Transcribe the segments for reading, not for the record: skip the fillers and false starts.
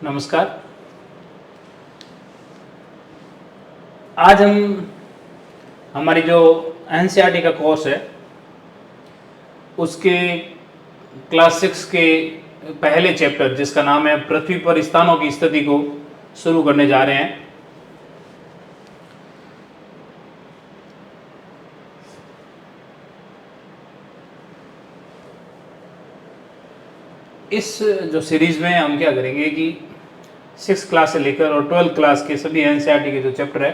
नमस्कार। आज हम हमारी जो एनसीईआरटी का कोर्स है उसके क्लास 6 के पहले चैप्टर जिसका नाम है पृथ्वी पर स्थानों की स्थिति को शुरू करने जा रहे हैं। इस जो सीरीज में हम क्या करेंगे कि 6 क्लास से लेकर और 12th क्लास के सभी एनसीईआरटी के जो चैप्टर है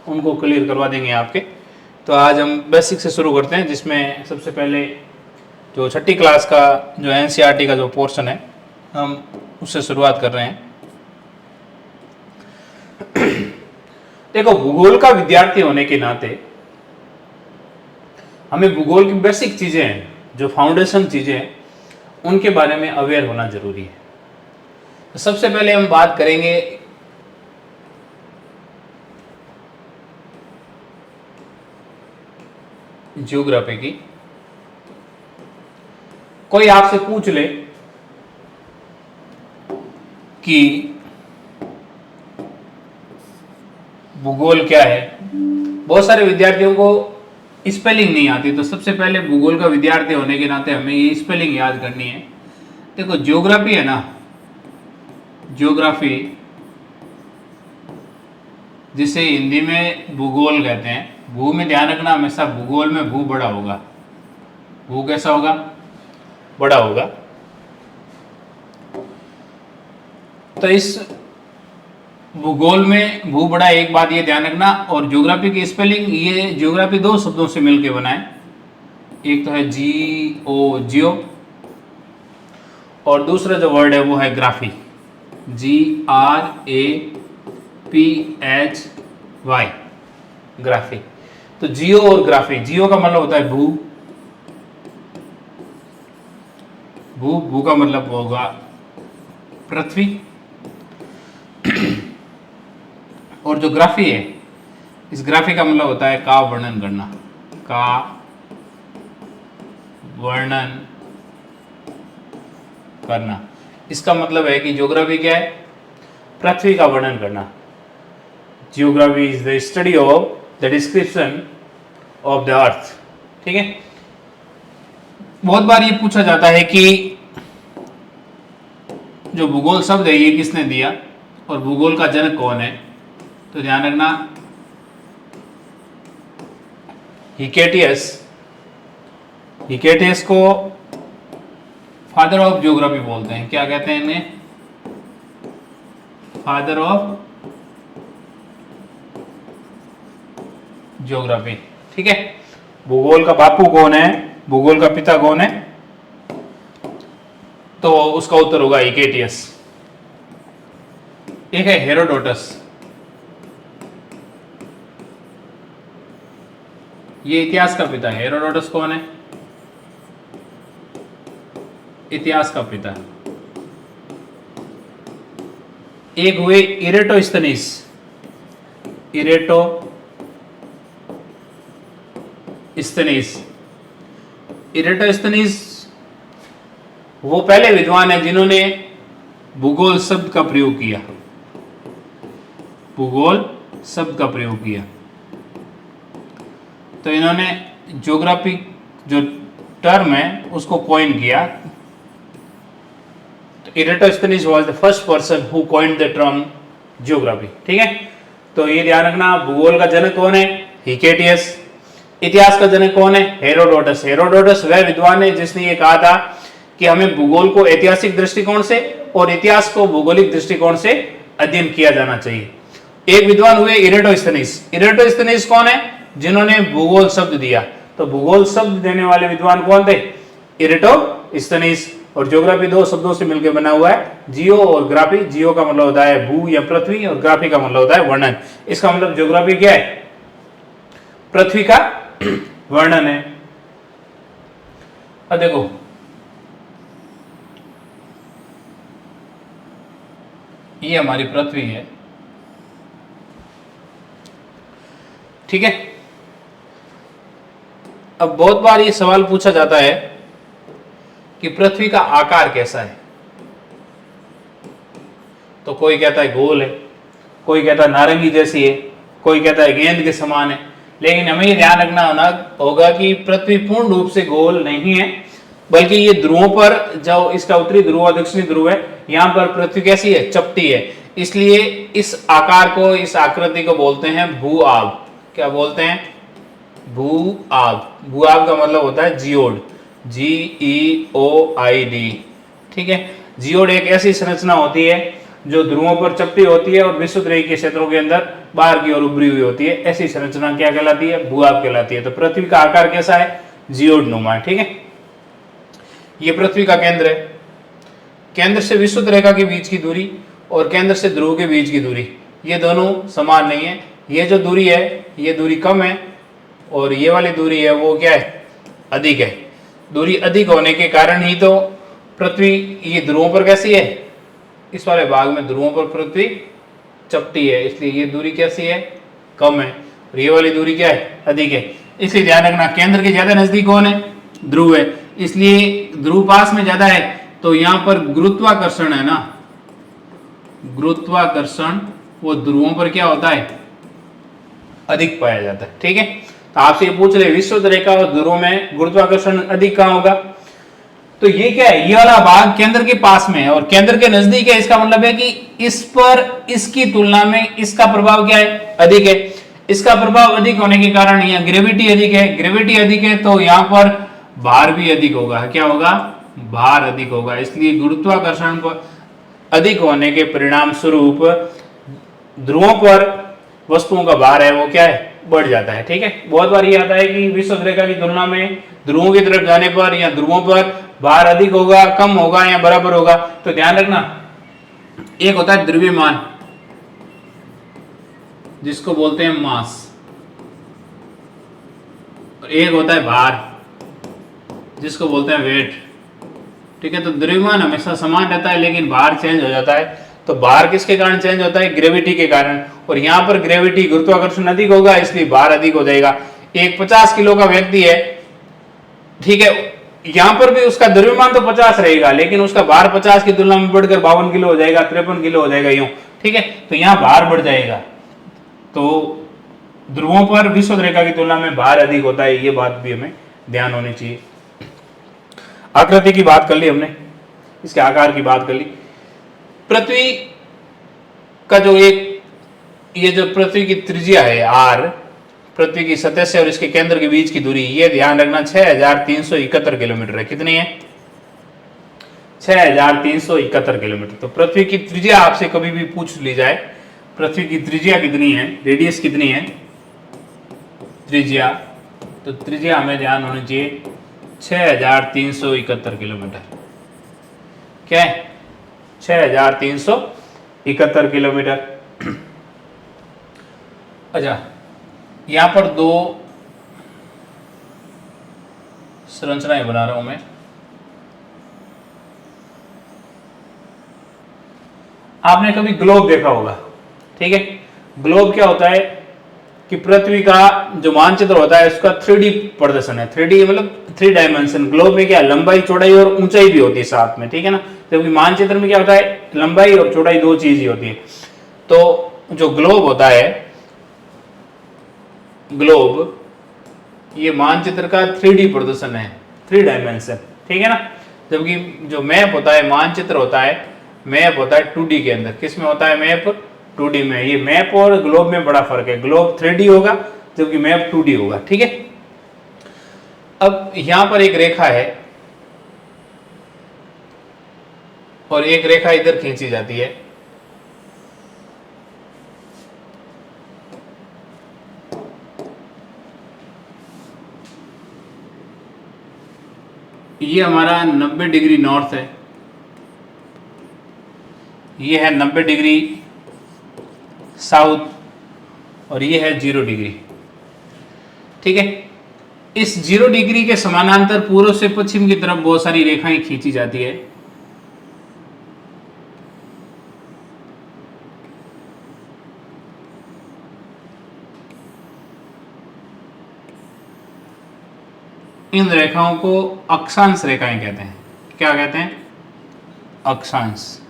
उनको क्लियर करवा देंगे आपके। तो आज हम बेसिक से शुरू करते हैं, जिसमें सबसे पहले जो 6ठी क्लास का जो एनसीईआरटी का जो पोर्शन है हम उससे शुरुआत कर रहे हैं। देखो, भूगोल का विद्यार्थी होने के नाते हमें भूगोल की बेसिक चीजें हैं, जो फाउंडेशन चीजें हैं, उनके बारे में अवेयर होना जरूरी है। तो सबसे पहले हम बात करेंगे ज्योग्राफी की। कोई आपसे पूछ ले कि भूगोल क्या है, बहुत सारे विद्यार्थियों को स्पेलिंग नहीं आती, तो सबसे पहले भूगोल का विद्यार्थी होने के नाते हमें ये स्पेलिंग याद करनी है। देखो, ज्योग्राफी है ना, ज्योग्राफी जिसे हिंदी में भूगोल कहते हैं। भू में ध्यान रखना, हमेशा भूगोल में भू बड़ा होगा। भू कैसा होगा? बड़ा होगा। तो इस भूगोल में भू बड़ा, एक बात ये ध्यान रखना। और ज्योग्राफी की स्पेलिंग, ये ज्योग्राफी दो शब्दों से मिलकर बना है। एक तो है GO जियो, और दूसरा जो वर्ड है वो है ग्राफी, GRAPHY, ग्राफी। तो जियो और ग्राफी, जियो का मतलब होता है भू, भू का मतलब होगा पृथ्वी, और जो ग्राफी है, इस ग्राफी का मतलब होता है का वर्णन करना, का वर्णन करना। इसका मतलब है कि ज्योग्राफी क्या है? पृथ्वी का वर्णन करना। Geography is the study of the description of the earth. ठीक है। बहुत बार ये पूछा जाता है कि जो भूगोल शब्द है ये किसने दिया और भूगोल का जनक कौन है। तो ध्यान रखना, हिकेटियस को फादर ऑफ ज्योग्राफी बोलते हैं। क्या कहते हैं इन्हें? Father of geography. ठीक है। भूगोल का बापू कौन है, भूगोल का पिता कौन है? तो उसका उत्तर होगा हिकेटियस। एक है हेरोडोटस, ये इतिहास का पिता है। हेरोडोटस कौन है? इतिहास का पिता। एक हुए इरेटोस्थनीस, इरेटोस्थनीस वो पहले विद्वान है जिन्होंने भूगोल शब्द का प्रयोग किया, भूगोल शब्द का प्रयोग किया। तो इन्होंने ज्योग्राफी जो टर्म है उसको कॉइन किया। तो Eratosthenes was the first person who coined the term geography. ठीक है। तो ये ध्यान रखना, भूगोल का जनक कौन है? हिकेटियस। इतिहास का जनक कौन है? हेरोडोटस। हेरोडोटस वह विद्वान है जिसने ये कहा था कि हमें भूगोल को ऐतिहासिक दृष्टिकोण से और इतिहास को भौगोलिक दृष्टिकोण से अध्ययन किया जाना चाहिए। एक विद्वान हुए इरेटोस्थनीस। इरेटोस्थनीस कौन है? जिन्होंने भूगोल शब्द दिया। तो भूगोल शब्द देने वाले विद्वान कौन थे? इरेटोस्थनीस। और ज्योग्राफी दो शब्दों से मिलकर बना हुआ है, जियो और ग्राफी। जियो का मतलब होता है भू या पृथ्वी, और ग्राफी का मतलब होता है वर्णन। इसका मतलब ज्योग्राफी क्या है? पृथ्वी का वर्णन है। अब देखो, ये हमारी पृथ्वी है। ठीक है। अब बहुत बार ये सवाल पूछा जाता है कि पृथ्वी का आकार कैसा है। तो कोई कहता है गोल है, कोई कहता है नारंगी जैसी है, कोई कहता है गेंद के समान है। लेकिन हमें ये ध्यान रखना होगा कि पृथ्वी पूर्ण रूप से गोल नहीं है, बल्कि ये ध्रुवों पर, जो इसका उत्तरी ध्रुव और दक्षिणी ध्रुव है, यहाँ पर पृथ्वी कैसी है, चपटी है। इसलिए इस आकार को, इस आकृति को बोलते हैं भू आब। क्या बोलते हैं? भू आब। भू आब का मतलब होता है जियोड, GEOID। ठीक है, जियोड एक ऐसी संरचना होती है जो ध्रुवों पर चपटी होती है और विषुवत के क्षेत्रों के अंदर बाहर की ओर उभरी हुई होती है। ऐसी संरचना क्या कहलाती है? भू आब कहलाती है। तो पृथ्वी का आकार कैसा है? जियोड नुमा। ठीक है, ये पृथ्वी का केंद्र है। केंद्र से विषुवत रेखा के बीच की दूरी और केंद्र से ध्रुव के बीच की दूरी, ये दोनों समान नहीं है। ये जो दूरी है, ये दूरी कम है, और ये वाली दूरी है वो क्या है? अधिक है। दूरी अधिक होने के कारण ही तो पृथ्वी ये ध्रुवों पर कैसी है? इस वाले भाग में ध्रुवों पर पृथ्वी चपटी है, इसलिए ये दूरी कैसी है? कम है। और ये वाली दूरी क्या है? अधिक है। इसलिए ध्यान रखना, केंद्र के ज्यादा नजदीक कौन है? ध्रुव है। इसलिए ध्रुव पास में ज्यादा है, तो यहां पर गुरुत्वाकर्षण है ना, गुरुत्वाकर्षण वो ध्रुवों पर क्या होता है? अधिक पाया जाता है। ठीक है, तो आपसे ये पूछ ले विषुवत रेखा और ध्रुव में गुरुत्वाकर्षण अधिक कहां होगा? तो ये क्या है? ये वाला भाग केंद्र के पास में है और केंद्र के नजदीक है। इसका मतलब है कि इस पर, इसकी तुलना में इसका प्रभाव क्या है? अधिक है। इसका प्रभाव अधिक होने के कारण यहाँ ग्रेविटी अधिक है। ग्रेविटी अधिक है तो यहाँ पर भार भी अधिक होगा। क्या होगा? भार अधिक होगा। इसलिए गुरुत्वाकर्षण पर अधिक होने के परिणाम स्वरूप ध्रुवों पर वस्तुओं का भार है वो क्या है? बढ़ जाता है। ठीक है, बहुत बार ये आता है कि विषुवत रेखा की तुलना में ध्रुवों की तरफ जाने पर या ध्रुवों पर भार अधिक होगा, कम होगा या बराबर होगा। तो ध्यान रखना, एक होता है द्रव्यमान जिसको बोलते हैं मास, और एक होता है भार जिसको बोलते हैं वेट। ठीक है, तो द्रव्यमान हमेशा समान रहता है लेकिन भार चेंज हो जाता है। तो भार किसके कारण चेंज होता है? ग्रेविटी के कारण। और यहां पर ग्रेविटी, गुरुत्वाकर्षण अधिक होगा, इसलिए भार अधिक हो जाएगा। एक 50 किलो का व्यक्ति है, ठीक है, यहां पर भी उसका द्रव्यमान तो 50 रहेगा, लेकिन उसका भार 50 की तुलना में बढ़कर 52 किलो हो जाएगा, 53 किलो हो जाएगा, यूं। ठीक है, तो यहां भार बढ़ जाएगा। तो ध्रुवों पर विषुवत रेखा की तुलना में भार अधिक होता है, ये बात भी हमें ध्यान होनी चाहिए। आकृति की बात कर ली हमने, इसके आकार की बात कर ली। पृथ्वी का जो एक, ये जो पृथ्वी की त्रिज्या है r, पृथ्वी की सतह से और इसके केंद्र के बीच की दूरी, ये ध्यान रखना 6371 किलोमीटर है। कितनी है? 6371 किलोमीटर। तो पृथ्वी की त्रिज्या आपसे कभी भी पूछ ली जाए, पृथ्वी की त्रिज्या कितनी है, रेडियस कितनी है, त्रिज्या, तो त्रिज्या हमें ध्यान होनी चाहिए 6371 किलोमीटर। क्या है? 6371 किलोमीटर। अच्छा, यहां पर दो संरचनाएं बना रहा हूं मैं। आपने कभी ग्लोब देखा होगा, ठीक है? ग्लोब क्या होता है कि पृथ्वी का जो मानचित्र होता है उसका 3D प्रदर्शन है। 3D मतलब 3 डायमेंशन। ग्लोब में क्या, लंबाई, चौड़ाई और ऊंचाई भी होती है साथ में, ठीक है ना? जबकि मानचित्र में क्या होता है, लंबाई और चौड़ाई दो चीज ही होती है। तो जो ग्लोब होता है, ग्लोब, ये मानचित्र का 3D प्रदर्शन है, 3 डायमेंशन, ठीक है ना? जबकि जो मैप होता है, मानचित्र होता है, मैप होता है 2D के अंदर। किस में होता है मैप? 2D में। ये मैप और ग्लोब में बड़ा फर्क है। ग्लोब 3D होगा जबकि मैप 2D होगा, ठीक है? अब यहां पर एक रेखा है और एक रेखा इधर खींची जाती है। ये हमारा 90 डिग्री नॉर्थ है, ये है 90 डिग्री साउथ, और ये है 0 डिग्री, ठीक है? इस 0 डिग्री के समानांतर पूर्व से पश्चिम की तरफ बहुत सारी रेखाएं खींची जाती है। इन रेखाओं को अक्षांश रेखाएं कहते हैं। क्या कहते हैं? अक्षांश।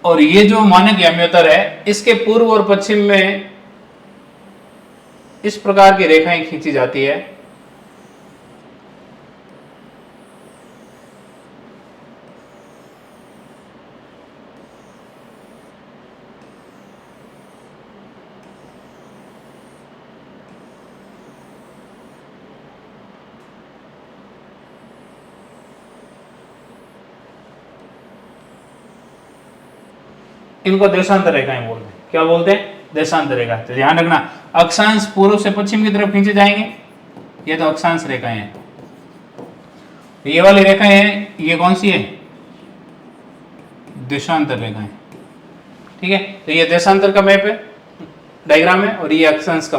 और ये जो मानक याम्योत्तर है, इसके पूर्व और पश्चिम में इस प्रकार की रेखाएं खींची जाती है। इनको देशांतर रेखाएं बोलते हैं। क्या बोलते हैं? देशांतर रेखा। तो ध्यान रखना, अक्षांश पूर्व से पश्चिम की तरफ खींचे जाएंगे, ये तो अक्षांश रेखाएं हैं। ये वाली रेखाएं हैं, ये कौन सी है? देशांतर रेखाएं। ठीक है, तो ये देशांतर का मैप है, डायग्राम है, और ये अक्षांश का।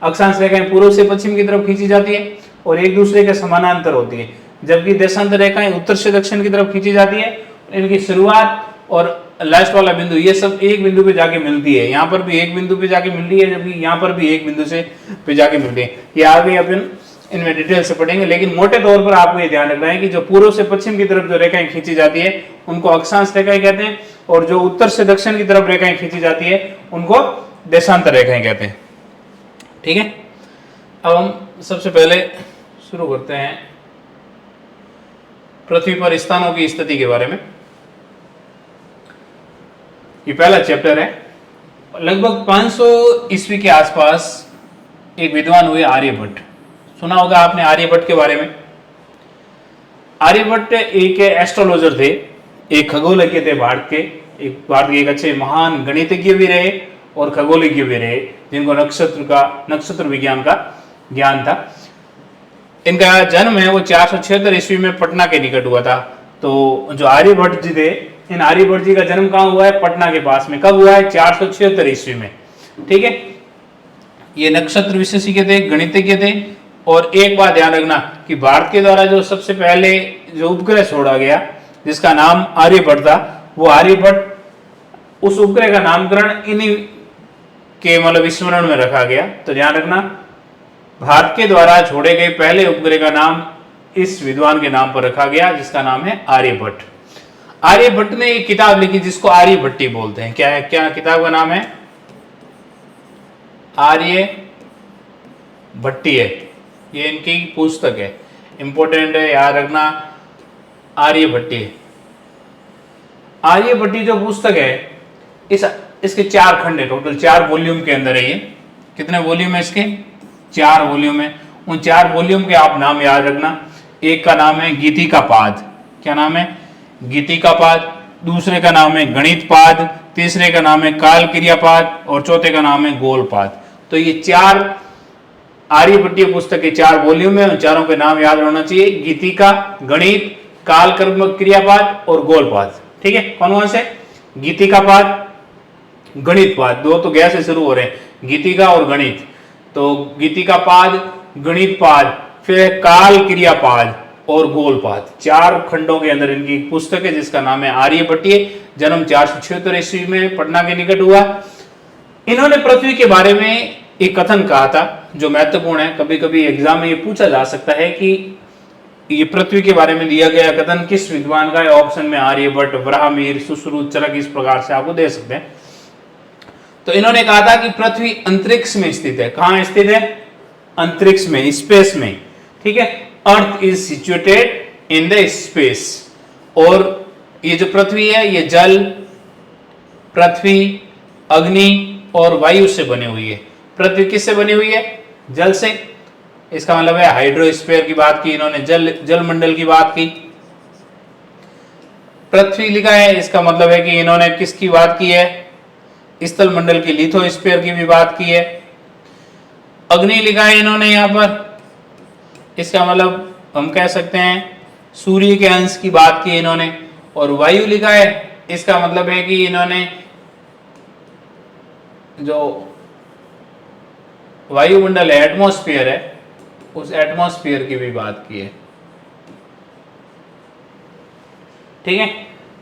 अक्षांश रेखाएं पूर्व से पश्चिम की तरफ खींची जाती है और एक दूसरे के समानांतर होती है, जबकि देशांतर रेखाएं उत्तर से दक्षिण की तरफ खींची जाती है। इनकी शुरुआत और लास्ट वाला बिंदु ये सब एक बिंदु पे जाके मिलती है। यहाँ पर भी एक बिंदु पे जाके मिल रही है, जबकि यहाँ पर भी एक बिंदु से पे जाके मिल रही है। ये आगे अपन इनमें डिटेल से पढ़ेंगे, लेकिन मोटे तौर पर आपको ये ध्यान रखना है कि जो पूर्व से पश्चिम की तरफ जो रेखाएं खींची जाती है उनको अक्षांश रेखाएं कहते हैं, और जो उत्तर से दक्षिण की तरफ रेखाएं खींची जाती है उनको देशांतर रेखाएं कहते हैं। ठीक है, अब हम सबसे पहले शुरू करते हैं पृथ्वी पर स्थानों की स्थिति के बारे में। ये पहला चैप्टर है। लगभग 500 ईस्वी के आसपास एक विद्वान हुए आर्यभट्ट। सुना होगा आपने आर्यभट्ट के बारे में। आर्यभट्ट एक एस्ट्रोलॉजर थे, एक खगोलज्ञ थे भारत के। भारत के एक अच्छे महान गणितज्ञ भी रहे और खगोलज्ञ भी रहे, जिनको नक्षत्र विज्ञान का ज्ञान था। इनका जन्म है वो 476 ईस्वी में पटना के निकट हुआ था। तो जो आर्यभट्ट जी थे, इन आर्यभट्ट जी का जन्म कहाँ हुआ है? पटना के पास में। कब हुआ है? 476 ईस्वी में। ठीक है, ये नक्षत्र विशेषज्ञ थे, गणितज्ञ थे। और एक बात ध्यान रखना कि भारत के द्वारा जो सबसे पहले जो उपग्रह छोड़ा गया जिसका नाम आर्यभट्ट था, वो आर्यभट्ट, उस उपग्रह का नामकरण इन्हीं के मतलब स्मरण में रखा गया। तो ध्यान रखना, भारत के द्वारा छोड़े गए पहले उपग्रह का नाम इस विद्वान के नाम पर रखा गया, जिसका नाम है आर्यभट्ट। आर्यभट्ट ने एक किताब लिखी जिसको आर्यभट्टी बोलते हैं। क्या है? क्या किताब का नाम है? आर्यभट्टी है। ये इनकी पुस्तक है, इंपॉर्टेंट है, याद रखना, आर्यभट्टी। आर्यभट्टी जो पुस्तक है, इसके 4 खंड है, टोटल 4 वॉल्यूम के अंदर है ये। कितने वॉल्यूम है इसके? 4 वॉल्यूम है। उन 4 वॉल्यूम के आप नाम याद रखना। एक का नाम है गीतिकापाद। क्या नाम है? गीतिकापाद। दूसरे का नाम है गणितपाद, तीसरे का नाम है काल क्रियापाद, और चौथे का नाम है गोलपाद। तो ये 4 आर्यभट्टीय पुस्तक के 4 वॉल्यूम है। उन चारों के नाम याद रहना चाहिए, गीतिका, गणित, काल कर्म क्रियापाद और गोलपाद। ठीक है, कौन से? गीतिकापाद, गणितपाद। 2 तो गैस से शुरू हो रहे हैं, गीतिका और गणित। तो गीतिकापाद, गणितपाद, फिर काल क्रियापाद और गोलपाद। 4 खंडों के अंदर इनकी पुस्तक है, जिसका नाम है आर्यभट्टीय। जन्म 476 ईस्वी में पटना के निकट हुआ। इन्होंने पृथ्वी के बारे में एक कथन कहा था जो महत्वपूर्ण है। कभी कभी एग्जाम में ये पूछा जा सकता है कि ये पृथ्वी के बारे में दिया गया कथन किस विद्वान का है। ऑप्शन में आर्यभट्ट, ब्राह्मीर, सुश्रुत, चरक, इस प्रकार से आपको दे सकते हैं। तो इन्होंने कहा था कि पृथ्वी अंतरिक्ष में स्थित है। कहां स्थित है? अंतरिक्ष में, स्पेस में। ठीक है, earth is situated in the space. और ये जो पृथ्वी है, ये जल, पृथ्वी, अग्नि और वायु से बनी हुई है। पृथ्वी किससे बनी हुई है? जल से। इसका मतलब है हाइड्रोस्फीयर की बात की इन्होंने, जल मंडल की बात की। पृथ्वी लिखा है, इसका मतलब है कि इन्होंने किसकी बात की है? स्थल मंडल की, लिथोस्फीयर की भी बात की है। अग्नि लिखा है इन्होंने यहां पर, इसका मतलब हम कह सकते हैं सूर्य के अंश की बात की इन्होंने। और वायु लिखा है, इसका मतलब है कि इन्होंने जो वायुमंडल है, एटमॉस्फेयर है, उस एटमॉस्फेयर की भी बात की है। ठीक है,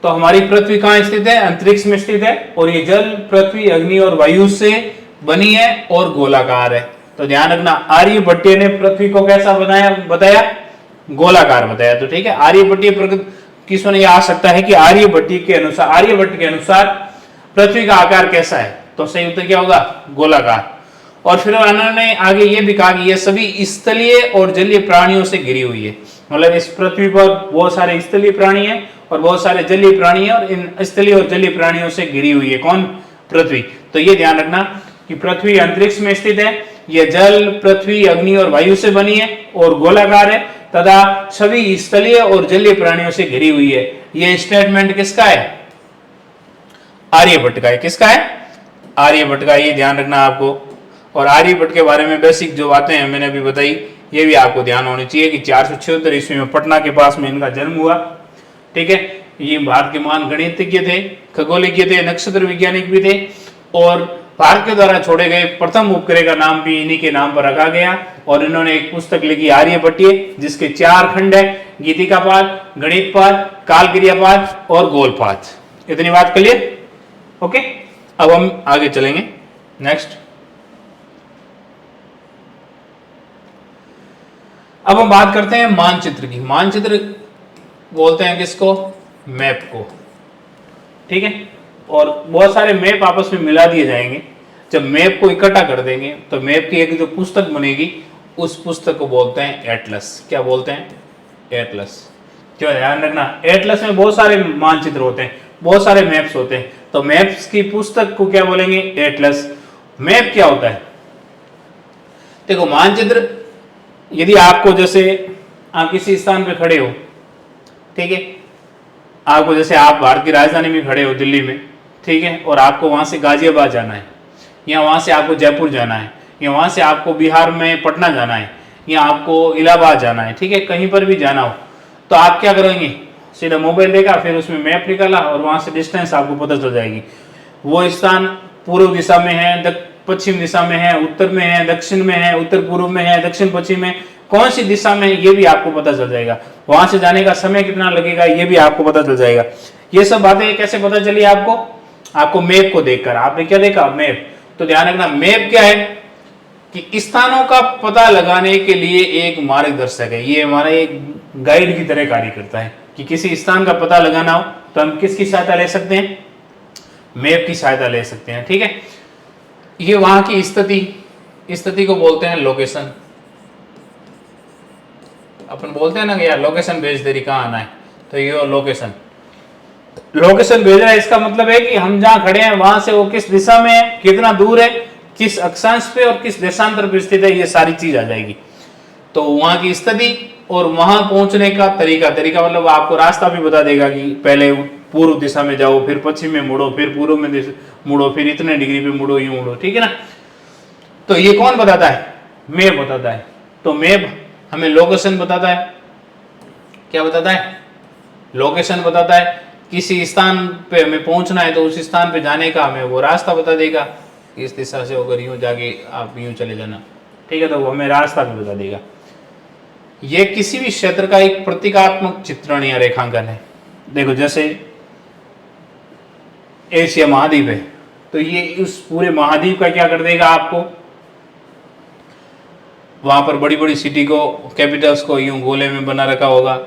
तो हमारी पृथ्वी कहां स्थित है? अंतरिक्ष में स्थित है। और ये जल, पृथ्वी, अग्नि और वायु से बनी है और गोलाकार है। तो ध्यान रखना, आर्यभट्टीय ने पृथ्वी को कैसा बताया? गोलाकार बताया। तो ठीक है, आर्यभट्टीय किसमें ये आ सकता है कि आर्यभट्ट के अनुसार पृथ्वी का आकार कैसा है, तो सही उत्तर क्या होगा, गोलाकार। और फिर उन्होंने आगे ये भी कहा कि यह सभी स्थलीय और जलीय प्राणियों से घिरी हुई है, मतलब इस पृथ्वी पर बहुत सारे स्थलीय प्राणी हैं और बहुत सारे जलीय प्राणी हैं, और इन स्थलीय और जलीय प्राणियों से घिरी हुई है कौन, पृथ्वी। तो ये ध्यान रखना कि पृथ्वी अंतरिक्ष में स्थित है, यह जल, पृथ्वी, अग्नि और वायु से बनी है और गोलाकार है तथा सभी स्थलीय और जलीय प्राणियों से घिरी हुई है। यह स्टेटमेंट किसका है, आर्यभट्ट का है। किसका है, आर्यभट्ट का। ये ध्यान रखना आपको। और आर्यभट्ट के बारे में बेसिक जो बातें हैं मैंने अभी बताई, ये भी आपको ध्यान होनी चाहिए कि 476 ईस्वी में पटना के पास में इनका जन्म हुआ। ठीक है, ये भारत के महान गणितज्ञ थे, खगोलज्ञ थे, नक्षत्र वैज्ञानिक भी थे, और भारत के द्वारा छोड़े गए प्रथम उपग्रह का नाम भी इन्हीं के नाम पर रखा गया। और इन्होंने एक पुस्तक लिखी आर्यभट्टीय, जिसके 4 खंड है, गीतिकापाद, गणितपाद, कालक्रियापाद और गोलपाद। इतनी बात क्लियर, ओके। अब हम आगे चलेंगे नेक्स्ट। अब हम बात करते हैं मानचित्र की। मानचित्र बोलते हैं किसको, मैप को। ठीक है, और बहुत सारे मैप आपस में मिला दिए जाएंगे। जब मैप को इकट्ठा कर देंगे तो मैप की एक जो पुस्तक बनेगी उस पुस्तक को बोलते हैं एटलस। क्या बोलते हैं, एटलस। जो ध्यान रखना, एटलस में बहुत सारे मानचित्र होते हैं, बहुत सारे मैप्स होते हैं, तो मैप्स की पुस्तक को क्या बोलेंगे, एटलस। मैप क्या होता है, देखो मानचित्र, यदि आपको जैसे आप किसी स्थान पे खड़े हो, ठीक है, आपको जैसे आप भारत की राजधानी में खड़े हो दिल्ली में, ठीक है, और आपको वहां से गाजियाबाद जाना है, या वहां से आपको जयपुर जाना है, या वहां से आपको बिहार में पटना जाना है, या आपको इलाहाबाद जाना है, ठीक है, कहीं पर भी जाना हो, तो आप क्या करेंगे, सीधा मोबाइल देखा, फिर उसमें मैप निकाला और वहां से डिस्टेंस आपको पता चल जाएगी। वो स्थान पूर्व दिशा में है, पश्चिम दिशा में है, उत्तर में है, दक्षिण में है, उत्तर पूर्व में है, दक्षिण पश्चिम में, कौन सी दिशा में है ये भी आपको पता चल जाएगा। वहां से जाने का समय कितना लगेगा ये भी आपको पता चल जाएगा। ये सब बातें कैसे पता चली आपको, आपको मैप को देखकर। आपने क्या देखा, मैप। तो ध्यान रखना, मैप क्या है कि स्थानों का पता लगाने के लिए एक मार्गदर्शक है। ये हमारा एक गाइड की तरह कार्य करता है कि किसी स्थान का पता लगाना हो तो हम किसकी सहायता ले सकते हैं, मैप की सहायता ले सकते हैं। ठीक है, ये वहां की स्थिति को बोलते हैं लोकेशन। अपन बोलते हैं ना कि यार लोकेशन भेज दे रही, कहाँ आना है, तो ये लोकेशन भेज रहा है। इसका मतलब है कि हम जहां खड़े हैं वहां से वो किस दिशा में है, कितना दूर है, किस अक्षांश पे और किस देशांतर पे स्थित है, ये सारी चीज आ जाएगी। तो वहां की स्थिति और वहां पहुंचने का तरीका मतलब आपको रास्ता भी बता देगा कि पहले पूर्व दिशा में जाओ, फिर पश्चिम में मुड़ो, फिर पूर्व में मुड़ो, फिर इतने डिग्री पे मुड़ो, यूं मुड़ो। ठीक है ना, तो ये कौन बताता है, मैप बताता है। तो मैप हमें लोकेशन बताता है। क्या बताता है, लोकेशन बताता है। किसी स्थान पे हमें पहुंचना है तो उस स्थान पे जाने का हमें वो रास्ता बता देगा, इस दिशा से होकर यूं जाके आप यूं चले जाना। ठीक है, तो वो हमें रास्ता भी बता देगा। ये किसी भी क्षेत्र का एक प्रतीकात्मक चित्रण या रेखांकन है। देखो जैसे एशिया महाद्वीप है, तो ये उस पूरे महाद्वीप का क्या कर देगा आपको, वहां पर बड़ी बड़ी सिटी को, कैपिटल्स को यूं गोले में बना रखा होगा,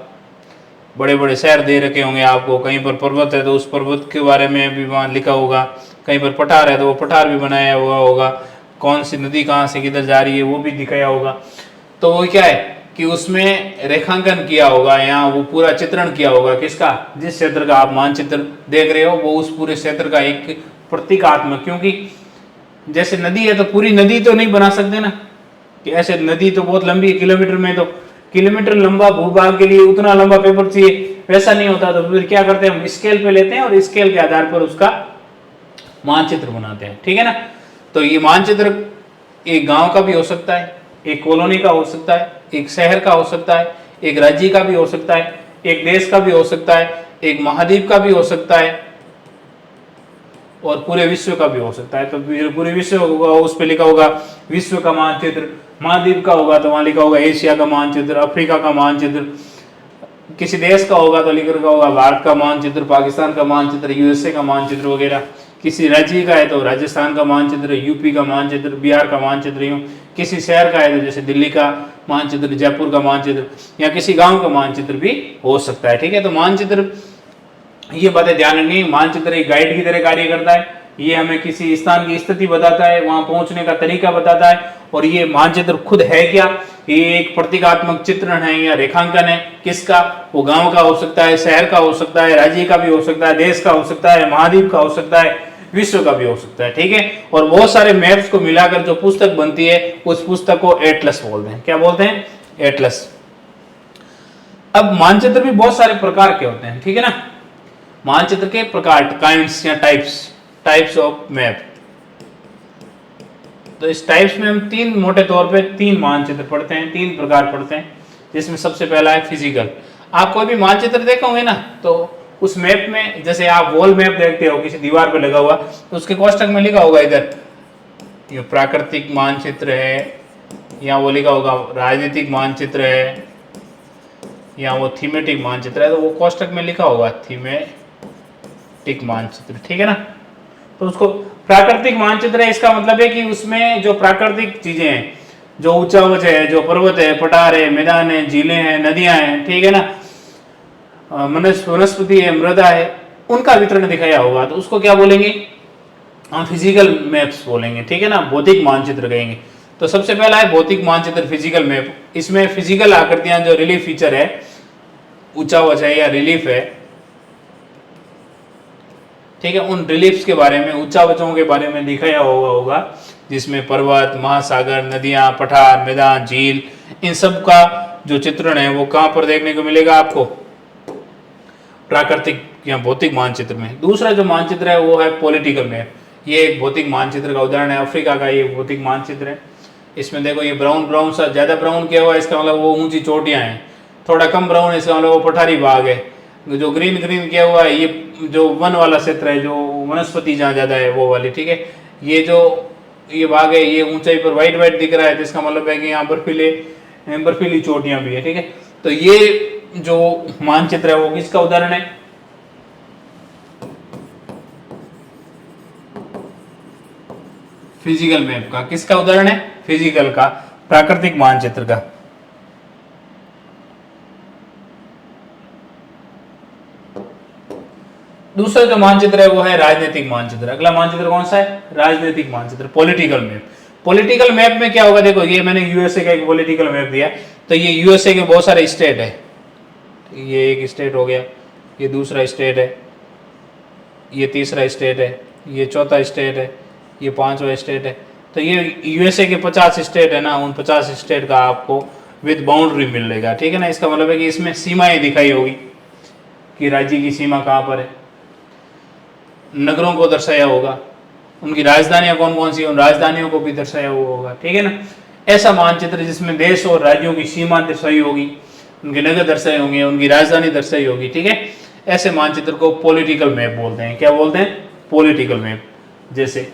बड़े बड़े शहर दे रखे होंगे आपको। कहीं पर पर्वत है तो उस पर्वत के बारे में भी वहां लिखा होगा, कहीं पर पठार है तो वो पठार भी बनाया हुआ होगा, कौन सी नदी कहाँ से किधर जा रही है वो भी दिखाया होगा। तो वो क्या है कि उसमें रेखांकन किया होगा, यहाँ वो पूरा चित्रण किया होगा किसका, जिस क्षेत्र का आप मानचित्र देख रहे हो वो उस पूरे क्षेत्र का एक प्रतीकात्मक। क्योंकि जैसे नदी है तो पूरी नदी तो नहीं बना सकते ना, कि ऐसे नदी तो बहुत लंबी है, किलोमीटर में, तो किलोमीटर लंबा भूभाग के लिए उतना लंबा पेपर चाहिए, वैसा नहीं होता। तो फिर क्या करते हैं, हम स्केल पे लेते हैं और स्केल के आधार पर उसका मानचित्र बनाते हैं। ठीक है ना, तो ये मानचित्र एक गांव का भी हो सकता है, एक कॉलोनी का हो सकता है, एक शहर का हो सकता है, एक राज्य का भी हो सकता है, एक देश का भी हो सकता है, एक महाद्वीप का भी हो सकता है, और पूरे विश्व का भी हो सकता है। तो पूरे विश्व होगा, उस पर लिखा होगा विश्व का मानचित्र। महाद्वीप का होगा तो वहां लिखा होगा एशिया का मानचित्र, अफ्रीका का मानचित्र। किसी देश का होगा तो लिख रखा होगा भारत का मानचित्र, पाकिस्तान का मानचित्र, यूएसए का मानचित्र वगैरह। किसी राज्य का है तो राजस्थान का मानचित्र, यूपी का मानचित्र, बिहार का मानचित्र, यूं। किसी शहर का है तो जैसे दिल्ली का मानचित्र, जयपुर का मानचित्र या किसी गांव का मानचित्र भी हो सकता है। ठीक है, तो मानचित्र, ये बातें ध्यान रखनी। मानचित्र एक गाइड की तरह कार्य करता है, ये हमें किसी स्थान की स्थिति बताता है, वहां पहुंचने का तरीका बताता है। और ये मानचित्र खुद है क्या, ये एक प्रतीकात्मक चित्रण है या रेखांकन है, किसका, वो गांव का हो सकता है, शहर का हो सकता है, राज्य का भी हो सकता है, देश का हो सकता है, महाद्वीप का हो सकता है, विश्व का भी हो सकता है। ठीक है, और बहुत सारे मैप्स को मिलाकर जो पुस्तक बनती है उस पुस्तक को एटलस बोलते हैं। क्या बोलते हैं? एटलस। अब मानचित्र भी बहुत सारे प्रकार के होते हैं। ठीक है ना, मानचित्र के प्रकार, काइंड्स या टाइप्स ऑफ मैप। तो इस टाइप्स में हम तीन, मोटे तौर पे तीन मानचित्र पढ़ते हैं, तीन प्रकार पढ़ते हैं, जिसमें सबसे पहला है फिजिकल। आप कोई भी मानचित्र देखा होंगे ना, तो उस मैप में, जैसे आप वॉल मैप देखते हो किसी दीवार पे लगा हुआ, तो उसके कोष्टक में लिखा होगा इधर ये प्राकृतिक मानचित्र है, या वो लिखा होगा राजनीतिक मानचित्र है, या वो थीमेटिक मानचित्र है, तो वो कोष्टक में लिखा होगा थीमेटिक मानचित्र। ठीक है ना, तो उसको प्राकृतिक मानचित्र है, इसका मतलब है कि उसमें जो प्राकृतिक चीजें हैं, जो ऊंचा ऊंच है, जो पर्वत है, पठार है, मैदान है, झीलें हैं, नदियां हैं, ठीक है ना, वनस्पति है, मृदा है, उनका वितरण दिखाया होगा, तो उसको क्या बोलेंगे? हम फिजिकल मैप्स बोलेंगे। ठीक है ना, भौतिक मानचित्र कहेंगे। तो सबसे पहला है भौतिक मानचित्र, फिजिकल मैप। इसमें फिजिकल आकृतियां, जो रिलीफ फीचर है, ऊंचा ऊंच है या रिलीफ है, ठीक है, उन रिलीफ्स के बारे में, ऊंचा ऊंचों के बारे में दिखाया होगा, जिसमें पर्वत, महासागर, नदियां, पठार, मैदान, झील, इन सब का जो चित्रण है वो कहां पर देखने को मिलेगा आपको? प्राकृतिक या भौतिक मानचित्र में। दूसरा जो मानचित्र है वो है पॉलिटिकल मैप। ये एक भौतिक मानचित्र का उदाहरण है, अफ्रीका का ये भौतिक मानचित्र है। इसमें देखो ये ब्राउन ब्राउन सा, ज्यादा ब्राउन किया हुआ है, इसका मतलब वो ऊंची चोटियां हैं। थोड़ा कम ब्राउन है, इसका मतलब वो पठारी भाग है। जो ग्रीन ग्रीन किया हुआ है, ये जो वन वाला क्षेत्र है, जो वनस्पति जहाँ ज्यादा है वो वाली। ठीक है, ये जो ये भाग है, ये ऊंचाई पर व्हाइट व्हाइट दिख रहा है, तो इसका मतलब है कि यहाँ बर्फीली चोटियां भी है। ठीक है, तो ये जो मानचित्र है वो किसका उदाहरण है? फिजिकल मैप का। किसका उदाहरण है? फिजिकल का, प्राकृतिक मानचित्र का। दूसरा जो मानचित्र है वो है राजनीतिक मानचित्र। अगला मानचित्र कौन सा है? राजनीतिक मानचित्र, पॉलिटिकल मैप। पॉलिटिकल मैप में क्या होगा? देखो ये मैंने यूएसए का एक पॉलिटिकल मैप दिया, तो ये यूएसए के बहुत सारे स्टेट है। ये एक स्टेट हो गया, ये दूसरा स्टेट है, ये तीसरा स्टेट है, ये चौथा स्टेट है, ये पांचवा स्टेट है। तो ये यूएसए के 50 स्टेट है ना, उन 50 स्टेट का आपको विद बाउंड्री मिलेगा। ठीक है ना, इसका मतलब है कि इसमें सीमाएं दिखाई होगी कि राज्य की सीमा कहाँ पर है। नगरों को दर्शाया होगा, उनकी राजधानियां कौन कौन सी, उन राजधानियों को भी दर्शाया हुआ होगा। ठीक है ना, ऐसा मानचित्र जिसमें देश और राज्यों की सीमा दर्शाई होगी, उनके नगर दर्शाए होंगे, उनकी राजधानी दर्शाई होगी। ठीक है, ऐसे मानचित्र को पॉलिटिकल मैप बोलते हैं। क्या बोलते हैं? Political map. जैसे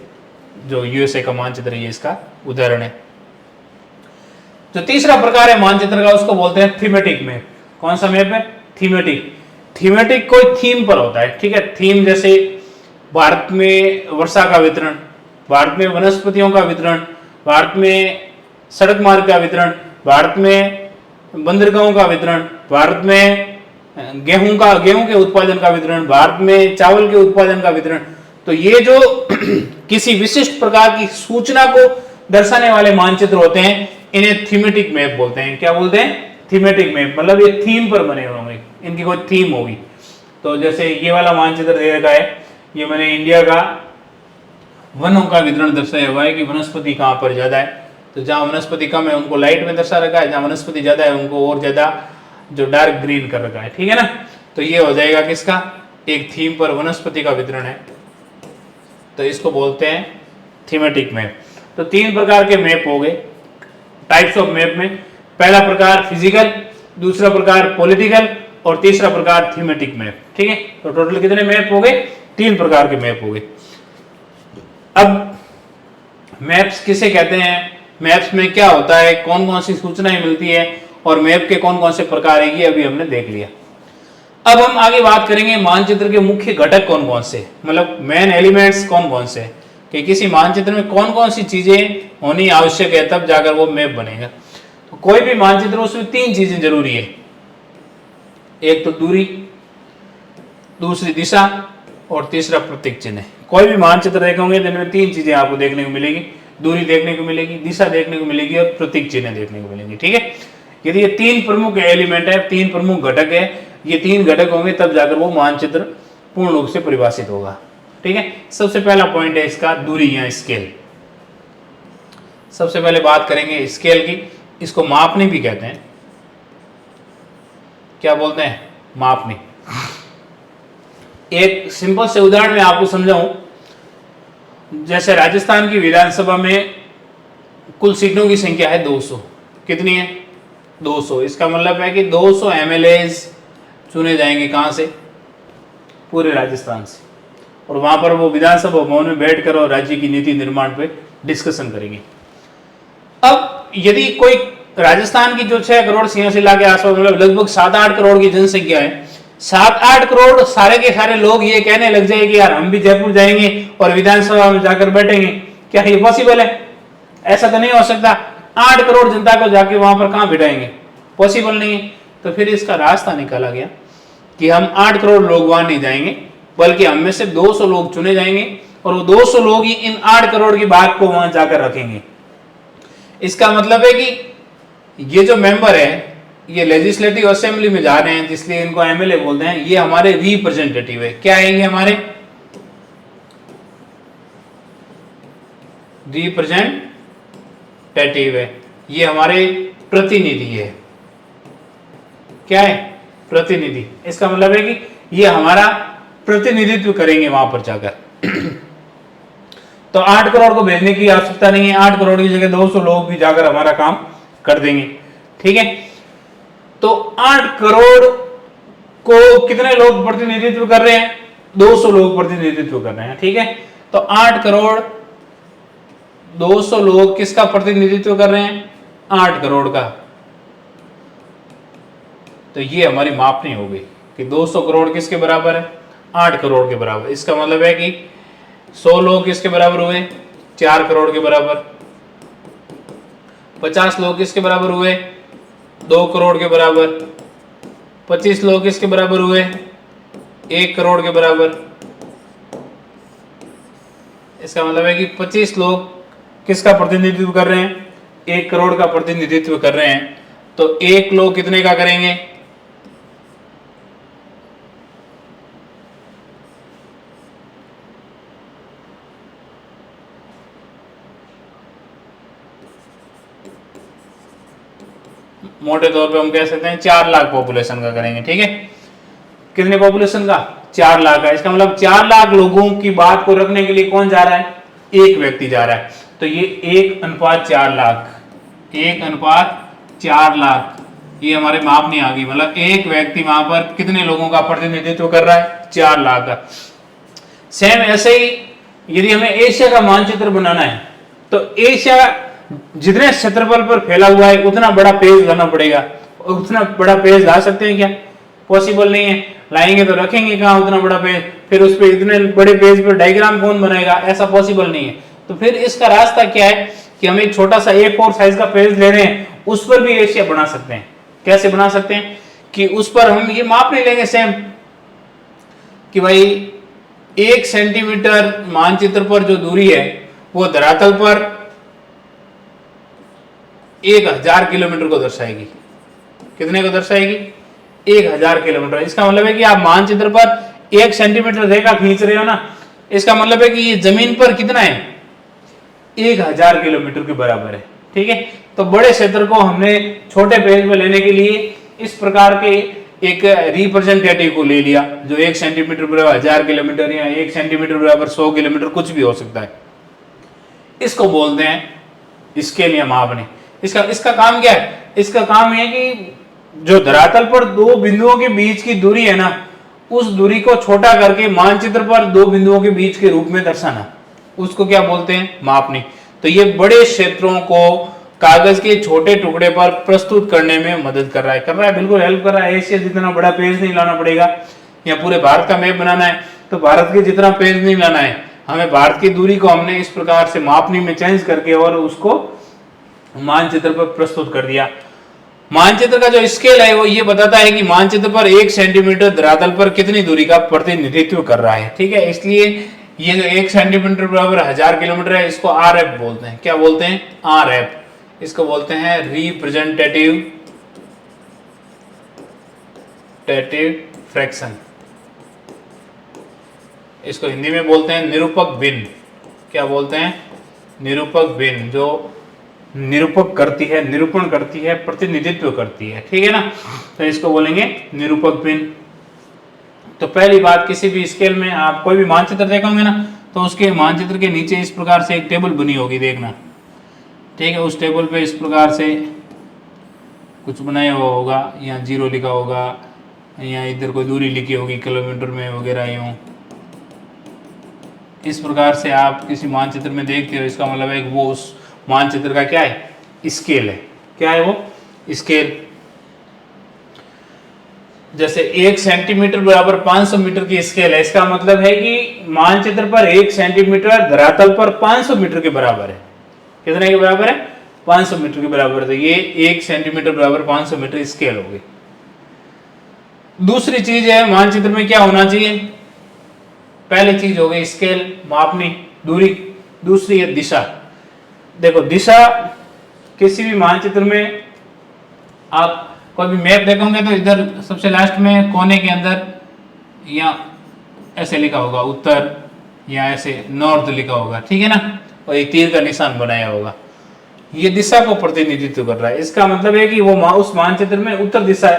जो यूएसए का मानचित्र है, ये इसका उदाहरण है। जो तीसरा प्रकार है मानचित्र का, उसको बोलते हैं थीमेटिक मैप। कौन सा मैप है? थीमेटिक। थीमेटिक कोई थीम पर होता है। ठीक है, थीम जैसे भारत में वर्षा का वितरण, भारत में वनस्पतियों का वितरण, भारत में सड़क मार्ग का वितरण, भारत में बंदरगाहों का वितरण, भारत में गेहूं के उत्पादन का वितरण, भारत में चावल के उत्पादन का वितरण। तो ये जो किसी विशिष्ट प्रकार की सूचना को दर्शाने वाले मानचित्र होते हैं, इन्हें थीमेटिक मैप बोलते हैं। क्या बोलते हैं? Thematic map. मतलब ये थीम पर बने होंगे, इनकी कोई थीम होगी। तो जैसे ये वाला मानचित्र दे रखा है, ये मैंने इंडिया का वनों का वितरण दर्शाया हुआ है कि वनस्पति कहाँ पर ज्यादा है। तो जहाँ वनस्पति कम है उनको लाइट में दर्शा रखा है, जहाँ वनस्पति ज्यादा है उनको और ज्यादा जो डार्क ग्रीन कर रखा है। ठीक है ना, तो ये हो जाएगा किसका? एक थीम पर वनस्पति का वितरण है, तो इसको बोलते हैं थीमेटिक मैप। तो तीन प्रकार के मैप हो गए टाइप्स ऑफ मैप में। पहला प्रकार फिजिकल, दूसरा प्रकार पॉलिटिकल, और तीसरा प्रकार थीमेटिक मैप। ठीक है, तो टोटल कितने मैप हो गए? 3 प्रकार के मैप हो गए। अब मैप्स किसे कहते हैं, मैप्स में क्या होता है, कौन कौन सी सूचनाएं मिलती है, और मैप के कौन कौन से प्रकार है, ये अभी हमने देख लिया। अब हम आगे बात करेंगे मानचित्र के मुख्य घटक कौन कौन से, मतलब मेन एलिमेंट्स कौन कौन से, कि किसी मानचित्र में कौन कौन सी चीजें होनी आवश्यक है, तब जाकर वो मैप बनेगा। कोई भी मानचित्र उसमें तीन चीजें जरूरी है, एक तो दूरी, दूसरी दिशा और तीसरा प्रतीक चिन्ह। कोई भी मानचित्र देखेंगे तो इनमें तीन चीजें आपको देखने को मिलेगी, दूरी देखने को मिलेगी, दिशा देखने को मिलेगी और प्रतीक चिन्ह देखने को मिलेंगे। ठीक है, यदि ये तीन प्रमुख एलिमेंट है, तीन प्रमुख घटक है, ये तीन घटक होंगे तब जाकर वो मानचित्र पूर्ण रूप से परिभाषित होगा। ठीक है, सबसे पहला पॉइंट है इसका दूरी या स्केल। सबसे पहले बात करेंगे स्केल की, इसको मापनी भी कहते हैं। क्या बोलते हैं? मापनी। एक सिंपल से उदाहरण में आपको समझाऊं, जैसे राजस्थान की विधानसभा में कुल सीटों की संख्या है 200। कितनी है? 200। इसका मतलब है कि 200 एमएलए चुने जाएंगे। कहां से? पूरे राजस्थान से। और वहां पर वो विधानसभा भवन में बैठकर और राज्य की नीति निर्माण पे डिस्कशन करेंगे। अब यदि कोई राजस्थान की जो 6 करोड़ 86 लाख के आसपास, मतलब लगभग 7-8 करोड़ की जनसंख्या है, 7-8 करोड़ सारे के सारे लोग ये कहने लग जाए कि यार हम भी जयपुर जाएंगे और विधानसभा में जाकर बैठेंगे, क्या ये पॉसिबल है? ऐसा तो नहीं हो सकता। 8 करोड़ जनता को जाके वहां पर कहां बिठाएंगे? पॉसिबल नहीं है। तो फिर इसका रास्ता निकाला गया कि हम 8 करोड़ लोग वहां नहीं जाएंगे, बल्कि हम में से 200 लोग चुने जाएंगे और वो 200 लोग ही इन 8 करोड़ की बात को वहां जाकर रखेंगे। इसका मतलब है कि ये जो मेंबर है, ये लेजिस्लेटिव असेंबली में जा रहे हैं, इसलिए इनको एमएलए बोलते हैं। ये हमारे रिप्रेजेंटेटिव है। क्या आएंगे? हमारे रिप्रेजेंटेटिव है। ये हमारे प्रतिनिधि है। क्या है? प्रतिनिधि। इसका मतलब है कि ये हमारा प्रतिनिधित्व करेंगे वहां पर जाकर। तो 8 करोड़ को भेजने की आवश्यकता नहीं है, 8 करोड़ की जगह 200 लोग भी जाकर हमारा काम कर देंगे। ठीक है, तो 8 करोड़ को कितने लोग प्रतिनिधित्व कर रहे हैं? 200 लोग प्रतिनिधित्व कर रहे हैं। ठीक है, तो 8 करोड़ 200 लोग किसका प्रतिनिधित्व कर रहे हैं? 8 करोड़ का। तो ये हमारी मापनी हो गई कि 200 करोड़ किसके बराबर है? 8 करोड़ के बराबर। इसका मतलब है कि 100 लोग किसके बराबर हुए? 4 करोड़ के बराबर। 50 लोग किसके बराबर हुए? 2 करोड़ के बराबर। 25 लोग किसके बराबर हुए? 1 करोड़ के बराबर। इसका मतलब है कि 25 लोग किसका प्रतिनिधित्व कर रहे हैं? 1 करोड़ का प्रतिनिधित्व कर रहे हैं। तो 1 लोग कितने का करेंगे? मोटे तौर पे हम कह सकते हैं 4 लाख पॉपुलेशन का करेंगे। ठीक है, कितने पॉपुलेशन का? 4 लाख का। इसका मतलब 4 लाख लोगों की बात को रखने के लिए कौन जा रहा है? एक व्यक्ति जा रहा है। तो ये 1:4 लाख, 1:4 लाख, ये हमारे माप नहीं आ गई। मतलब एक व्यक्ति वहां पर कितने लोगों का प्रतिनिधित्व कर रहा है? 4 लाख का। सेम ऐसे ही यदि हमें एशिया का मानचित्र बनाना है, तो एशिया जितने क्षेत्रफल पर फैला हुआ है उतना बड़ा पेज लाना पड़ेगा। उतना बड़ा पेज ला सकते हैं क्या? पॉसिबल नहीं है। लाएंगे तो रखेंगे कहां उतना बड़ा पेज? फिर उस पे इतने बड़े पेज पर डायग्राम कौन बनाएगा? ऐसा पॉसिबल नहीं है। तो फिर इसका रास्ता क्या है कि हम एक छोटा सा A4 साइज का पेज ले रहे हैं, उस पर भी एशिया बना सकते हैं। कैसे बना सकते हैं कि उस पर हम ये माप नहीं लेंगे सेम कि भाई 1 सेंटीमीटर मानचित्र पर जो दूरी है वो धरातल पर 1000 किलोमीटर को दर्शाएगी। कितने को दर्शाएगी? 1000 किलोमीटर। इसका मतलब है कि आप मानचित्र पर 1 सेंटीमीटर रेखा खींच रहे हो ना, इसका मतलब है कि ये जमीन पर कितना है? 1000 किलोमीटर के बराबर है। ठीक है, तो बड़े क्षेत्र को हमने छोटे पेज में लेने के लिए इस प्रकार के एक रिप्रेजेंटेटिव को ले लिया जो 1 सेंटीमीटर बराबर 1000 किलोमीटर या 1 सेंटीमीटर बराबर 100 किलोमीटर, कुछ भी हो सकता है। इसको बोलते हैं स्केल या मापने। इसका काम क्या है? इसका काम है कि जो धरातल पर 2 बिंदुओं के बीच की दूरी है ना, उस दूरी को छोटा करके मानचित्र पर 2 बिंदुओं के बीच के रूप में दर्शाना, उसको क्या बोलते हैं? मापनी। तो ये बड़े क्षेत्रों को कागज के छोटे टुकड़े पर प्रस्तुत करने में मदद कर रहा है, बिल्कुल हेल्प कर रहा है। एशिया जितना बड़ा पेज नहीं लाना पड़ेगा, या पूरे भारत का मैप बनाना है तो भारत के जितना पेज नहीं लाना है, हमें भारत की दूरी को हमने इस प्रकार से मापनी में चेंज करके और उसको मानचित्र पर प्रस्तुत कर दिया। मानचित्र का जो स्केल है वो ये बताता है कि मानचित्र पर 1 सेंटीमीटर धरातल पर कितनी दूरी का प्रतिनिधित्व कर रहा है। ठीक है, इसलिए ये जो 1 सेंटीमीटर बराबर 1000 किलोमीटर है, इसको RF बोलते हैं। क्या बोलते हैं? RF। इसको बोलते हैं रिप्रेजेंटेटिव फ्रैक्शन। इसको हिंदी में बोलते हैं निरूपक भिन्न। क्या बोलते हैं? निरूपक भिन्न, जो निरूपक करती है, निरूपण करती है, प्रतिनिधित्व करती है। ठीक है ना, तो इसको बोलेंगे निरूपक भिन्न। तो पहली बात, किसी भी स्केल में आप कोई भी मानचित्र देखोगे ना, तो उसके मानचित्र के नीचे इस प्रकार से एक टेबल बनी होगी, देखना। ठीक है, उस टेबल पे इस प्रकार से कुछ बनाया हुआ होगा, यहाँ 0 लिखा होगा, यहाँ इधर कोई दूरी लिखी होगी किलोमीटर में वगैरह, यूँ इस प्रकार से आप किसी मानचित्र में देखते हो। इसका मतलब है कि वो उस मानचित्र का क्या है? स्केल है। क्या है वो? स्केल। जैसे 1 सेंटीमीटर बराबर 500 मीटर की स्केल है, इसका मतलब है कि मानचित्र पर 1 सेंटीमीटर धरातल पर 500 मीटर के बराबर है। कितने के बराबर है? 500 मीटर के बराबर। तो ये 1 सेंटीमीटर बराबर 500 मीटर स्केल हो गई। दूसरी चीज है, मानचित्र में क्या होना चाहिए? पहली चीज हो गई स्केल, मापनी, दूरी। दूसरी है दिशा। देखो, दिशा किसी भी मानचित्र में आप कोई भी मैप देखोगे तो इधर सबसे लास्ट में कोने के अंदर या ऐसे लिखा होगा उत्तर, या ऐसे नॉर्थ लिखा होगा। ठीक है ना, और एक तीर का निशान बनाया होगा। ये दिशा को प्रतिनिधित्व कर रहा है। इसका मतलब है कि वो उस मानचित्र में उत्तर दिशा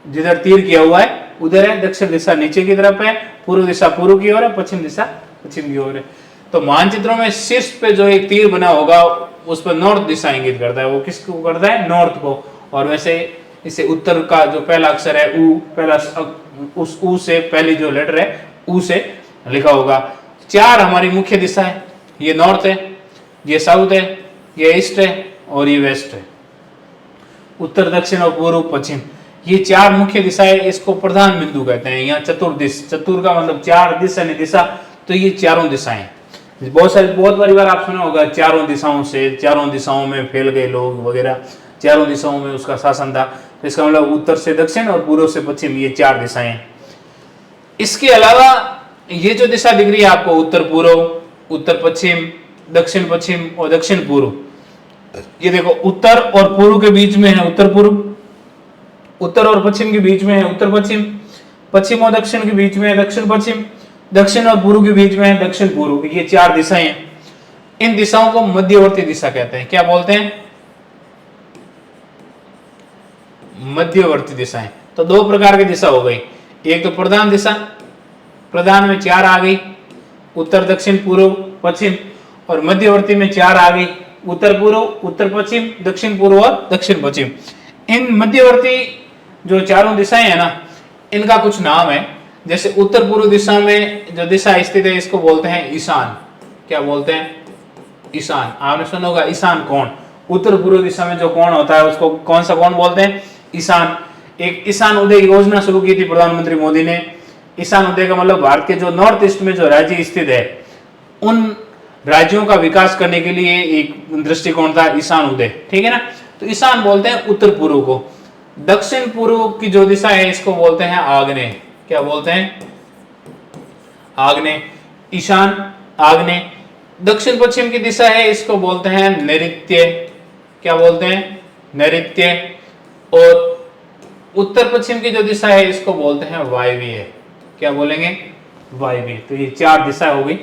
जिधर तीर किया हुआ है उधर है, दक्षिण दिशा नीचे की तरफ है, पूर्व दिशा पूर्व की ओर है, पश्चिम दिशा पश्चिम की ओर है। तो मानचित्रों में शीर्ष पे जो एक तीर बना होगा उस पर नॉर्थ दिशा इंगित करता है। वो किसको करता है? नॉर्थ को। और वैसे इसे उत्तर का जो पहला अक्षर है ऊ, पहला उस ऊ से पहली जो लेटर है ऊ से लिखा होगा। 4 हमारी मुख्य दिशा है। ये नॉर्थ है, ये साउथ है, ये ईस्ट है और ये वेस्ट है। उत्तर, दक्षिण और पूर्व, पश्चिम, ये 4 मुख्य दिशाएं, इसको प्रधान बिंदु कहते हैं। यहाँ चतुर्दिश, चतुर का मतलब 4, दिशा यानी दिशा, तो ये चारों दिशाएं। बहुत बारी बार आप सुना होगा चारों दिशाओं से, चारों दिशाओं में फैल गए लोग वगैरह, चारों दिशाओं में उसका शासन था। तो इसका मतलब उत्तर से दक्षिण और पूर्व से पश्चिम, ये 4 दिशाएं। इसके अलावा ये जो दिशा दिख रही है आपको, उत्तर पूर्व, उत्तर पश्चिम, दक्षिण पश्चिम और दक्षिण पूर्व, ये देखो उत्तर और पूर्व के बीच में है उत्तर पूर्व, उत्तर और पश्चिम के बीच में है उत्तर पश्चिम, पश्चिम और दक्षिण के बीच में है दक्षिण पश्चिम, दक्षिण और पूर्व के बीच में है दक्षिण पूर्व। ये 4 दिशाएं हैं। इन दिशाओं को मध्यवर्ती दिशा कहते हैं। क्या बोलते हैं? मध्यवर्ती दिशाएं। तो 2 प्रकार की दिशा हो गई। एक तो प्रधान दिशा, प्रधान में 4 आ गई, उत्तर दक्षिण पूर्व पश्चिम, और मध्यवर्ती में 4 आ गई, उत्तर पूर्व, उत्तर पश्चिम, दक्षिण पूर्व और दक्षिण पश्चिम। इन मध्यवर्ती जो 4 दिशाएं हैं ना, इनका कुछ नाम है। जैसे उत्तर पूर्व दिशा में जो दिशा स्थित है इसको बोलते हैं ईशान। क्या बोलते हैं? ईशान। आपने सुना होगा ईशान कोण। उत्तर पूर्व दिशा में जो कोण होता है उसको कौन सा कोण बोलते हैं? ईशान। एक ईशान उदय योजना शुरू की थी प्रधानमंत्री मोदी ने। ईशान उदय का मतलब भारत के जो नॉर्थ ईस्ट में जो राज्य स्थित है उन राज्यों का विकास करने के लिए एक दृष्टिकोण था ईशान उदय। ठीक है ना, तो ईशान बोलते हैं उत्तर पूर्व को। दक्षिण पूर्व की जो दिशा है इसको बोलते हैं आग्नेय। क्या बोलते हैं? आग्नेय। ईशान, आग्नेय। दक्षिण पश्चिम की दिशा है इसको बोलते हैं नैऋत्य। क्या बोलते हैं? नैऋत्य। और उत्तर पश्चिम की जो दिशा है इसको बोलते हैं वायव्य। क्या बोलेंगे? वायव्य। तो ये 4 दिशा हो गई,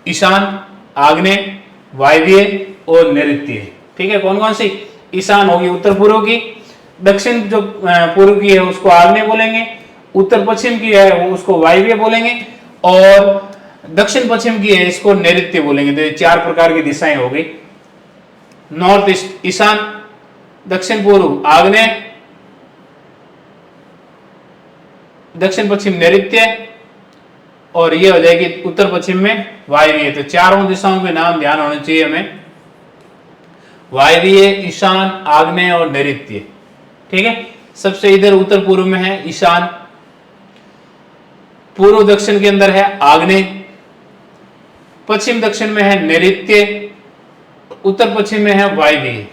ईशान, आग्नेय, वायव्य और नैऋत्य। ठीक है, कौन कौन सी? ईशान होगी उत्तर पूर्व की, दक्षिण जो पूर्व की है उसको आग्नेय बोलेंगे, उत्तर पश्चिम की है वो उसको वायव्य बोलेंगे, और दक्षिण पश्चिम की है इसको नैऋत्य बोलेंगे। तो ये 4 प्रकार की दिशाएं हो गई। नॉर्थ ईस्ट ईशान, दक्षिण पूर्व आग्नेय, दक्षिण पश्चिम नैऋत्य, और ये हो जाएगी उत्तर पश्चिम में वायव्य। तो 4 दिशाओं के नाम ध्यान होने चाहिए हमें, वायव्य, ईशान, आग्नेय और नैऋत्य। ठीक है, सबसे इधर उत्तर पूर्व में है ईशान, पूर्व दक्षिण के अंदर है आग्नेय, पश्चिम दक्षिण में है नैऋत्य, उत्तर पश्चिम में है वायव्य।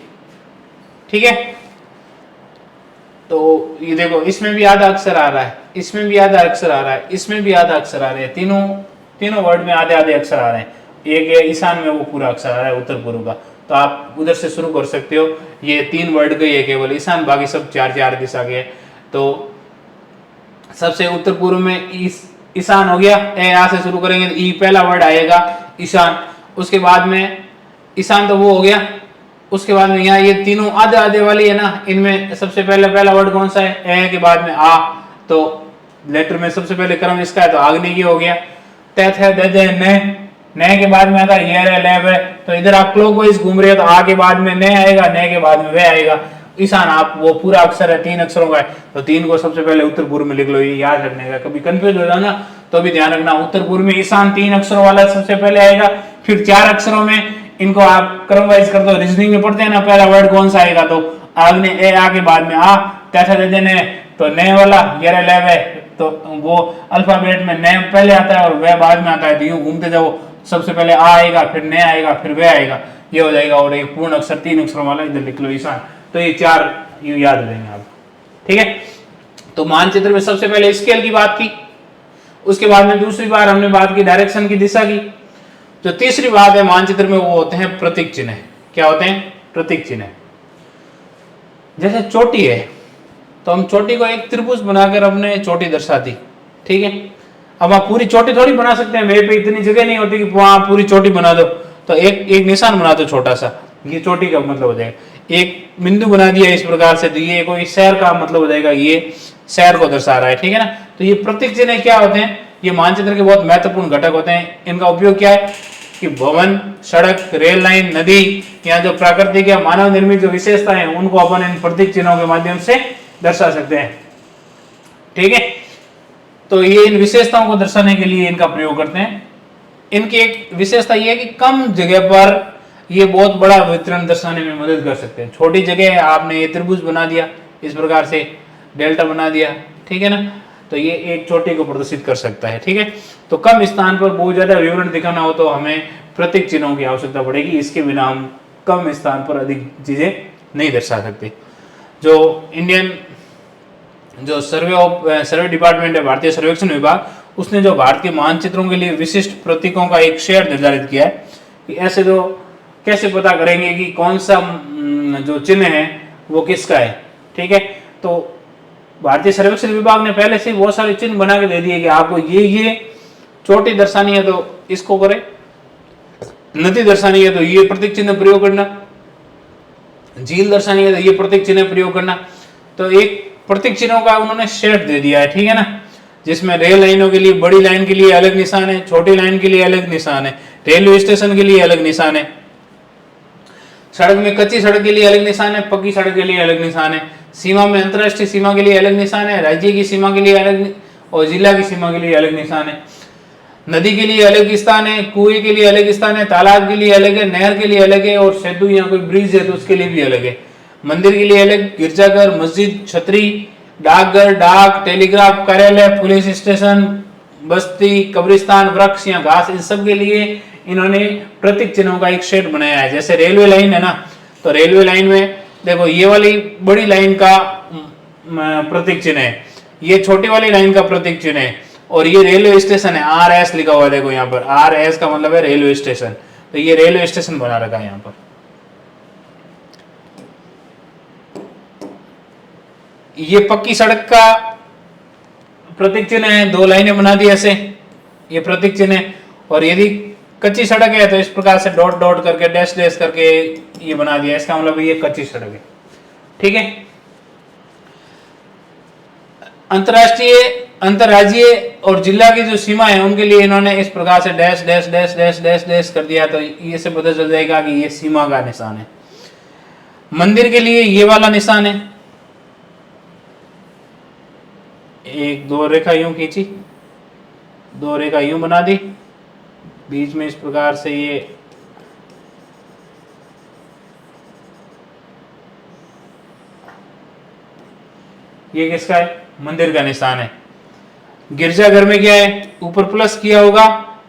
ठीक है। तो ये देखो इसमें भी आधा अक्षर आ रहा है, इसमें भी आधा अक्षर आ रहा है, इसमें भी आधा अक्षर आ रहे हैं, तीनों वर्ड में आधे आधे अक्षर आ रहे हैं। एक है ईशान में वो पूरा अक्षर आ रहा है उत्तर पूर्व का, तो आप उधर से शुरू कर सकते हो। ये 3 वर्ड के है केवल ईशान, बाकी सब 4 दिशा के। तो सबसे उत्तर पूर्व में ईशान हो गया, यहाँ से शुरू करेंगे तो ई पहला वर्ड आएगा ईशान। उसके बाद में ईशान तो वो हो गया, उसके बाद में यहाँ ये तीनों आधे आधे वाली है ना, इनमें सबसे पहला वर्ड कौन सा है, ए के बाद में आ, तो लेटर में सबसे पहले क्रम इसका है, तो आग्नेय हो गया। तैथ है, दे दे, ने के बाद में आता है ये लेव है, तो इधर आप क्लॉकवाइज घूम रहे हो तो आ के बाद में ने आएगा, ने के बाद में वे आएगा। ईशान आप वो पूरा अक्षर है 3 अक्षरों का है, तो 3 को सबसे पहले उत्तर पूर्व में लिख लो, ये याद रखने का। कभी कंफ्यूज हो जाओ ना तो भी ध्यान रखना, उत्तर पूर्व में ईशान 3 अक्षरों वाला सबसे पहले आएगा, फिर 4 अक्षरों में इनको आप क्रम वाइज कर दो। रीजनिंग में पढ़ते हैं ना पहला वर्ड कौन सा आएगा, तो आग्ने ए आ के बाद में आ, तैथा दे ने, तो ने वाला ये लेव है, तो वो अल्फाबेट में ने पहले आता है और वे बाद में आता है, तो यूं घूमते जाओ, सबसे पहले आ आएगा, फिर ने आएगा, फिर वे आएगा, ये हो जाएगा। और एक पूर्ण अक्षर 3 अक्षरों वाला इधर लिख लो ईशान, तो ये 4 यूं याद रहेंगे आप, ठीक है। तो मानचित्र में सबसे पहले स्केल की बात की, उसके बाद में दूसरी बार हमने बात की डायरेक्शन की, दिशा की। जो तीसरी बात है मानचित्र में वो होते हैं प्रतीक चिन्ह। क्या होते हैं? प्रतीक चिन्ह। जैसे चोटी है तो हम चोटी को एक त्रिभुज बनाकर अपने चोटी दर्शाती, ठीक है। अब आप पूरी चोटी थोड़ी बना सकते हैं, मेरे पे इतनी जगह नहीं होती कि वहां पूरी चोटी बना दो, तो एक निशान बना दो छोटा सा, ये चोटी का मतलब हो जाएगा। एक बिंदु बना दिया इस प्रकार से, तो ये कोई शहर का मतलब हो जाएगा, ये शहर को दर्शा रहा है, ठीक है ना। तो ये प्रतीक चिन्ह क्या होते हैं? ये मानचित्र के बहुत महत्वपूर्ण घटक होते हैं। इनका उपयोग क्या है कि भवन, सड़क, रेल लाइन, नदी या जो प्राकृतिक या मानव निर्मित जो विशेषताएं हैं उनको अपन इन प्रतीक चिन्हों के माध्यम से दर्शा सकते हैं, ठीक है। तो ये इन विशेषताओं को दर्शाने के लिए इनका प्रयोग करते हैं। इनकी एक विशेषता ये है कि कम जगह पर ये बहुत बड़ा वितरण दर्शाने में मदद कर सकते हैं। छोटी जगह है, आपने ये त्रिभुज बना दिया इस प्रकार से, डेल्टा बना दिया, ठीक है ना, तो ये एक चोटी को प्रदर्शित कर सकता है, ठीक है। तो कम स्थान पर बहुत ज्यादा विवरण दिखाना हो तो हमें प्रतीक चिन्हों की आवश्यकता पड़ेगी, इसके बिना हम कम स्थान पर अधिक चीजें नहीं दर्शा सकते। जो इंडियन जो सर्वे डिपार्टमेंट है, भारतीय सर्वेक्षण विभाग, उसने जो भारत के मानचित्रों के लिए विशिष्ट प्रतीकों का एक शेड निर्धारित किया है कि ऐसे तो कैसे पता करेंगे कि कौन सा जो चिन्ह है वो किसका है, ठीक है। तो भारतीय सर्वेक्षण विभाग ने पहले से बहुत सारे चिन्ह बना के दे दिए कि आपको ये चोटी दर्शानी है तो इसको करें, नदी दर्शानी है तो ये प्रतीक चिन्ह प्रयोग करना, झील दर्शानी है तो ये प्रतीक चिन्ह प्रयोग करना। तो एक प्रतीक चिन्हों का उन्होंने सेट दे दिया है, ठीक है ना, जिसमें रेल लाइनों के लिए, बड़ी लाइन के लिए अलग निशान है, छोटी लाइन के लिए अलग निशान है, रेलवे स्टेशन के लिए अलग निशान है, सड़क में कच्ची सड़क के लिए अलग निशान है, पक्की सड़क के लिए अलग निशान है, सीमा में अंतरराष्ट्रीय सीमा के लिए अलग निशान है, राज्य की सीमा के लिए अलग और जिला की सीमा के लिए अलग निशान है, नदी के लिए अलग स्थान है, कुएं के लिए अलग स्थान है, तालाब के लिए अलग है, नहर के लिए अलग है, और सेतु या कोई ब्रिज है तो उसके लिए भी अलग है, मंदिर के लिए अलग, गिरजाघर, मस्जिद, छतरी, डाकघर, डाक, टेलीग्राफ कार्यालय, पुलिस स्टेशन, बस्ती, कब्रिस्तान, वृक्ष या घास, इन सब के लिए इन्होंने प्रतीक चिन्हों का एक सेट बनाया है। जैसे रेलवे लाइन है ना, तो रेलवे लाइन में देखो ये वाली बड़ी लाइन का प्रतीक चिन्ह है, ये छोटी वाली लाइन का प्रतीक चिन्ह है, और ये रेलवे स्टेशन है, RS लिखा हुआ है, देखो यहाँ पर RS का मतलब है रेलवे स्टेशन, तो ये रेलवे स्टेशन बना रखा है यहाँ पर। ये पक्की सड़क का प्रतीक चिन्ह है, 2 लाइनें बना दी ऐसे, ये प्रतीक चिन्ह है। और यदि कच्ची सड़क है तो इस प्रकार से डॉट डॉट करके, डैश डैश करके ये बना दिया, इसका मतलब ये कच्ची सड़क है, ठीक है। अंतरराष्ट्रीय, अंतरराज्यीय और जिला की जो सीमा है उनके लिए इन्होंने इस प्रकार से dash dash dash dash dash dash कर दिया, तो ये से पता चल जाएगा कि ये सीमा का निशान है। मंदिर के लिए ये वाला निशान है, 1-2 रेखा यूं खींची, 2 रेखा यूं बना दी, बीच में इस प्रकार से ये किसका है? मंदिर का निशान है। गिरजाघर में क्या है? ऊपर प्लस किया होगा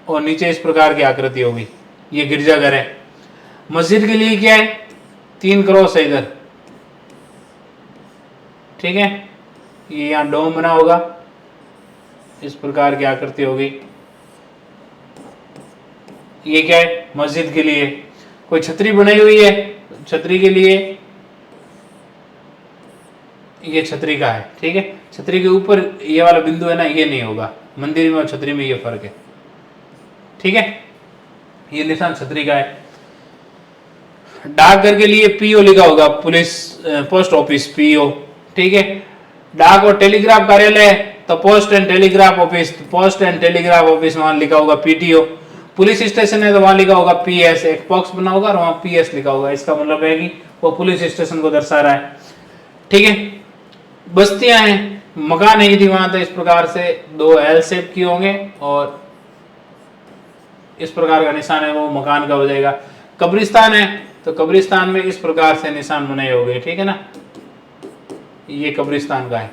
और नीचे इस प्रकार की आकृति होगी, ये गिरजाघर है। मस्जिद के लिए क्या है? 3 क्रॉस है इधर, ठीक है। ये यहाँ डोम बना होगा, इस प्रकार की आकृति होगी। ये क्या है, मस्जिद के लिए। कोई छतरी बनाई हुई है, छतरी के लिए ये छतरी का है, ठीक है। छतरी के ऊपर ये वाला बिंदु है ना, ये नहीं होगा। मंदिर में और छतरी में ये फर्क है, ठीक है। ये निशान छतरी का है। डाकघर के लिए पीओ लिखा होगा, पुलिस पोस्ट ऑफिस पीओ, ठीक है। डाक और टेलीग्राफ कार्यालय तो post and telegraph office, post and telegraph office वहां लिखा होगा पीटीओ। पुलिस स्टेशन है तो वहां लिखा होगा पीएस, एक बॉक्स बना होगा और वहां पीएस लिखा होगा। इसका मतलब है कि वो पुलिस स्टेशन को दर्शा रहा है, ठीक है। बस्तियां हैं, मकान नहीं थी वहां, तो इस प्रकार से दो एल शेप की होंगे और इस प्रकार का निशान है वो मकान का हो जाएगा। कब्रिस्तान है तो कब्रिस्तान में इस प्रकार से निशान बने होंगे, ठीक है ना। ये कब्रिस्तान का है।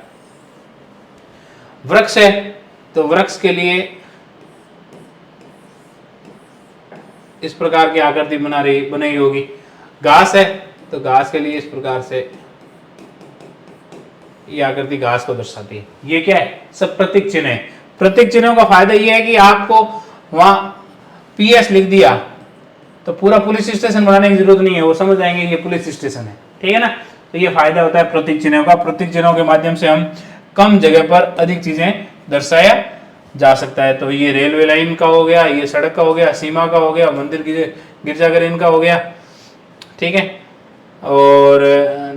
वृक्ष है तो वृक्ष के लिए इस प्रकार की आकृति बनाई होगी। घास है तो घास के लिए इस प्रकार से ये आकृति घास को दर्शाती है। ये क्या है, सब प्रतीक चिन्ह है। प्रतीक चिन्हों का फायदा ये है कि आपको वहां पीएस लिख दिया तो पूरा पुलिस स्टेशन बनाने की जरूरत नहीं है, वो समझ जाएंगे ये पुलिस स्टेशन है, ठीक है ना। तो ये फायदा होता है प्रतीक चिन्हों का। प्रतीक चिन्हों के माध्यम से हम कम जगह पर अधिक चीजें दर्शाया जा सकता है। तो ये रेलवे लाइन का हो गया, ये सड़क का हो गया, सीमा का हो गया, मंदिर की गिरजाघर इनका हो गया, ठीक है। और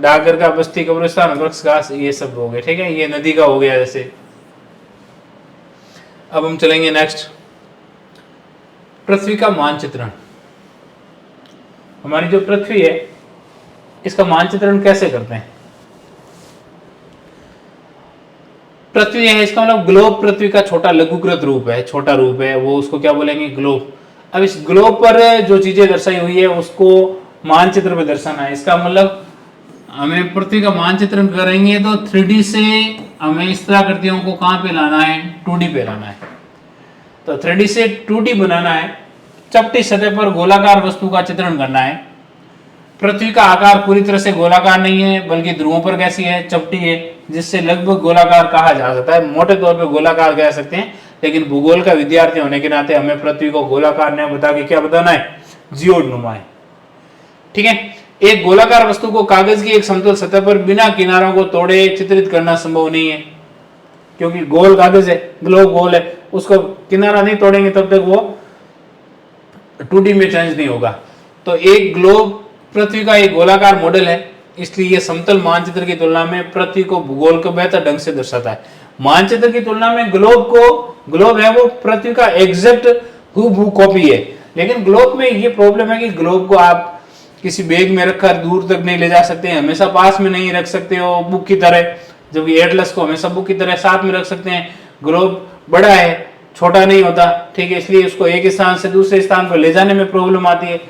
डाकघर का, बस्ती, कब्रिस्तान, वृक्ष, घास, ये सब हो गए, ठीक है। ये नदी का हो गया जैसे। अब हम चलेंगे नेक्स्ट, पृथ्वी का मानचित्रण। हमारी जो पृथ्वी है इसका मानचित्रण कैसे करते हैं। पृथ्वी है, इसका मतलब ग्लोब पृथ्वी का छोटा लघुकृत रूप है, छोटा रूप है, वो उसको क्या बोलेंगे, ग्लोब। अब इस ग्लोब पर जो चीजें दर्शाई हुई है उसको मानचित्र में दर्शाना है। इसका मतलब हमें पृथ्वी का मानचित्रण करेंगे तो 3D से हमें इस तरह आकृतियों को कहां पे लाना है, 2D पे लाना है। तो 3D से 2D बनाना है। चपटी सतह पर गोलाकार वस्तु का चित्रण करना है। पृथ्वी का आकार पूरी तरह से गोलाकार नहीं है बल्कि ध्रुवों पर कैसी है, चपटी है, जिससे लगभग गोलाकार कहा जा सकता है। मोटे तौर पे गोलाकार कह सकते हैं, लेकिन भूगोल का विद्यार्थी होने के नाते हमें पृथ्वी को गोलाकार न बता के क्या बताना है, जियोडनुमा है, ठीक है। एक गोलाकार वस्तु को कागज की एक समतल सतह पर बिना किनारों को तोड़े चित्रित करना संभव नहीं है, क्योंकि गोल कागज है, ग्लोब गोल है, उसको किनारा नहीं तोड़ेंगे तब तक वो 2D में चेंज नहीं होगा। तो एक ग्लोब पृथ्वी का एक गोलाकार मॉडल है, इसलिए ये समतल मानचित्र की तुलना में पृथ्वी को भूगोल को बेहतर ढंग से दर्शाता है। मानचित्र की तुलना में ग्लोब है वो पृथ्वी का एग्जैक्ट हूबहू कॉपी है। लेकिन ग्लोब में ये प्रॉब्लम है कि ग्लोब को आप किसी बैग में रखकर दूर तक नहीं ले जा सकते हैं, हमेशा पास में नहीं रख सकते हो बुक की तरह, जबकि एटलस को हमेशा बुक की तरह साथ में रख सकते हैं। ग्लोब बड़ा है, छोटा नहीं होता, ठीक है, इसलिए उसको एक स्थान से दूसरे स्थान पर ले जाने में प्रॉब्लम आती है।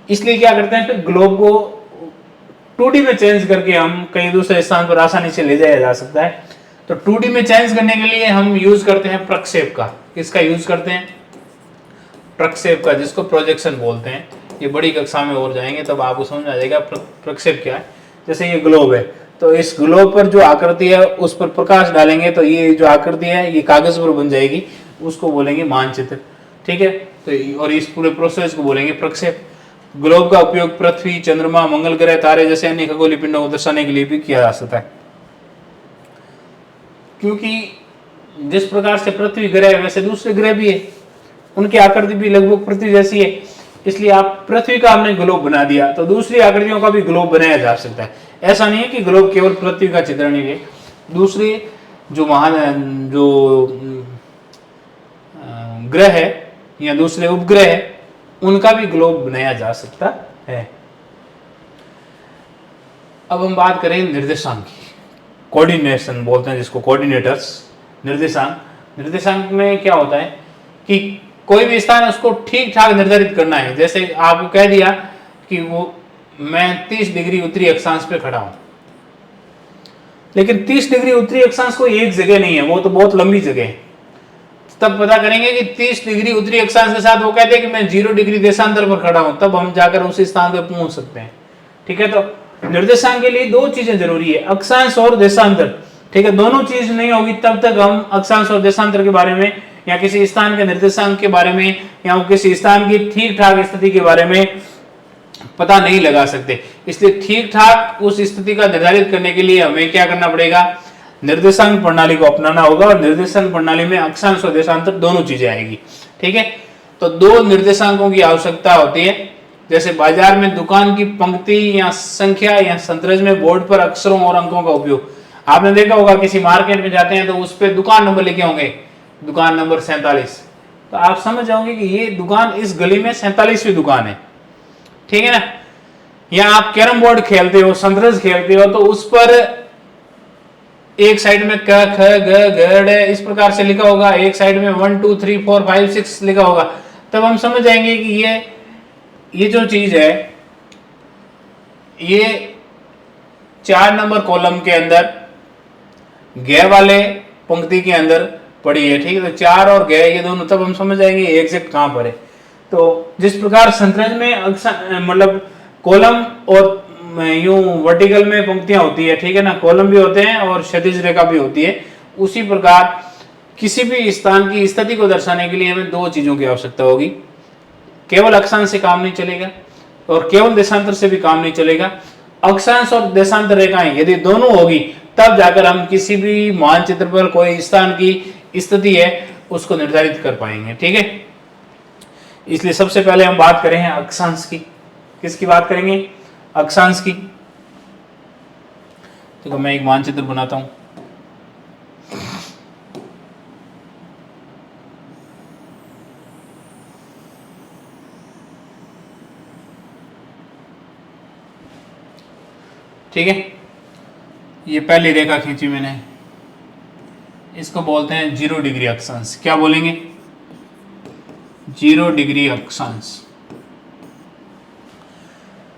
इसलिए क्या करते हैं, फिर ग्लोब को 2D में चेंज करके हम कहीं दूसरे स्थान पर आसानी से ले जाया जा सकता है। तो 2D में चेंज करने के लिए हम यूज करते हैं प्रक्षेप का। किसका यूज करते हैं, प्रक्षेप का, जिसको प्रोजेक्शन बोलते हैं। ये बड़ी कक्षा में और जाएंगे तब आपको समझ आ जाएगा प्रक्षेप क्या है। जैसे ये ग्लोब है तो इस ग्लोब पर जो आकृति है उस पर प्रकाश डालेंगे तो ये जो आकृति है ये कागज पर बन जाएगी, उसको बोलेंगे मानचित्र, ठीक है। तो और इस पूरे प्रोसेस को बोलेंगे प्रक्षेप। ग्लोब का उपयोग पृथ्वी, चंद्रमा, मंगल ग्रह, तारे जैसे अन्य खगोलीय पिंडों को दर्शाने के लिए भी किया जा सकता है। क्योंकि जिस प्रकार से पृथ्वी ग्रह है वैसे दूसरे ग्रह भी है, उनकी आकृति भी लगभग पृथ्वी जैसी है, इसलिए आप पृथ्वी का हमने ग्लोब बना दिया तो दूसरी आकृतियों का भी ग्लोब बनाया जा सकता है। ऐसा नहीं है कि ग्लोब केवल पृथ्वी का चित्रण ही है, दूसरे जो ग्रह है या दूसरे उपग्रह है उनका भी ग्लोब बनाया जा सकता है। अब हम बात करें निर्देशांक की, कोऑर्डिनेशन बोलते हैं जिसको, कोऑर्डिनेटर्स। निर्देशांक में क्या होता है कि कोई भी स्थान है उसको ठीक ठाक निर्धारित करना है। जैसे आपको कह दिया कि वो मैं 30 डिग्री उत्तरी अक्षांश पे खड़ा हूं, लेकिन 30 डिग्री उत्तरी अक्षांश कोई एक जगह नहीं है, वो तो बहुत लंबी जगह है। तब पता करेंगे कि 30 डिग्री उत्तरी अक्षांश के साथ वो कहते हैं कि मैं 0 डिग्री देशांतर पर खड़ा हूं, तब हम जाकर उसी स्थान पर पहुंच सकते हैं, ठीक है। तो निर्देशांक के लिए दो चीजें जरूरी है, अक्षांश और देशांतर। ठीक है, दोनों चीज नहीं होगी तब तक हम अक्षांश और देशांतर के बारे में या किसी स्थान के निर्देशांक के बारे में या किसी स्थान की ठीक ठाक स्थिति के बारे में पता नहीं लगा सकते। इसलिए ठीक ठाक उस स्थिति का निर्धारित करने के लिए हमें क्या करना पड़ेगा, निर्देशांक प्रणाली को अपनाना होगा, और निर्देशांक प्रणाली में अक्षांश और देशांतर दोनों चीजें आएगी। ठीक है, तो दो निर्देशांकों की आवश्यकता होती है। जैसे बाजार में दुकान की पंक्ति या संख्या या संतरज में बोर्ड पर अक्षरों और अंकों का उपयोग। आपने देखा होगा किसी मार्केट में जाते हैं तो उस पर दुकान नंबर लिखे होंगे, दुकान नंबर 47, तो आप समझ जाओगे कि ये दुकान इस गली में 47वीं दुकान है। ठीक है ना। या आप कैरम बोर्ड खेलते हो, संतरज खेलते हो, तो उस पर एक साइड में क ख ग घ ड़ इस प्रकार से लिखा होगा, एक साइड में 1 2 3 4 5 6 लिखा होगा। तब हम समझ जाएंगे कि ये जो चीज है ये 4 नंबर कॉलम के अंदर ग वाले पंक्ति के अंदर पड़ी है। ठीक है, तो 4 और ग ये दोनों, तब हम समझ जाएंगे एग्जैक्ट कहां पर है। तो जिस प्रकार संतरज में मतलब कॉलम और यूं वर्टिकल में पंक्तियां होती है, ठीक है ना, कॉलम भी होते हैं और क्षैतिज रेखा भी होती है, उसी प्रकार किसी भी स्थान की स्थिति को दर्शाने के लिए हमें दो चीजों की आवश्यकता होगी। केवल अक्षांश से काम नहीं चलेगा और केवल देशांतर से भी काम नहीं चलेगा। अक्षांश और देशांतर रेखाएं यदि दोनों होगी तब जाकर हम किसी भी मानचित्र पर कोई स्थान की स्थिति है उसको निर्धारित कर पाएंगे। ठीक है, इसलिए सबसे पहले हम बात करें अक्षांश की। किसकी बात करेंगे? अक्षांश की। तो मैं एक मानचित्र बनाता हूं। ठीक है, ये पहली रेखा खींची मैंने, इसको बोलते हैं 0 डिग्री अक्षांश। क्या बोलेंगे? 0 डिग्री अक्षांश।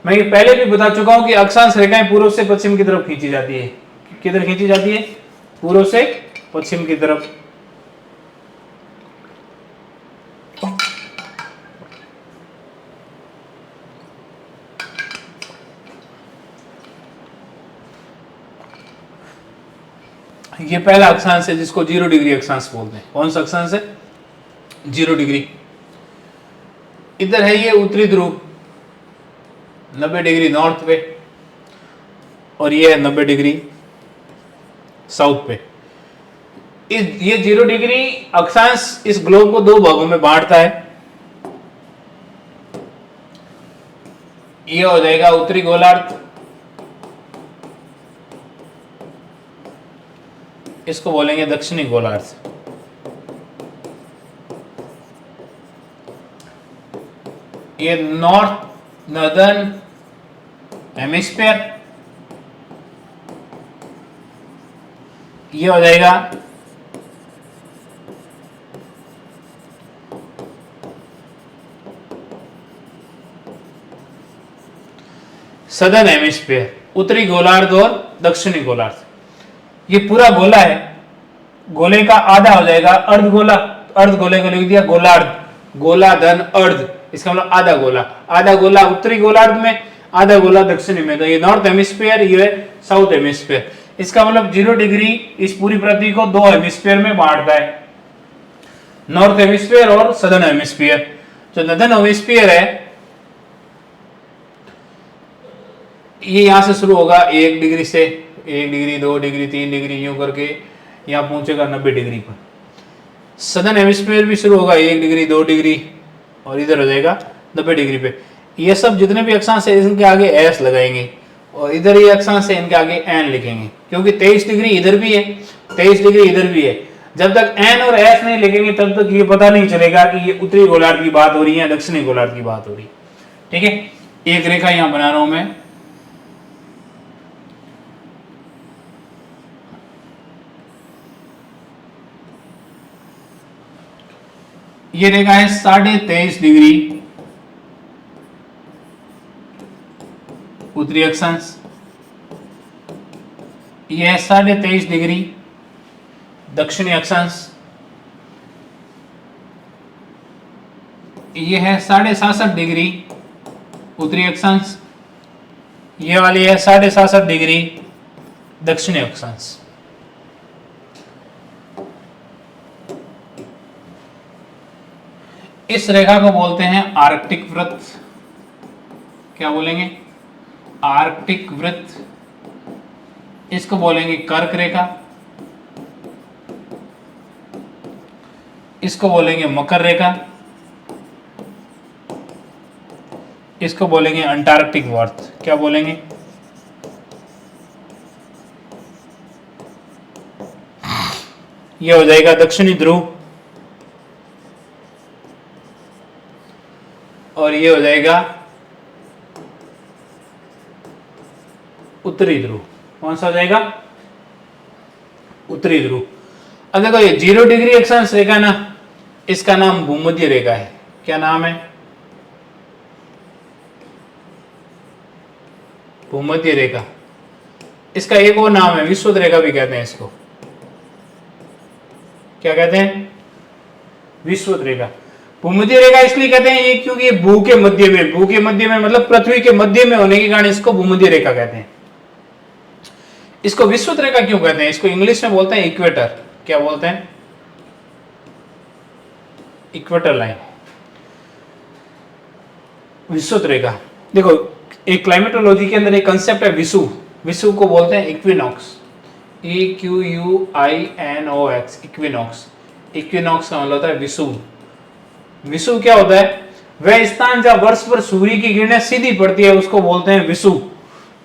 मैं ये पहले भी बता चुका हूं कि अक्षांश रेखाएं पूर्व से पश्चिम की तरफ खींची जाती है। किधर खींची जाती है? पूर्व से पश्चिम की तरफ। ये पहला अक्षांश है जिसको 0 डिग्री अक्षांश बोलते हैं। कौन सा अक्षांश है? 0 डिग्री। इधर है ये उत्तरी ध्रुव 90 डिग्री नॉर्थ पे, और ये है 90 डिग्री साउथ पे। ये 0 डिग्री अक्षांश इस ग्लोब को दो भागों में बांटता है। ये हो जाएगा उत्तरी गोलार्ध, इसको बोलेंगे दक्षिणी गोलार्ध। ये नॉर्दर्न हेमिस्फीयर, ये हो जाएगा सदर्न हेमिस्फीयर, उत्तरी गोलार्ध और दक्षिणी गोलार्ध। ये पूरा गोला है, गोले का आधा हो जाएगा अर्धगोला। अर्धगोले को लिख दिया गोलार्ध, गोला धन अर्ध, इसका मतलब आधा गोला। आधा गोला उत्तरी गोलार्ध में, आधा गोला दक्षिणी में। तो ये नॉर्थ हेमिस्फीयर, ये साउथ हेमिस्फीयर। इसका मतलब 0 डिग्री इस पूरी पृथ्वी को दो हेमिस्फीयर में बांटता है, नॉर्थ हेमिस्फीयर और सदर्न हेमिस्फीयर। जो नॉर्दर्न हेमिस्फीयर है ये यहां से शुरू होगा 1 डिग्री से, 1 डिग्री 2 डिग्री 3 डिग्री यूं करके यहां पहुंचेगा 90 डिग्री पर। सदर्न हेमिस्फीयर भी शुरू होगा 1 डिग्री 2 डिग्री और इधर हो जाएगा 90 डिग्री पे। ये सब जितने भी अक्षांश है इनके आगे एस लगाएंगे, और इधर ये अक्षांश है इनके आगे एन लिखेंगे, क्योंकि 23 डिग्री इधर भी है, 23 डिग्री इधर भी है। जब तक एन और एस नहीं लिखेंगे तब तक ये पता नहीं चलेगा कि ये उत्तरी गोलार्ध की बात हो रही है, दक्षिणी गोलार्ध की बात हो रही है। ठीक है, एक रेखा यहां बना रहा हूं मैं, ये रेखा है 23.5 डिग्री उत्तरी अक्षांश, यह है 23.5 डिग्री दक्षिणी अक्षांश, यह है 67.5 डिग्री उत्तरी अक्षांश, ये वाली है 67.5 डिग्री दक्षिणी अक्षांश। इस रेखा को बोलते हैं आर्कटिक वृत्त। क्या बोलेंगे? आर्कटिक वृत्त। इसको बोलेंगे कर्क रेखा, इसको बोलेंगे मकर रेखा, इसको बोलेंगे अंटार्कटिक वृत्त। क्या बोलेंगे? यह हो जाएगा दक्षिणी ध्रुव और ये हो जाएगा उत्तरी ध्रुव। कौन सा हो जाएगा? उत्तरी ध्रुव। अब देखो ये 0 डिग्री अक्षांश रेखा ना, इसका नाम भूमध्य रेखा है। क्या नाम है? भूमध्य रेखा। इसका एक और नाम है, विषुवत रेखा भी कहते हैं इसको। क्या कहते हैं? विषुवत रेखा। भूमध्य रेखा इसलिए कहते हैं ये क्योंकि ये भू के मध्य में, भू के मध्य में मतलब पृथ्वी के मध्य में होने के कारण इसको भूमध्य रेखा कहते हैं। इसको विषुवत रेखा क्यों कहते हैं? इसको इंग्लिश में बोलते हैं इक्वेटर। क्या बोलते हैं? इक्वेटर लाइन, विषुवत रेखा। देखो एक क्लाइमेटोलॉजी के अंदर एक कंसेप्ट है विषुव। विषुव को बोलते हैं इक्विनॉक्स, EQUINOX, इक्विनॉक्स। इक्विनॉक्स का मतलब होता है विषुव। विषुव क्या होता है? वह स्थान जहां वर्ष भर सूर्य की किरणें सीधी पड़ती है उसको बोलते हैं विषुव।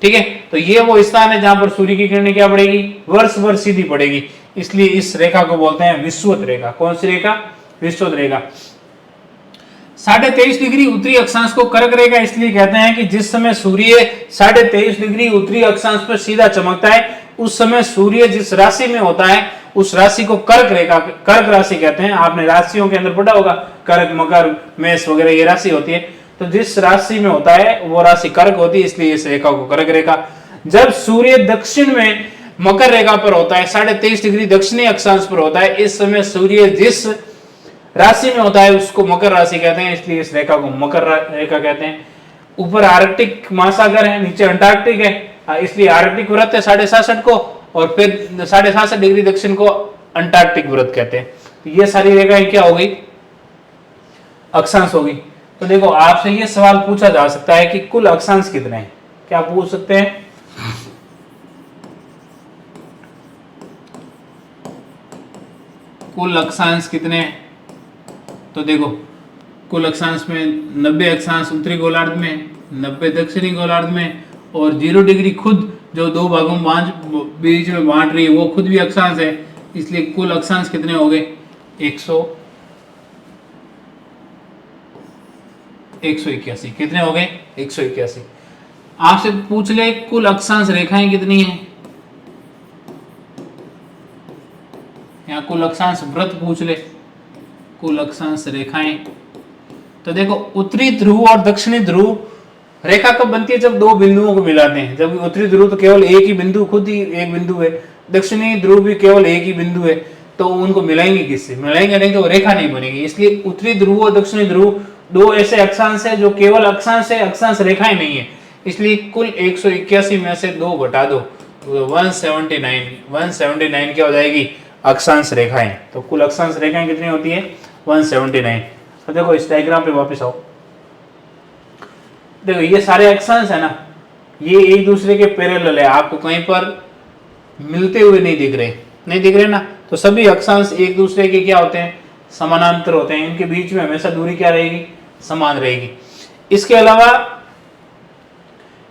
ठीक है, तो ये वो स्थान है जहां पर सूर्य की किरणें क्या पड़ेगी? वर्ष भर सीधी पड़ेगी, इसलिए इस रेखा को बोलते हैं विषुवत रेखा। कौन सी रेखा? विषुवत रेखा। 23.5 डिग्री उत्तरी अक्षांश को कर्क रेखा इसलिए कहते हैं कि जिस समय सूर्य 23.5 डिग्री उत्तरी अक्षांश पर सीधा चमकता है उस समय सूर्य जिस राशि में होता है उस राशि को कर्क रेखा, कर्क राशि कहते हैं। आपने राशियों के अंदर पढ़ा होगा, कर्क, मकर, मेष वगैरह ये राशि होती है। तो जिस राशि में होता है वो राशि कर्क होती है, इसलिए इस रेखा को कर्क रेखा। जब सूर्य दक्षिण में मकर रेखा पर होता है, 23.5 डिग्री दक्षिणी अक्षांश पर होता है, इस समय सूर्य जिस राशि में होता है उसको मकर राशि कहते हैं, इसलिए इस रेखा को मकर रेखा कहते हैं। ऊपर आर्कटिक महासागर है, नीचे अंटार्कटिक है, इसलिए आर्कटिक वृत्त है 67.5 को, और फिर 67.5 डिग्री दक्षिण को अंटार्कटिक वृत्त कहते हैं। तो ये सारी रेखाएं क्या हो गई? अक्षांश होगी। तो देखो आपसे ये सवाल पूछा जा सकता है कि कुल अक्षांश कितने हैं? क्या पूछ सकते हैं? कुल अक्षांश कितने हैं? तो देखो कुल अक्षांश में 90 अक्षांश उत्तरी गोलार्ध में, 90 दक्षिणी गोलार्ध में, और 0 डिग्री खुद जो दो भागों में बीच में बांट रही है वो खुद भी अक्षांश है, इसलिए कुल अक्षांश कितने हो गए? 181। कितने हो गए? 181। आपसे पूछ ले कुल अक्षांश रेखाएं कितनी हैं, या कुल अक्षांश वृत्त पूछ ले, कुल अक्षांश रेखाएं। तो देखो उत्तरी ध्रुव और दक्षिणी ध्रुव रेखा कब बनती है? जब दो बिंदुओं को मिलाते हैं। जब उत्तरी ध्रुव तो केवल एक ही बिंदु, खुद ही एक बिंदु है, दक्षिणी ध्रुव भी केवल एक ही बिंदु है, तो उनको मिलाएंगे किससे? मिलाएंगे नहीं तो रेखा नहीं बनेगी। इसलिए उत्तरी ध्रुव और दक्षिणी ध्रुव दो ऐसे अक्षांश है जो केवल अक्षांश है, अक्षांश रेखाएं नहीं है। इसलिए कुल 181 में से 2 घटा दो तो 179 क्या हो जाएगी? अक्षांश रेखाएं। तो कुल अक्षांश रेखाएं कितनी होती है? 179। तो देखो इस डायग्राम पे वापस आओ। देखो ये सारे अक्षांश है ना, ये एक दूसरे के पैरेलल है, आपको कहीं पर मिलते हुए नहीं दिख रहे ना। तो सभी अक्षांश एक दूसरे के क्या होते हैं? समानांतर होते हैं। इनके बीच में हमेशा दूरी क्या रहेगी? समान रहेगी। इसके अलावा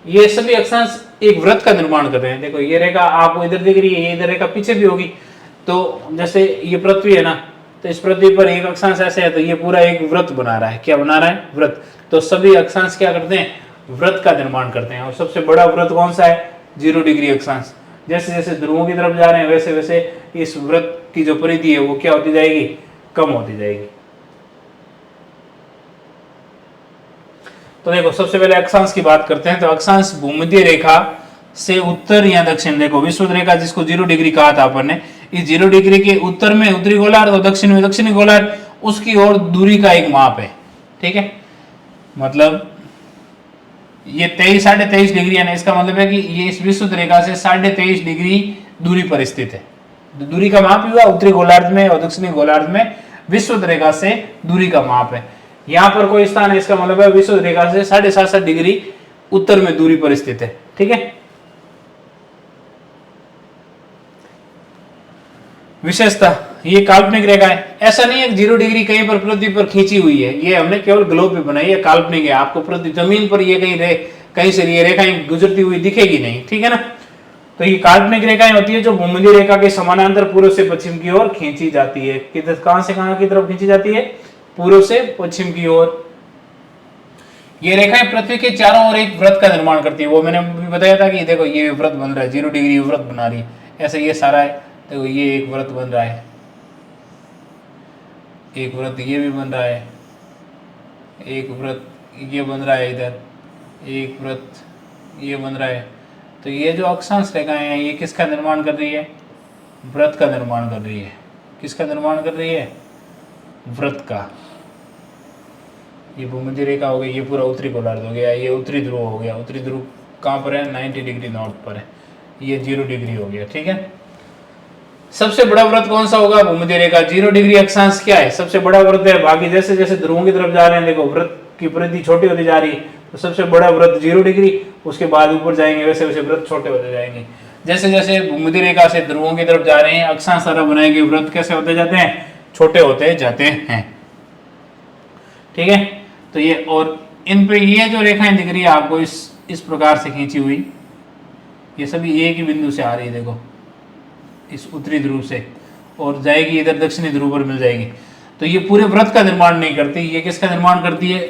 ये सभी अक्षांश एक वृत्त का निर्माण करते हैं। देखो ये रेखा आपको इधर दिख रही है, ये इधर रेखा पीछे भी होगी। तो जैसे ये पृथ्वी है ना, तो इस पृथ्वी पर एक अक्षांश ऐसे है तो ये पूरा एक वृत्त बना रहा है। क्या बना रहा है? वृत्त। तो सभी अक्षांश क्या करते हैं? वृत्त का निर्माण करते हैं। और सबसे बड़ा वृत्त कौन सा है? 0 डिग्री अक्षांश। जैसे जैसे ध्रुवों की तरफ जा रहे हैं वैसे वैसे इस वृत्त की जो परिधि है वो क्या होती जाएगी? कम होती जाएगी। तो देखो सबसे पहले अक्षांश की बात करते हैं। तो अक्षांश भूमध्य रेखा से उत्तर या दक्षिण, देखो विषुवत रेखा जिसको 0 डिग्री कहा था अपन ने, इस 0 डिग्री के उत्तर में उत्तरी गोलार्ध और दक्षिण में दक्षिणी गोलार्ध, उसकी ओर दूरी का एक माप है। ठीक है, मतलब ये 23-23.5 है ना, इसका मतलब है कि ये इस विषुवत रेखा से 23.5 दूरी पर स्थित है। दूरी का माप ही हुआ उत्तरी गोलार्ध में और दक्षिणी गोलार्ध में विषुवत रेखा से दूरी का माप है। यहां पर कोई स्थान है, इसका मतलब है विषुवत रेखा से 7.5 उत्तर में दूरी पर स्थित है। ठीक है, विशेषता ये काल्पनिक रेखा है। ऐसा नहीं है 0 डिग्री कहीं पर पृथ्वी पर खींची हुई है, ये हमने केवल ग्लोब पे बनाई है, काल्पनिक है। आपको पृथ्वी जमीन पर ये कहीं से ये रेखाएं गुजरती हुई दिखेगी नहीं। ठीक है ना, तो ये काल्पनिक रेखाएं होती है जो भूमध्य रेखा के समानांतर पूर्व से पश्चिम की ओर खींची जाती है। कहां से कहां की तरफ खींची जाती है? पूर्व से पश्चिम की ओर। ये रेखाएं पृथ्वी के चारों ओर एक वृत्त का निर्माण करती है। वो मैंने भी बताया था कि देखो ये वृत्त बन रहा है, 0 डिग्री वृत्त बना रही है। ऐसे ये सारा है, देखो ये एक वृत्त बन रहा है, एक वृत्त ये भी बन रहा है, एक वृत्त ये बन रहा है, इधर एक वृत्त ये बन रहा है। तो ये जो अक्षांश रेखाएं हैं ये किसका निर्माण कर रही है? वृत्त का निर्माण कर रही है। किसका निर्माण कर रही है? वृत्त का। ये भूमध्य रेखा हो गई, ये पूरा उत्तरी गोलार्ध हो गया, ये उत्तरी ध्रुव हो गया। उत्तरी ध्रुव कहाँ पर है? 90 डिग्री नॉर्थ पर है। ये 0 डिग्री हो गया। ठीक है, सबसे बड़ा वृत्त कौन सा होगा? भूमध्य रेखा। 0 डिग्री अक्षांश क्या है? सबसे बड़ा वृत्त है। बाकी जैसे जैसे ध्रुवों की तरफ जा रहे हैं, देखो वृत्त की परिधि छोटी होती जा रही है, तो सबसे बड़ा वृत्त 0 डिग्री, उसके बाद ऊपर जाएंगे वैसे वैसे वृत्त छोटे होते जाएंगे। जैसे जैसे भूमध्य रेखा से ध्रुवों की तरफ जा रहे हैं, अक्षांश तरह बनाएंगे, वृत्त कैसे होते जाते हैं? छोटे होते जाते हैं। ठीक है, तो ये और इन पे ये जो रेखाएं दिख रही है आपको इस प्रकार से खींची हुई, ये सभी एक ही बिंदु से आ रही है। देखो इस उत्तरी ध्रुव से और जाएगी इधर दक्षिणी ध्रुव पर मिल जाएगी। तो ये पूरे वृत्त का निर्माण नहीं करती, ये किसका निर्माण करती है?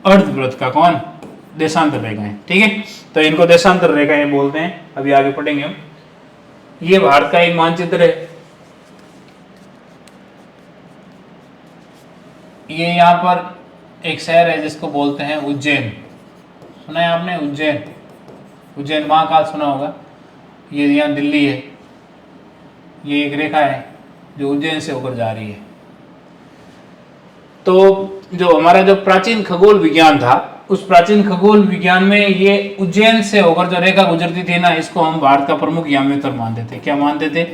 अर्धवृत्त का। कौन? देशांतर रेखाएं। ठीक है, तो इनको देशांतर रेखाएं बोलते हैं। अभी आगे पढ़ेंगे हम। ये भारत का एक मानचित्र है। ये यहाँ पर एक शहर है जिसको बोलते हैं उज्जैन। सुना है आपने? उज्जैन। उज्जैन महाकाल सुना होगा। ये यहाँ दिल्ली है। ये एक रेखा है जो उज्जैन से होकर जा रही है। तो जो हमारा जो प्राचीन खगोल विज्ञान था, उस प्राचीन खगोल विज्ञान में ये उज्जैन से होकर जो रेखा गुजरती थी ना, इसको हम भारत का प्रमुख याम्योत्तर मानते थे। क्या मानते थे?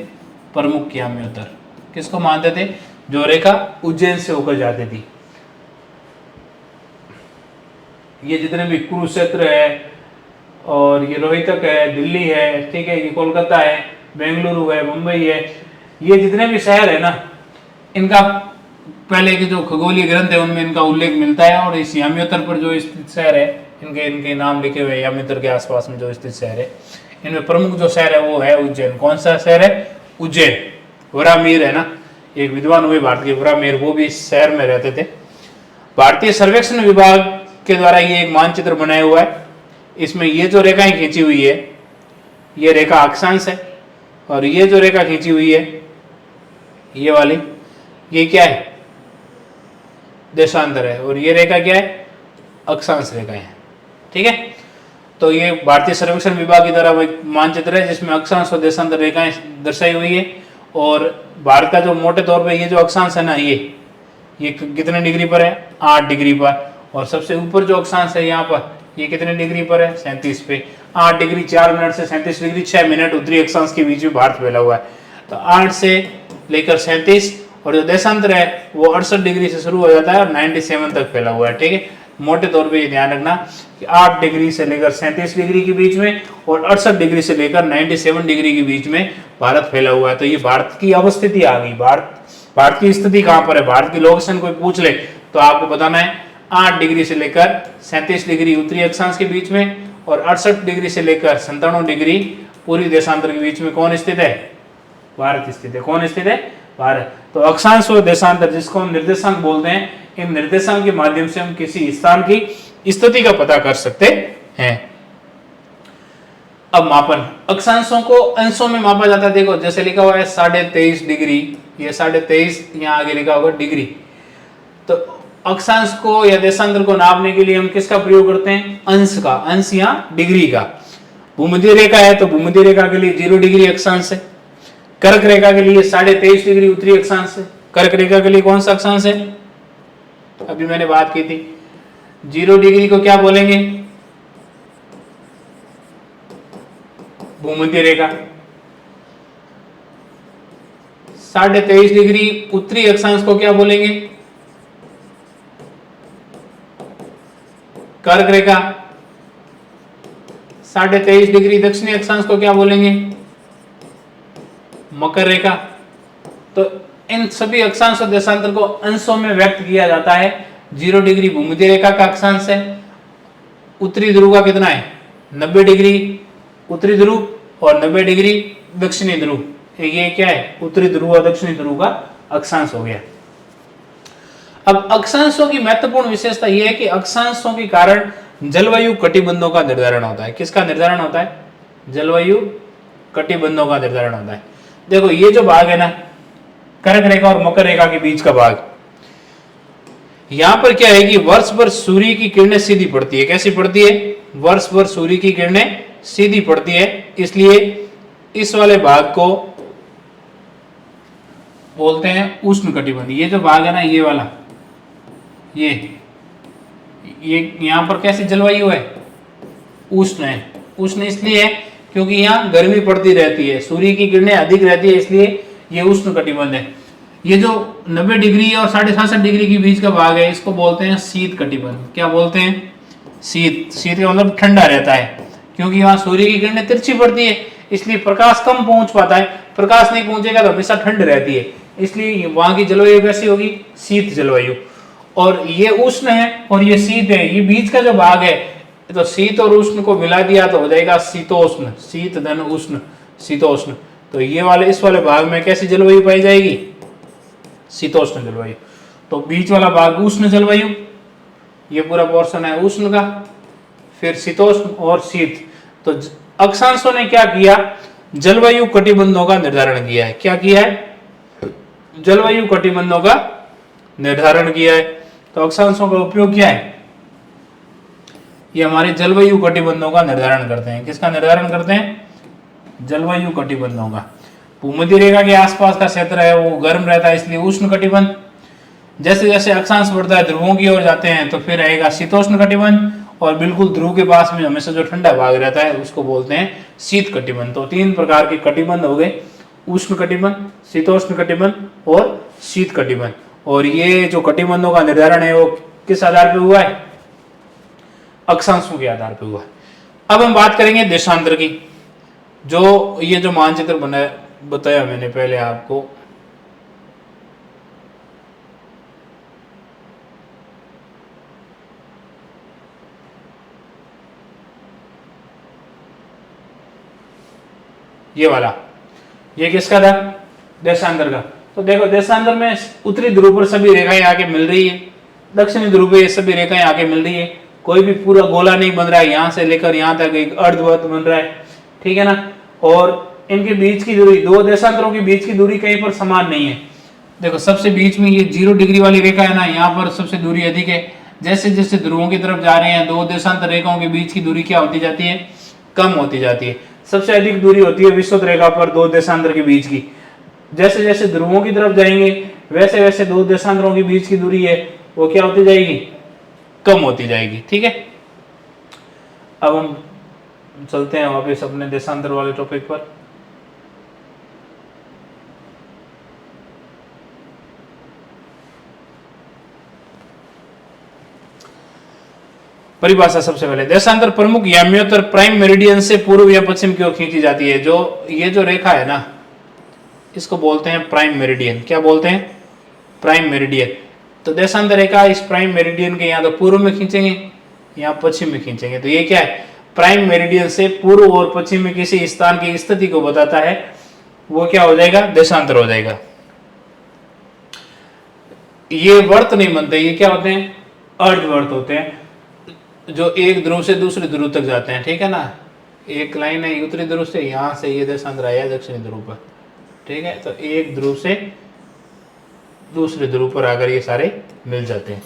प्रमुख याम्योत्तर। किसको मानते थे? जो रेखा उज्जैन से होकर जाती थी। ये जितने भी कुरुक्षेत्र है और ये रोहतक है, दिल्ली है, ठीक है, ये कोलकाता है, बेंगलुरु है, मुंबई है, ये जितने भी शहर है ना, इनका पहले के जो खगोलीय ग्रंथ है उनमें इनका उल्लेख मिलता है। और इस याम्योत्तर पर जो स्थित शहर है, इनके नाम लिखे हुए याम्योत्तर के आसपास में जो स्थित शहर है, इनमें प्रमुख जो शहर है वो है उज्जैन। कौन सा शहर है? उज्जैन। वरामीर है ना, एक विद्वान हुए भारत के वरामीर, वो भी इस शहर में रहते थे। भारतीय सर्वेक्षण विभाग के द्वारा ये एक मानचित्र बनाया हुआ है। इसमें ये जो रेखाएं खींची हुई है, ये रेखा अक्षांश है, और ये जो रेखा खींची हुई है ये वाली, ये क्या है? देशांतर है। और ये रेखा क्या है? अक्षांश रेखा है। ठीक है, तो ये भारतीय सर्वेक्षण विभाग की द्वारा एक मानचित्र है जिसमें अक्षांश और देशांतर रेखाएं दर्शाई हुई है। और भारत का जो मोटे तौर पे ये जो अक्षांश है ना, ये कितने डिग्री पर है? 8 डिग्री पर। और सबसे ऊपर जो अक्षांश है यहाँ पर, ये कितने डिग्री पर है? 37 पे। 8 डिग्री 4 मिनट से 37 डिग्री 6 मिनट उत्तरी अक्षांश के बीच में भारत फैला हुआ है। तो 8 से लेकर 37, और जो देशांतर है वो 68 डिग्री से शुरू हो जाता है और 97 तक फैला हुआ है। ठीक है, मोटे तौर पे ये ध्यान रखना कि 8 डिग्री से लेकर 37 डिग्री के बीच में और 68 डिग्री से लेकर 97 डिग्री के बीच में भारत फैला हुआ है। तो ये भारत की अवस्थिति आ गई। भारत की स्थिति कहाँ पर है? भारत की लोकेशन कोई पूछ ले तो आपको बताना है 8 डिग्री से लेकर 37 डिग्री उत्तरी अक्षांश के बीच में और 68 डिग्री से लेकर 97 डिग्री पूरी देशांतर के बीच में कौन स्थित है? भारत स्थित है। कौन स्थित है? भारत। तो अक्षांश और देशांतर, जिसको हम निर्देशांक बोलते हैं, इन निर्देशांक के माध्यम से हम किसी स्थान की स्थिति का पता कर सकते हैं। अब मापन, अक्षांशों को अंशों में मापा जाता है। देखो जैसे लिखा हुआ है 23.5 डिग्री, ये 23.5 यहाँ आगे लिखा होगा डिग्री। तो अक्षांश को या देशांतर को नापने के लिए हम किसका प्रयोग करते हैं? अंश का। अंश या डिग्री का। भूमध्य रेखा है तो भूमध्य रेखा के लिए 0 डिग्री अक्षांश है। कर्क रेखा के लिए 23.5 डिग्री उत्तरी अक्षांश है। कर्क रेखा के लिए कौन सा अक्षांश है? अभी मैंने बात की थी जीरो डिग्री को क्या बोलेंगे? भूमध्य रेखा। 23.5 डिग्री उत्तरी अक्षांश को क्या बोलेंगे? कर्क रेखा। 23.5 डिग्री दक्षिणी अक्षांश को क्या बोलेंगे? मकर रेखा। तो इन सभी अक्षांश और देशांतर को अंशों में व्यक्त किया जाता है। 0 डिग्री भूमध्य रेखा का अक्षांश है। उत्तरी ध्रुव का कितना है? 90 डिग्री उत्तरी ध्रुव और 90 डिग्री दक्षिणी ध्रुव। ये क्या है? उत्तरी ध्रुव और दक्षिणी ध्रुव का अक्षांश हो गया। अब अक्षांशों की महत्वपूर्ण विशेषता यह है कि अक्षांशों के कारण जलवायु कटिबंधों का निर्धारण होता है। किसका निर्धारण होता है? जलवायु कटिबंधों का निर्धारण होता है। देखो ये जो भाग है ना, कर्क रेखा और मकर रेखा के बीच का भाग, यहां पर क्या है कि वर्ष भर सूर्य की किरणें सीधी पड़ती है। कैसी पड़ती है? वर्ष भर सूर्य की किरणें सीधी पड़ती है, इसलिए इस वाले भाग को बोलते हैं उष्ण कटिबंध। ये जो भाग है ना, ये वाला, ये यहां पर कैसी जलवायु है? उष्ण है। उष्ण इसलिए है क्योंकि यहाँ गर्मी पड़ती रहती है, सूर्य की किरणें अधिक रहती है, इसलिए ये उष्ण कटिबंध है। ये जो 90 डिग्री और 66.5 डिग्री के बीच का भाग है, इसको बोलते हैं शीत कटिबंध। क्या बोलते हैं? शीत। शीत का मतलब ठंडा रहता है, क्योंकि वहां सूर्य की किरणें तिरछी पड़ती है, इसलिए प्रकाश कम पहुंच पाता है। प्रकाश नहीं पहुंचेगा तो हमेशा ठंड रहती है, इसलिए वहां की जलवायु कैसी होगी? शीत जलवायु। और ये उष्ण है और ये शीत है। ये बीच का जो भाग है, तो शीत और उष्ण को मिला दिया तो हो जाएगा शीतोष्ण। शीत धन उष्ण, शीतोष्ण। तो ये वाले इस वाले भाग में कैसी जलवायु पाई जाएगी? शीतोष्ण जलवायु। तो बीच वाला भाग उष्ण जलवायु, ये पूरा पोर्शन है उष्ण का, फिर शीतोष्ण और शीत। तो अक्षांशों ने क्या किया? जलवायु कटिबंधों का निर्धारण किया है। क्या किया है? जलवायु कटिबंधों का निर्धारण किया है। तो अक्षांशों का उपयोग क्या है? ये हमारे जलवायु कटिबंधों का निर्धारण करते हैं। किसका निर्धारण करते हैं? जलवायु कटिबंधों का। भूमध्य रेखा के आसपास का क्षेत्र है वो गर्म रहता है, इसलिए उष्ण कटिबंध। जैसे जैसे अक्षांश बढ़ता है, ध्रुवों की ओर जाते हैं, तो फिर आएगा शीतोष्ण कटिबंध, और बिल्कुल ध्रुव के पास में हमेशा जो ठंडा भाग रहता है उसको बोलते हैं शीत कटिबंध। तो 3 प्रकार के कटिबंध हो गए, उष्ण कटिबंध, शीतोष्ण कटिबंध और शीत कटिबंध। और ये जो कटिबंधों का निर्धारण है वो किस आधार पर हुआ है? अक्षांशों के आधार पर हुआ है। अब हम बात करेंगे देशांतर की। जो ये जो मानचित्र बना बताया मैंने पहले आपको, ये वाला, ये किसका था? देशांतर का। तो देखो देशांतर में उत्तरी ध्रुव पर सभी रेखाएं आके मिल रही है, दक्षिणी ध्रुव पे सभी रेखाएं आके मिल रही है। कोई भी पूरा गोला नहीं बन रहा है, यहां से लेकर यहां तक एक अर्धवृत्त बन रहा है, ठीक है ना। और इनके बीच की दूरी, दो देशांतरों के बीच की दूरी कहीं पर समान नहीं है। देखो सबसे बीच में ये 0 डिग्री वाली रेखा है ना, यहाँ पर सबसे दूरी अधिक है। जैसे जैसे ध्रुवों की तरफ जा रहे हैं, दो देशांतर रेखाओं के बीच की दूरी क्या होती जाती है? कम होती जाती है। सबसे अधिक दूरी होती है विषुवत रेखा पर दो देशांतर के बीच की। जैसे जैसे ध्रुवों की तरफ जाएंगे वैसे वैसे दो देशांतरों के बीच की दूरी है वो क्या होती जाएगी? कम होती जाएगी, ठीक है। अब हम चलते हैं वापस अपने देशांतर वाले टॉपिक पर। परिभाषा सबसे पहले, देशांतर प्रमुख याम्योत्तर प्राइम मेरिडियन से पूर्व या पश्चिम की ओर खींची जाती है। जो ये जो रेखा है ना, इसको बोलते हैं प्राइम मेरिडियन। क्या बोलते हैं? Prime meridian. तो देशांतर रेखा इस प्राइम मेरिडियन के यहाँ तो पूर्व में खींचेंगे, यहाँ पश्चिम में खींचेंगे। तो ये क्या है? प्राइम मेरिडियन से पूर्व और पश्चिम में किसी स्थान की स्थिति को बताता है, वो क्या हो जाएगा? देशांतर हो जाएगा। ये वर्त नहीं बनते, ये क्या होते हैं? अर्धवर्त होते हैं, जो एक ध्रुव से दूसरे ध्रुव तक जाते हैं, ठीक है ना। एक लाइन है उत्तरी ध्रुव से, यहां से ये देशांतर आया दक्षिणी ध्रुव पर, ठीक है। तो एक ध्रुव से दूसरे ध्रुव पर आकर ये सारे मिल जाते हैं।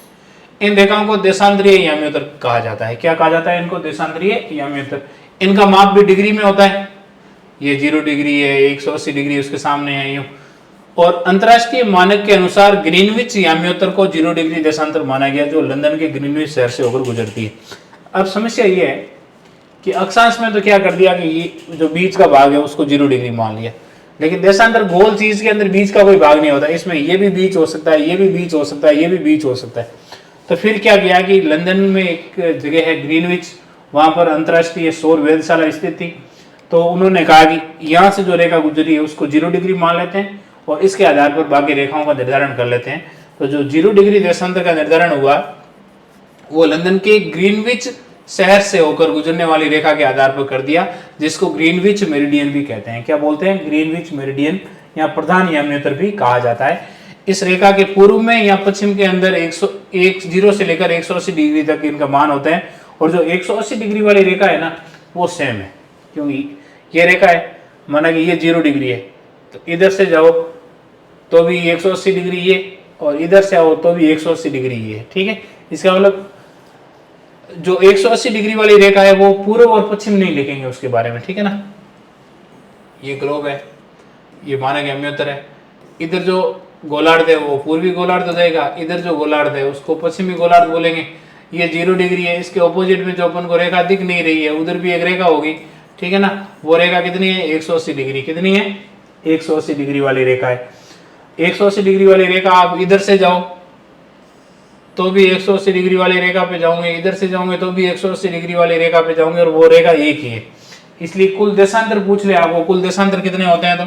इन रेखाओं को देशांतरीय याम्योत्तर कहा जाता है। क्या कहा जाता है इनको? देशांतरीय याम्योत्तर। इनका माप भी डिग्री में होता है। ये 0 डिग्री है, 180 डिग्री उसके सामने है यूं। और अंतरराष्ट्रीय मानक के अनुसार ग्रीनविच याम्योत्तर को 0 डिग्री देशांतर माना गया, जो लंदन के ग्रीनविच शहर से होकर गुजरती है। अब समस्या ये है कि अक्षांश में तो क्या कर दिया कि ये जो बीच का भाग है उसको 0 डिग्री मान लिया, लेकिन देशांतर गोल चीज के अंदर बीच का कोई भाग नहीं होता, इसमें ये भी बीच हो सकता है, ये भी बीच हो सकता है, ये भी बीच हो सकता है। तो फिर क्या किया कि लंदन में एक जगह है ग्रीनविच, वहां पर अंतरराष्ट्रीय सौर वेधशाला स्थित थी, तो उन्होंने कहा कि यहाँ से जो रेखा गुजरी है उसको 0 डिग्री मान लेते हैं और इसके आधार पर बाकी रेखाओं का निर्धारण कर लेते हैं। तो जो 0 डिग्री देशांतर का निर्धारण हुआ वो लंदन के ग्रीनविच शहर से होकर गुजरने वाली रेखा के आधार पर कर दिया, जिसको ग्रीनविच मेरिडियन भी कहते हैं। क्या बोलते हैं? ग्रीनविच मेरिडियन या प्रधान याम्योत्तर भी कहा जाता है। इस रेखा के पूर्व में या पश्चिम के अंदर 110 से लेकर 180 डिग्री तक इनका मान होता है, और जो 180 डिग्री वाली रेखा है ना वो सेम है, क्योंकि ये रेखा है, माना कि ये 0 डिग्री है, तो इधर से जाओ तो भी 180 डिग्री ये, और इधर से आओ तो भी 180 डिग्री ये, ठीक है। इसका मतलब जो 180 डिग्री वाली रेखा है वो पूर्व और पश्चिम नहीं लिखेंगे उसके बारे में, ठीक है ना। ये ग्लोब है, ये मानक याम्योत्तर है, इधर जो गोलार्ध है वो पूर्वी गोलार्ध हो जाएगा, इधर जो गोलार्ध है उसको पश्चिमी गोलार्ध बोलेंगे। ये 0 डिग्री है, इसके ऑपोजिट में जो अपन को रेखा दिख नहीं रही है उधर भी एक रेखा होगी, ठीक है ना। वो रेखा कितनी है? 180 डिग्री। कितनी है? 180 डिग्री वाली रेखा है। 180 डिग्री वाली रेखा, आप इधर से जाओ तो भी 180 डिग्री वाली रेखा पे जाओगे, इधर से जाओगे तो भी 180 डिग्री वाली रेखा पे जाओगे, और वो रेखा एक ही है। इसलिए कुल देशांतर पूछ ले आपको, कुल देशांतर कितने होते हैं?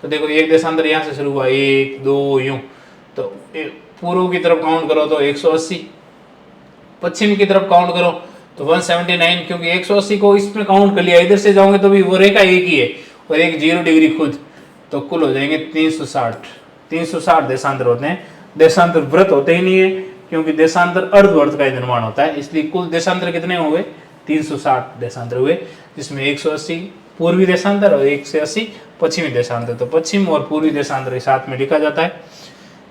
तो देखो एक देशांतर यहाँ से शुरू हुआ, 1 2 यूं, तो पूर्व की तरफ काउंट करो तो 180, पश्चिम की तरफ काउंट करो तो 179, क्योंकि 180 को इसमें काउंट कर लिया, इधर से जाओगे तो भी वो रेखा एक ही है, और एक 0 डिग्री खुद, तो कुल हो जाएंगे 360 देशांतर होते हैं। देशांतर वृत्त होते ही नहीं है, क्योंकि देशांतर अर्धवर्त का निर्माण होता है, इसलिए कुल देशांतर कितने हुए? 360 देशांतर हुए, जिसमें 180 पूर्वी देशांतर और 180 पश्चिमी देशांतर। तो पश्चिम और पूर्वी देशांतर साथ में लिखा जाता है।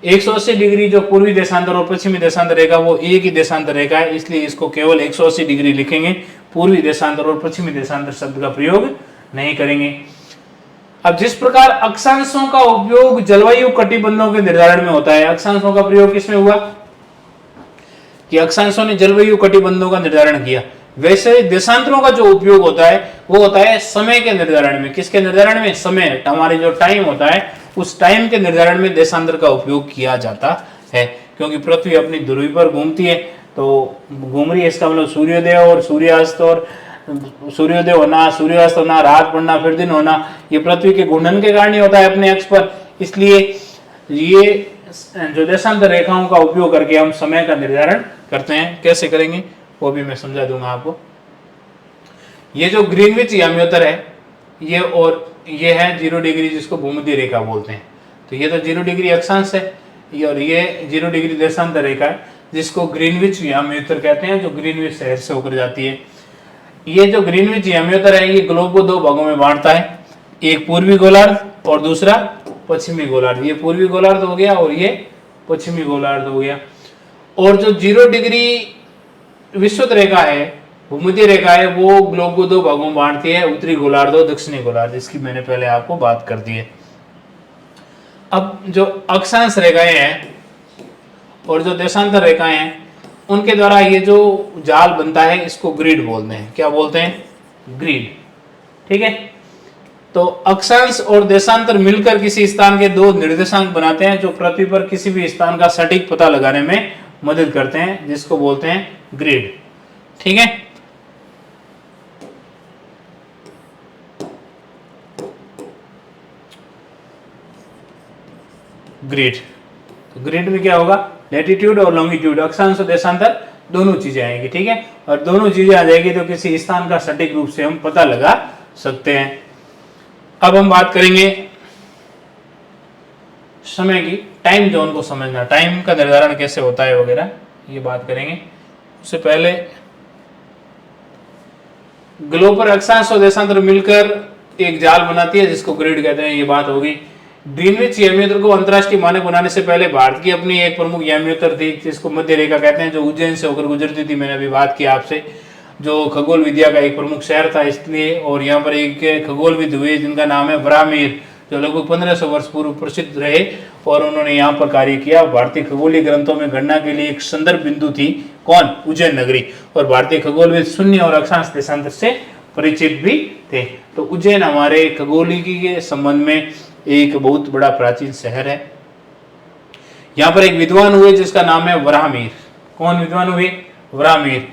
180 डिग्री जो पूर्वी देशांतर और पश्चिमी देशांतर रेखा वो एक ही देशांतर रेखा है, इसलिए इसको केवल 180 डिग्री लिखेंगे, पूर्वी देशांतर और पश्चिमी देशांतर शब्द का प्रयोग नहीं करेंगे। अब जिस प्रकार अक्षांशों का उपयोग जलवायु कटिबंधों के निर्धारण में होता है, अक्षांशों का प्रयोग किसमें हुआ? कि अक्षांशों ने जलवायु कटिबंधों का निर्धारण किया, वैसे देशांतरों का जो उपयोग होता है वो होता है समय के निर्धारण में। किसके निर्धारण में? समय, हमारे जो टाइम होता है उस टाइम के निर्धारण में देशांतर का उपयोग किया जाता है, क्योंकि पृथ्वी अपनी ध्रुव पर घूमती है, तो घूम रही है, इसका मतलब सूर्योदय और सूर्यास्त, और सूर्योदय होना, सूर्यास्त होना, रात पड़ना, फिर दिन होना, ये पृथ्वी के घूर्णन के कारण ही होता है अपने अक्ष पर। इसलिए ये जो देशांतर रेखाओं का उपयोग करके हम समय का निर्धारण करते हैं। कैसे करेंगे वो भी मैं समझा दूंगा आपको। ये जो ग्रीनविच याम्योत्तर है ये, और ये है 0 डिग्री जिसको भूमध्य रेखा बोलते हैं, तो ये तो 0 डिग्री अक्षांश है, और ये 0 डिग्री देशांतर रेखा है जिसको ग्रीनविच याम्योत्तर कहते हैं, जो ग्रीनविच शहर से होकर जाती है। ये जो ग्रीनविच याम्योत्तर है ये ग्लोब को 2 भागों में बांटता है, एक पूर्वी गोलार्ध और दूसरा पश्चिमी गोलार्ध। ये पूर्वी गोलार्ध हो गया और ये पश्चिमी गोलार्ध हो गया। और जो 0 डिग्री विषुवत रेखा है, भूमध्य रेखा है, वो ग्लोब को 2 भागों में बांटती है, उत्तरी गोलार्ध और दक्षिणी गोलार्ध। इसकी मैंने पहले आपको बात कर दी है। अब जो अक्षांश रेखाएं हैं और जो देशांतर रेखाएं हैं उनके द्वारा ये जो जाल बनता है इसको ग्रिड बोलते हैं। क्या बोलते हैं? ग्रिड, ठीक है। तो अक्षांश और देशांतर मिलकर किसी स्थान के 2 निर्देशांक बनाते हैं जो पृथ्वी पर किसी भी स्थान का सटीक पता लगाने में मदद करते हैं, जिसको बोलते हैं ग्रिड, ठीक है। ग्रिड, तो ग्रिड में क्या होगा? लैटिट्यूड और लॉन्गिट्यूड, अक्षांश और देशांतर दोनों चीजें आएंगी, ठीक है। और दोनों चीजें आ जाएगी तो किसी स्थान का सटीक रूप से हम पता लगा सकते हैं। अब हम बात करेंगे समय की, टाइम जोन को समझना, टाइम का निर्धारण कैसे होता है वगैरह, ये बात करेंगे। उससे पहले ग्लोब पर अक्षांश और देशांतर मिलकर एक जाल बनाती है जिसको ग्रिड कहते हैं, ये बात होगी। ग्रीनविच याम्योत्तर को अंतरराष्ट्रीय मानक बनाने से पहले भारत की अपनी एक प्रमुख याम्योत्तर थी जिसको मध्य रेखा कहते हैं, जो उज्जैन से होकर गुजरती थी। मैंने अभी बात की आपसे, जो खगोल विद्या का एक प्रमुख शहर था इसलिए, और यहाँ पर एक खगोलविद हुए जिनका नाम है ब्राह्मीर, जो लगभग 1500 वर्ष पूर्व प्रसिद्ध रहे और उन्होंने यहाँ पर कार्य किया। भारतीय खगोलीय ग्रंथों में गणना के लिए एक संदर्भ बिंदु थी कौन? उज्जैन नगरी। और भारतीय खगोलविद शून्य और अक्षांश देशांतर से परिचित भी थे। तो उज्जैन हमारे खगोलिकी के संबंध में एक बहुत बड़ा प्राचीन शहर है। यहाँ पर एक विद्वान हुए जिसका नाम है वराहमिहिर। कौन विद्वान हुए? वराहमिहिर,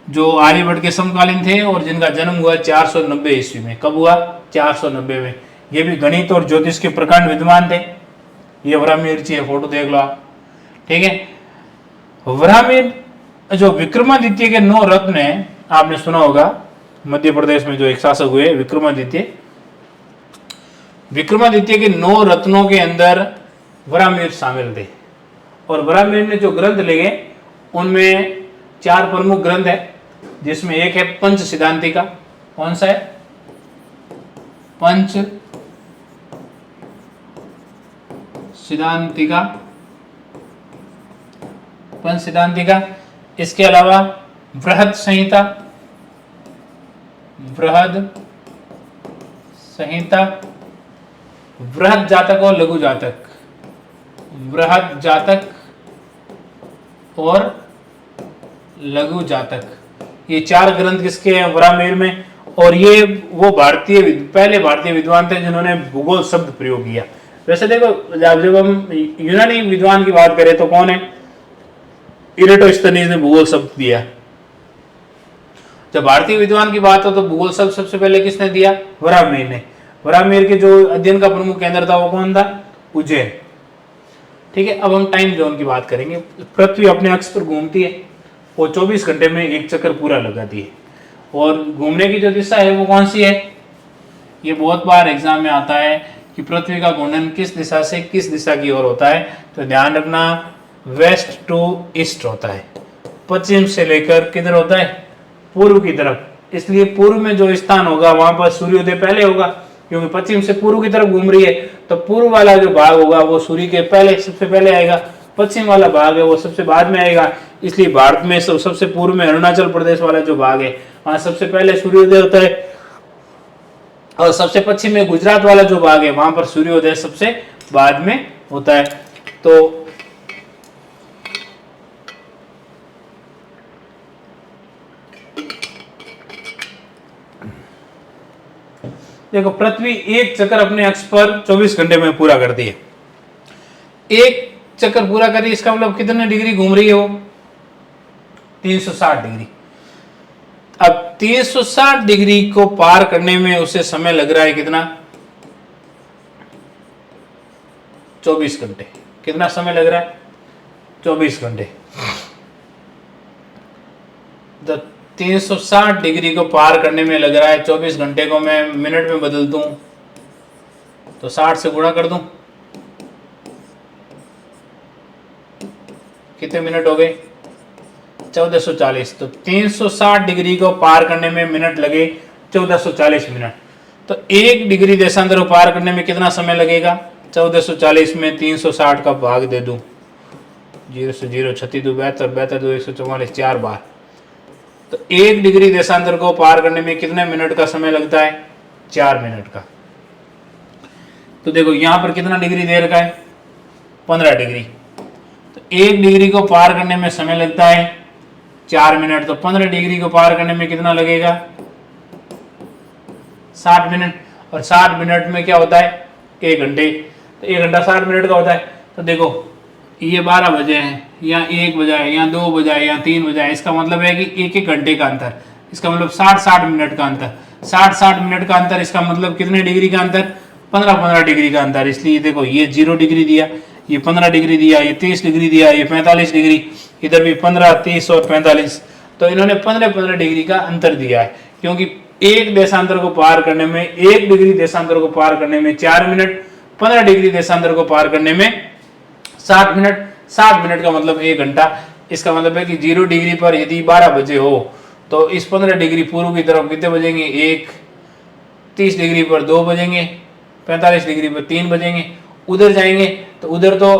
जो आर्यभट्ट के समकालीन थे और जिनका जन्म हुआ 490 ईस्वी में। कब हुआ? 490 में। ये भी गणित और ज्योतिष के प्रकांड विद्वान थे। ये वराहमिहिर जी, फोटो देख लो आप, ठीक है। वराहमिहिर जो विक्रमादित्य के 9 रत्न हैं, आपने सुना होगा, मध्य प्रदेश में जो एक शासक हुए विक्रमादित्य, विक्रमादित्य के 9 रत्नों के अंदर वराहमिहिर शामिल थे। और वराहमिहिर ने जो ग्रंथ लिखे उनमें 4 प्रमुख ग्रंथ है, जिसमें एक है पंच सिद्धांतिका। कौन सा है? पंच सिद्धांतिका। पंच सिद्धांतिका। इसके अलावा बृहद संहिता, बृहद संहिता, बृहद जातक और लघु जातक, बृहद जातक और लघु जातक, ये 4 ग्रंथ किसके हैं? वराहमिहिर में। और ये वो पहले भारतीय विद्वान थे जिन्होंने भूगोल शब्द प्रयोग किया। वैसे देखो, जब हम यूनानी विद्वान की बात करें तो कौन है? इरेटोस्थनीज ने भूगोल शब्द दिया। जब भारतीय विद्वान की बात हो तो भूगोल शब्द सबसे पहले किसने दिया? वराहमिहिर ने। वराहमिहिर के जो अध्ययन का प्रमुख केंद्र था वो कौन था? उज्जैन। ठीक है, अब हम टाइम जोन की बात करेंगे। पृथ्वी अपने अक्ष पर घूमती है, वो 24 घंटे में एक चक्कर पूरा लगाती है। और घूमने की जो दिशा है वो कौन सी है? ये बहुत बार एग्जाम में आता है कि पृथ्वी का घूर्णन किस दिशा से किस दिशा की ओर होता है। तो ध्यान रखना, वेस्ट टू ईस्ट होता है। पश्चिम से लेकर किधर होता है? पूर्व की तरफ। इसलिए पूर्व में जो स्थान होगा वहां पर सूर्योदय पहले होगा, क्योंकि पश्चिम से पूर्व की तरफ घूम रही है। तो पूर्व वाला जो भाग होगा वो सूर्य के पहले सबसे पहले आएगा, पश्चिम वाला भाग है वो सबसे बाद में आएगा। इसलिए भारत में सबसे पूर्व में अरुणाचल प्रदेश वाला जो भाग है वहां सबसे पहले सूर्योदय होता है, और सबसे पश्चिम में गुजरात वाला जो भाग है वहां पर सूर्योदय सबसे बाद में होता है। तो देखो, पृथ्वी एक चक्कर अपने अक्ष पर 24 घंटे में पूरा करती है। एक चक्कर पूरा करिए, इसका मतलब कितने डिग्री घूम रही है वो? 360 डिग्री। अब 360 डिग्री को पार करने में उसे समय लग रहा है कितना? 24 घंटे। कितना समय लग रहा है? 24 घंटे। तो 360 डिग्री को पार करने में लग रहा है 24 घंटे को मैं मिनट में बदल दूं तो 60 से गुणा कर दूं, कितने मिनट हो गए? 1440। तो 360 डिग्री को पार करने में मिनट लगे 1440 मिनट। तो 1 डिग्री देशांतर को पार करने में कितना समय लगेगा? 1440 में 360 का भाग दे दूं, 0 से 0, 36 2 72, 72 2 144, 4 बार। तो 1 डिग्री देशांतर को पार करने में कितने मिनट का समय लगता है? 4 मिनट का। तो देखो यहां पर कितना डिग्री दे रखा है? 15 डिग्री। तो 1 डिग्री को पार करने में समय लगता है 4 मिनट। तो 15 डिग्री को पार करने में कितना लगेगा? 60 मिनट। और 60 मिनट में क्या होता है? 1 घंटे। तो 1 घंटा 60 मिनट का होता है। तो देखो ये 12 बजे हैं, या 1 बजा है, या 2 बजा है, या 3 बजा है। इसका मतलब है कि 1-1 घंटे का अंतर। इसका मतलब 60-60 मिनट का अंतर। 60-60 मिनट का अंतर, इसका मतलब कितने डिग्री का अंतर? 15-15 डिग्री का अंतर। इसलिए देखो ये 0 डिग्री दिया, ये 15 डिग्री दिया, ये 30 डिग्री दिया, ये 45 डिग्री, इधर भी 15, 30 और 45। तो इन्होंने 15-15 डिग्री का अंतर दिया है, क्योंकि 1 देशांतर को पार करने में, 1 डिग्री देशांतर को पार करने में 4 मिनट, 15 डिग्री देशांतर को पार करने में 60 मिनट। 60 मिनट का मतलब 1 घंटा। इसका मतलब है कि 0 डिग्री पर यदि 12 बजे हो तो इस 15 डिग्री पूर्व की तरफ कितने बजेंगे? 1। 30 डिग्री पर 2 बजेंगे, 45 डिग्री पर 3 बजेंगे। उधर जाएंगे तो उधर तो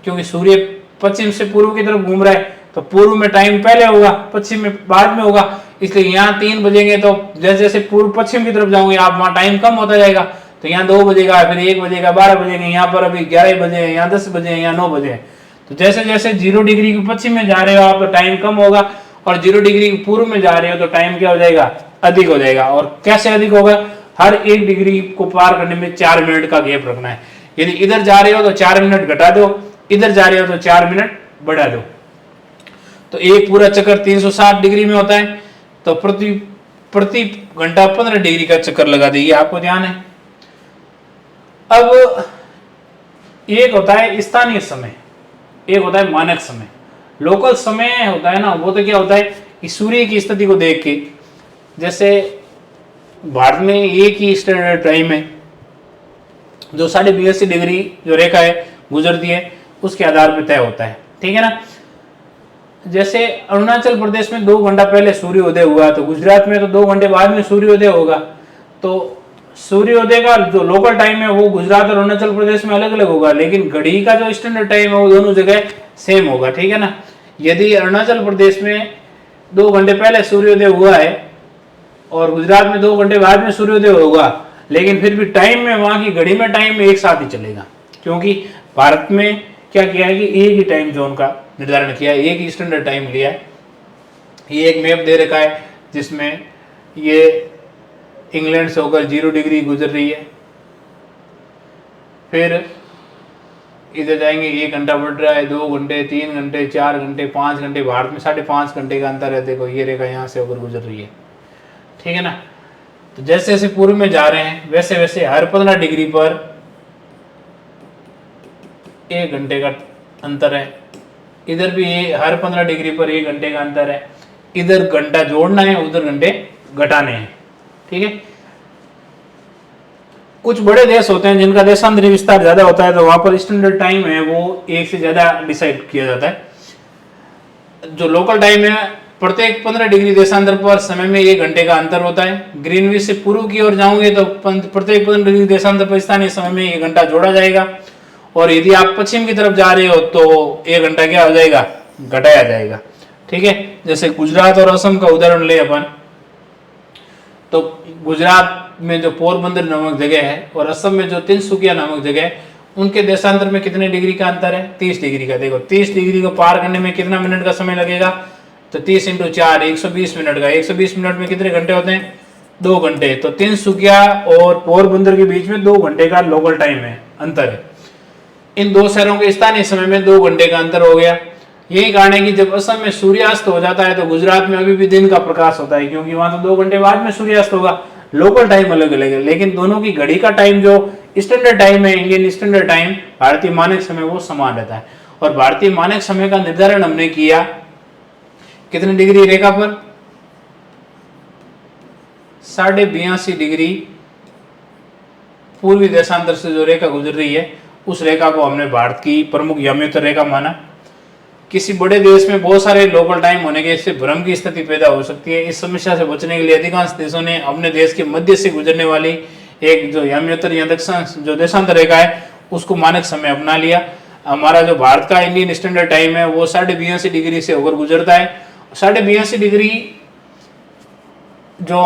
क्योंकि सूर्य पश्चिम से पूर्व की तरफ घूम रहा है तो पूर्व में टाइम पहले होगा, पश्चिम में बाद में होगा। इसलिए यहाँ 3 बजेंगे तो जैसे जैसे पूर्व पश्चिम की तरफ जाओगे आप, वहां टाइम कम होता जाएगा। तो यहाँ 2 बजेगा, फिर 1 बजेगा, 12 बजेगा, यहाँ पर अभी 11 बजे हैं, यहाँ 10 बजे हैं, यहाँ 9 बजे हैं। तो जैसे जैसे 0 डिग्री के पश्चिम में जा रहे हो आप तो टाइम कम होगा, और 0 डिग्री के पूर्व में जा रहे हो तो टाइम क्या हो जाएगा, अधिक हो जाएगा। और कैसे अधिक होगा, हर 1 डिग्री को पार करने में 4 मिनट का गैप रखना है। यदि इधर जा रहे हो तो 4 मिनट घटा दो, इधर जा रहे हो तो 4 मिनट बढ़ा दो। तो एक पूरा चक्कर 360 डिग्री में होता है, तो प्रति घंटा 15 डिग्री का चक्कर लगा देगी, आपको ध्यान है। अब एक होता है स्थानीय समय, एक होता है मानक समय। लोकल समय होता है ना, वो तो क्या होता है कि सूर्य की स्थिति को देख के, जैसे भारत में एक ही स्टैंडर्ड टाइम है जो 82.5 डिग्री जो रेखा है गुजरती है, उसके आधार पर तय होता है, ठीक है ना। जैसे अरुणाचल प्रदेश में 2 घंटा पहले सूर्योदय हुआ, तो गुजरात में तो 2 घंटे बाद में सूर्योदय होगा। तो सूर्योदय का जो लोकल टाइम है वो गुजरात और अरुणाचल प्रदेश में अलग अलग होगा, लेकिन घड़ी का जो स्टैंडर्ड टाइम है वो दोनों जगह सेम होगा, ठीक है ना। यदि अरुणाचल प्रदेश में 2 घंटे पहले सूर्योदय हुआ है और गुजरात में 2 घंटे बाद में सूर्योदय होगा, लेकिन फिर भी टाइम में वहां की घड़ी में टाइम एक साथ ही चलेगा, क्योंकि भारत में क्या किया है कि एक ही टाइम जोन का निर्धारण किया है, एक ही स्टैंडर्ड टाइम लिया है। ये एक मैप दे रखा है जिसमें ये इंग्लैंड से होकर 0 डिग्री गुजर रही है, फिर इधर जाएंगे 1 घंटा बढ़ रहा है, 2 घंटे, 3 घंटे, 4 घंटे, 5 घंटे। भारत में 5.5 घंटे का अंतर है, देखो ये रेखा यहाँ से होकर गुजर रही है, ठीक है ना। तो जैसे जैसे पूर्व में जा रहे हैं वैसे वैसे हर 15 डिग्री पर 1 घंटे का अंतर है। इधर भी हर 15 डिग्री पर 1 घंटे का अंतर है। इधर घंटा जोड़ना है, उधर घंटे घटाने हैं, ठीक है। कुछ बड़े देश होते हैं जिनका देशांतरी विस्तार ज्यादा होता है, तो वहां पर स्टैंडर्ड टाइम है वो 1 से ज्यादा डिसाइड किया जाता है। जो लोकल टाइम है, प्रत्येक 15 डिग्री देशांतर पर समय में 1 घंटे का अंतर होता है। ग्रीनविच से पूर्व की ओर जाओगे तो प्रत्येक 15 डिग्री देशांतर पर स्थानीय समय में 1 घंटा जोड़ा जाएगा, और यदि आप पश्चिम की तरफ जा रहे हो तो 1 घंटा क्या हो जाएगा, घटाया जाएगा, ठीक है। जैसे गुजरात और असम का उदाहरण ले अपन, तो गुजरात में जो पोरबंदर नामक जगह है और असम में जो तिनसुकिया नामक जगह है, उनके देशांतर में कितने डिग्री का अंतर है, 30 डिग्री का। देखो 30 डिग्री को पार करने में कितना मिनट का समय लगेगा, तो 30 × 4 120 मिनट का। 120 मिनट में कितने घंटे होते हैं, 2 घंटे। तो तिनसुकिया और पोरबंदर के बीच में 2 घंटे का लोकल टाइम है, अंतर है। इन 2 शहरों के स्थानीय समय में 2 घंटे का अंतर हो गया। यही कारण है कि जब असम में सूर्यास्त हो जाता है तो गुजरात में अभी भी दिन का प्रकाश होता है, क्योंकि वहां तो 2 घंटे बाद में सूर्यास्त होगा। लोकल टाइम अलग अलग है, लेकिन दोनों की घड़ी का टाइम जो स्टैंडर्ड टाइम है, इंडियन स्टैंडर्ड टाइम, भारतीय मानक समय, वो समान रहता है। और भारतीय मानक समय का निर्धारण हमने किया कितने डिग्री रेखा पर, 82.5 डिग्री पूर्वी देशांतर से जो रेखा गुजर रही है, उस रेखा को हमने भारत की प्रमुख याम्योत्तर रेखा माना। किसी बड़े देश में बहुत सारे लोकल टाइम होने के इससे भ्रम की स्थिति पैदा हो सकती है। इस समस्या से बचने के लिए अधिकांश देशों ने अपने देश के मध्य से गुजरने वाली एक जो याम्योत्तर या जो देशांतर रेखा है उसको मानक समय अपना लिया। हमारा जो भारत का इंडियन स्टैंडर्ड टाइम है वो 82.5 डिग्री से होकर गुजरता है। 82.5 डिग्री जो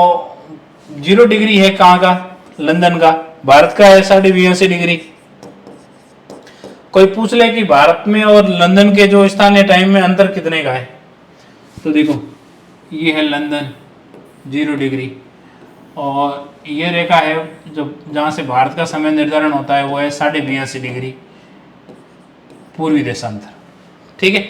0 डिग्री है कहाँ का, लंदन का, भारत का है 82.5 डिग्री। कोई पूछ ले कि भारत में और लंदन के जो स्थानीय टाइम में अंतर कितने का है, तो देखो ये है लंदन 0 डिग्री, और ये रेखा है जो जहाँ से भारत का समय निर्धारण होता है वो है 82.5 डिग्री पूर्वी देशांतर, ठीक है।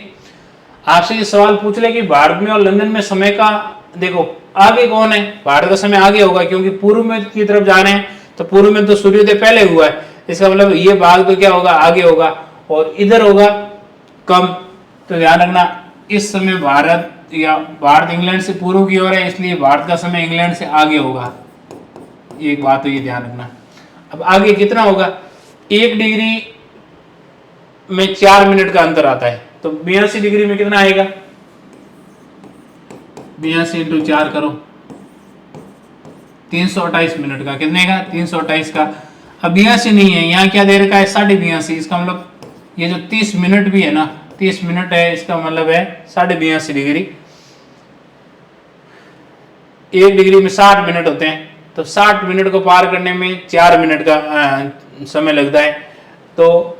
आपसे ये सवाल पूछ ले कि भारत में और लंदन में समय का, देखो आगे कौन है, भारत का समय आगे होगा क्योंकि पूर्व में की तरफ जा रहे हैं, तो पूर्व में तो सूर्योदय पहले हुआ है, इसका मतलब ये भाग तो क्या होगा, आगे होगा, और इधर होगा कम। तो ध्यान रखना इस समय भारत इंग्लैंड से पूर्व की ओर है, इसलिए भारत का समय इंग्लैंड से आगे होगा, एक बात तो ये ध्यान रखना। अब आगे कितना होगा, 1 डिग्री में 4 मिनट का अंतर आता है, तो 82 डिग्री में कितना आएगा, 82 × 4 करो, 328 मिनट का। कितने का, 328 का। अब 82 नहीं है, यहाँ क्या दे रखा है, 82.5। इसका मतलब ये जो 30 मिनट भी है ना, 30 मिनट है, इसका मतलब है 82.5 डिग्री। 1 डिग्री में 60 मिनट होते हैं, तो 60 मिनट को पार करने में 4 मिनट का समय लगता है, तो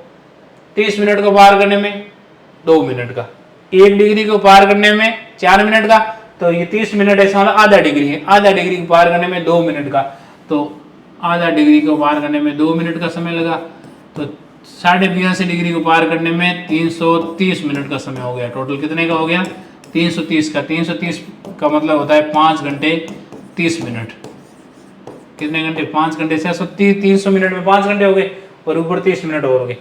30 मिनट को पार करने में 2 मिनट का, 1 डिग्री को पार करने में 4 मिनट का, तो ये 30 मिनट ऐसा वाला आधा डिग्री है, आधा डिग्री को पार करने में 2 मिनट का, तो आधा डिग्री को पार करने में 2 मिनट का समय लगा, तो 82.5 डिग्री को पार करने में 330 मिनट का समय हो गया। टोटल कितने का हो गया? 330 का। 330 का मतलब होता है 5 घंटे 30 मिनट। कितने घंटे? 5 घंटे से 300 मिनट में 5 घंटे हो गए और ऊपर 30 मिनट और हो गए,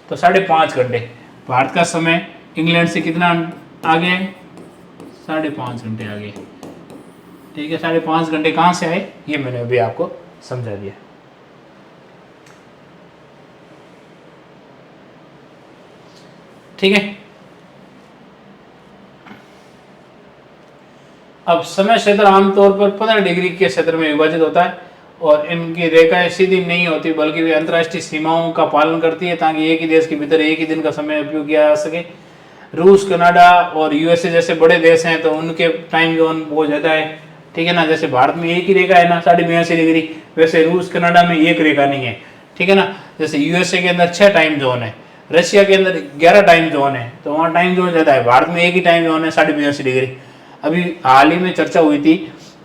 तो 5.5 घंटे। भारत का समय इंग्लैंड से कितना आगे है? 5.5 घंटे आगे। ठीक है, 5.5 घंटे कहाँ से आए ये मैंने अभी आपको समझा दिया। ठीक है, अब समय क्षेत्र आमतौर पर 15 डिग्री के क्षेत्र में विभाजित होता है और इनकी रेखाएं सीधी नहीं होती बल्कि वे अंतर्राष्ट्रीय सीमाओं का पालन करती है ताकि एक ही देश के भीतर एक ही दिन का समय उपयोग किया जा सके। रूस, कनाडा और यूएसए जैसे बड़े देश हैं तो उनके टाइम जोन बहुत ज़्यादा है। ठीक है ना, जैसे भारत में एक ही रेखा है ना 82.5 डिग्री, वैसे रूस कनाडा में एक रेखा नहीं है। ठीक है ना, जैसे यूएसए के अंदर 6 टाइम जोन है, रशिया के अंदर 11 टाइम जोन है, तो वहाँ टाइम जोन ज़्यादा है। भारत में एक ही टाइम जोन है 82.5 डिग्री। अभी हाल ही में चर्चा हुई थी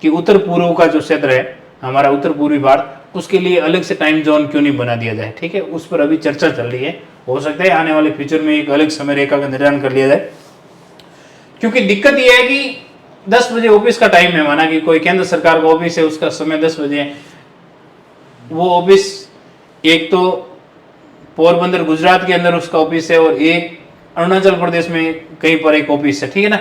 कि उत्तर पूर्व का जो क्षेत्र है हमारा उत्तर पूर्वी भारत, उसके लिए अलग से टाइम जोन क्यों नहीं बना दिया जाए। ठीक है, उस पर अभी चर्चा चल रही है, हो सकता है आने वाले फ्यूचर में एक अलग समय रेखा का निर्धारण कर लिया जाए। क्योंकि दिक्कत यह है कि 10 बजे ऑफिस का टाइम है, माना कि कोई केंद्र सरकार का ऑफिस है उसका समय 10 बजे है, वो ऑफिस एक तो पोरबंदर गुजरात के अंदर उसका ऑफिस है और एक अरुणाचल प्रदेश में कहीं पर एक ऑफिस है। ठीक है ना,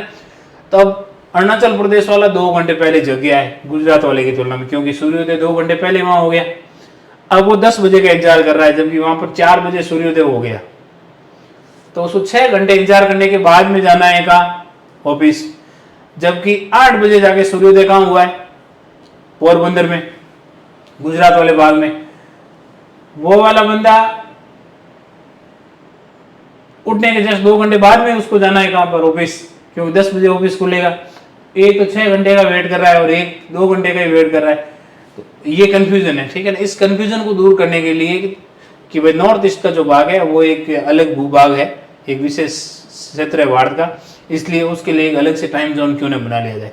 तो अब अरुणाचल प्रदेश वाला 2 घंटे पहले जग गया है गुजरात वाले की तुलना में, क्योंकि सूर्योदय 2 घंटे पहले वहां हो गया। अब वो 10 बजे का इंतजार कर रहा है जबकि वहां पर 4 बजे सूर्योदय हो गया, तो उसको 6 घंटे इंतजार करने के बाद में जाना है कहाँ? ऑफिस। जबकि 8 बजे जाके सूर्योदय कहाँ हुआ है? पोरबंदर में, गुजरात वाले भाग में। वो वाला बंदा उठने के जस्ट 2 घंटे बाद में उसको जाना है कहाँ पर? ऑफिस, क्योंकि 10 बजे ऑफिस खुलेगा। एक तो 6 घंटे का वेट कर रहा है और एक 2 घंटे का ही वेट कर रहा है, तो ये कंफ्यूजन है। ठीक है ना, इस कंफ्यूजन को दूर करने के लिए कि भाई नॉर्थ ईस्ट का जो भाग है वो एक अलग भूभाग है, एक विशेष क्षेत्र है भारत का, इसलिए उसके लिए एक अलग से टाइम जोन क्यों न बना लिया जाए।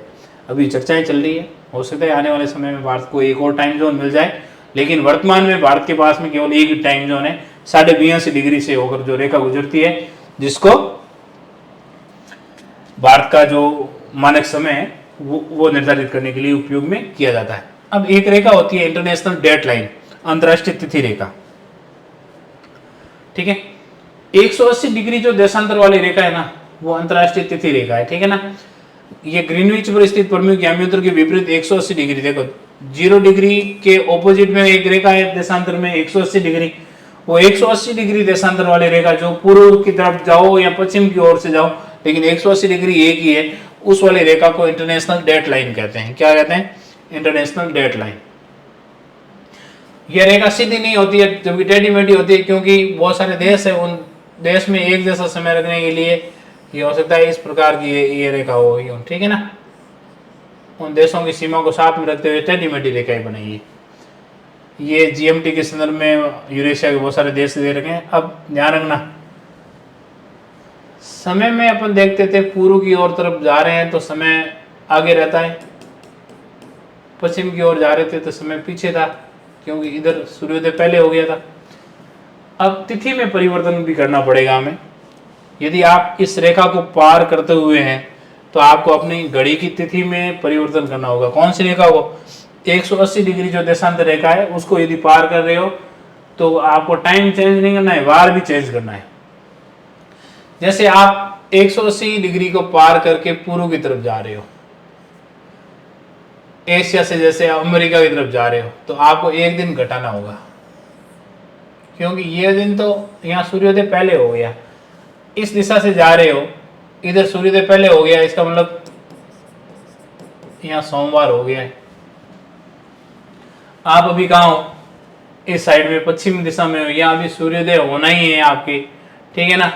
अभी चर्चाएं चल रही है, हो सकता है आने वाले समय में भारत को एक और टाइम जोन मिल जाए, लेकिन वर्तमान में भारत के पास में केवल एक ही टाइम जोन है 82.5 डिग्री से होकर जो रेखा गुजरती है, जिसको भारत का जो मानक समय है वो निर्धारित करने के लिए उपयोग में किया जाता है। अब एक रेखा होती है इंटरनेशनल डेट लाइन, अंतर्राष्ट्रीय तिथि रेखा। ठीक है, 180 डिग्री जो देशांतर वाली रेखा है ना वो अंतर्राष्ट्रीय तिथि रेखा है। ठीक है ना, ये ग्रीनविच पर स्थित प्रमुख याम्योत्र के विपरीत 180 डिग्री, देखो 0 डिग्री के ऑपोजिट में एक रेखा है देशांतर में 180 डिग्री, वो 180 डिग्री देशांतर वाली रेखा जो पूर्व की तरफ जाओ या पश्चिम की ओर से जाओ, लेकिन 180 डिग्री एक ही है, उस वाली रेखा को इंटरनेशनल डेट लाइन कहते हैं। क्या कहते हैं? International date line. यह रेखा सीधी नहीं होती है जबकि टेढ़ी मेढ़ी होती है, क्योंकि बहुत सारे देश है, उन देश में एक जैसा समय रखने के लिए ये हो सकता है इस प्रकार की ये रेखा हो गई। ठीक है ना, उन देशों की सीमा को साथ में रखते हुए टेढ़ी मेढ़ी रेखाएं बनाई है। ये जीएमटी के संदर्भ में यूरेशिया के बहुत सारे देश दे रखे हैं। अब ध्यान रखना, समय में अपन देखते थे पूर्व की ओर तरफ जा रहे हैं तो समय आगे रहता है, पश्चिम की ओर जा रहे थे तो समय पीछे था, क्योंकि इधर सूर्योदय पहले हो गया था। अब तिथि में परिवर्तन भी करना पड़ेगा हमें। यदि आप इस रेखा को पार करते हुए हैं तो आपको अपनी घड़ी की तिथि में परिवर्तन करना होगा। कौन सी रेखा? वो 180 डिग्री जो देशांतर रेखा है उसको यदि पार कर रहे हो तो आपको टाइम चेंज नहीं करना है, वार भी चेंज करना है। जैसे आप 180 डिग्री को पार करके पूर्व की तरफ जा रहे हो, एशिया से जैसे अमेरिका की तरफ जा रहे हो, तो आपको एक दिन घटाना होगा, क्योंकि ये दिन तो यहाँ सूर्योदय पहले हो गया। इस दिशा से जा रहे हो, इधर सूर्योदय पहले हो गया, इसका मतलब यहाँ सोमवार हो गया है। आप अभी कहाँ हो? इस साइड में पश्चिम दिशा में हो, यहाँ अभी सूर्योदय होना ही है आपके। ठीक है ना,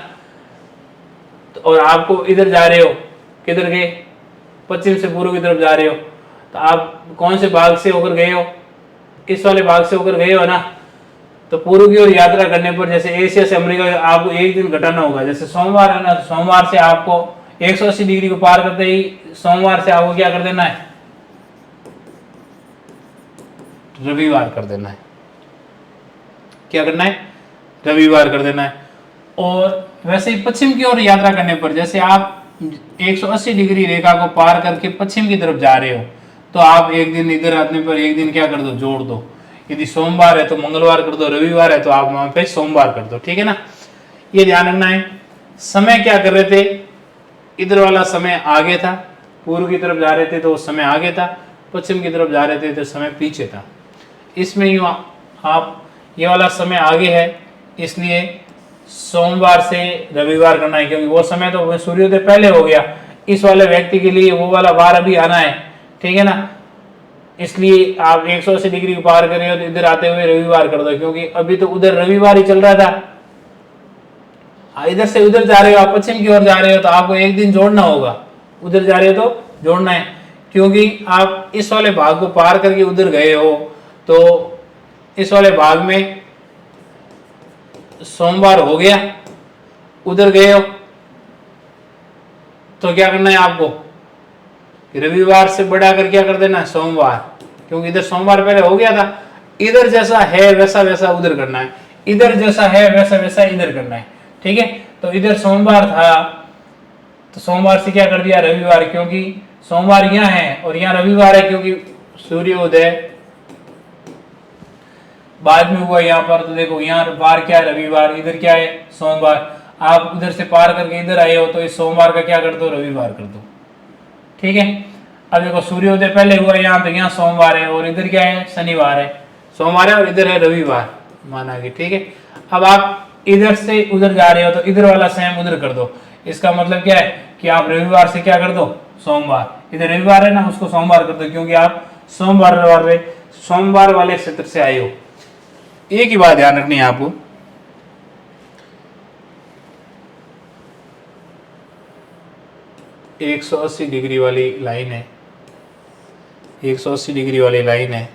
और आपको इधर जा रहे हो, किधर गए? पश्चिम से पूर्व की तरफ जा रहे हो, तो आप कौन से भाग से होकर गए हो? इस वाले भाग से होकर गए हो ना, तो पूर्व की ओर यात्रा करने पर जैसे एशिया से अमेरिका आपको एक दिन घटाना होगा। जैसे सोमवार है ना, तो सोमवार से आपको 180 डिग्री को पार करते ही सोमवार से आपको क्या कर देना है, रविवार कर देना है। क्या करना है, रविवार कर देना है। और वैसे ही पश्चिम की ओर यात्रा करने पर जैसे आप 180 डिग्री रेखा को पार करके पश्चिम की तरफ जा रहे हो, तो आप एक दिन इधर आने पर एक दिन क्या कर दो, जोड़ दो। यदि सोमवार है तो मंगलवार कर दो, रविवार है तो आप वहां पे सोमवार कर दो, ठीक है ना। ये ध्यान रखना है। समय क्या कर रहे थे, इधर वाला समय आगे था, पूर्व की तरफ जा रहे थे तो समय आगे था, पश्चिम की तरफ जा रहे थे तो समय पीछे था। इसमें यूं आप ये वाला समय आगे है, इसलिए सोमवार से रविवार करना है, क्योंकि वो समय तो सूर्योदय पहले हो गया। इस वाले व्यक्ति के लिए वो वाला वार अभी आना है, ठीक है ना। इसलिए आप 180 डिग्री पार कर रहे हो तो इधर आते हुए रविवार कर दो, क्योंकि अभी तो उधर रविवार ही चल रहा था। इधर से उधर जा रहे हो, आप पश्चिम की ओर जा रहे हो तो आपको एक दिन जोड़ना होगा। उधर जा रहे हो तो जोड़ना है, क्योंकि आप इस वाले भाग को पार करके उधर गए हो, तो इस वाले भाग में सोमवार हो गया, उधर गए हो तो क्या करना है आपको, रविवार से बढ़ाकर क्या कर देना है, सोमवार, क्योंकि इधर सोमवार पहले हो गया था। इधर जैसा है वैसा वैसा उधर करना है, इधर जैसा है वैसा वैसा इधर करना है, ठीक है। तो इधर सोमवार था तो सोमवार से क्या कर दिया, रविवार, क्योंकि सोमवार यहाँ है और यहाँ रविवार है, क्योंकि सूर्योदय बाद में हुआ यहाँ पर। तो देखो यहाँ वार क्या है, रविवार, इधर क्या है, सोमवार। आप उधर से पार करके इधर आए हो तो इस सोमवार का क्या कर दो, रविवार कर दो, ठीक है। अब देखो सूर्योदय पहले हुआ यहाँ, तो यहाँ सोमवार है और इधर क्या है, शनिवार है, सोमवार है और इधर है रविवार माना कि, ठीक है। अब आप इधर से उधर जा रहे हो तो इधर वाला सेम उधर कर दो। इसका मतलब क्या है कि आप रविवार से क्या कर दो, सोमवार। इधर रविवार है ना, उसको सोमवार कर दो, क्योंकि आप सोमवार वाले क्षेत्र से आए हो। एक ही बात ध्यान रखनी है आपको, 180 डिग्री वाली लाइन है, 180 डिग्री वाली लाइन है।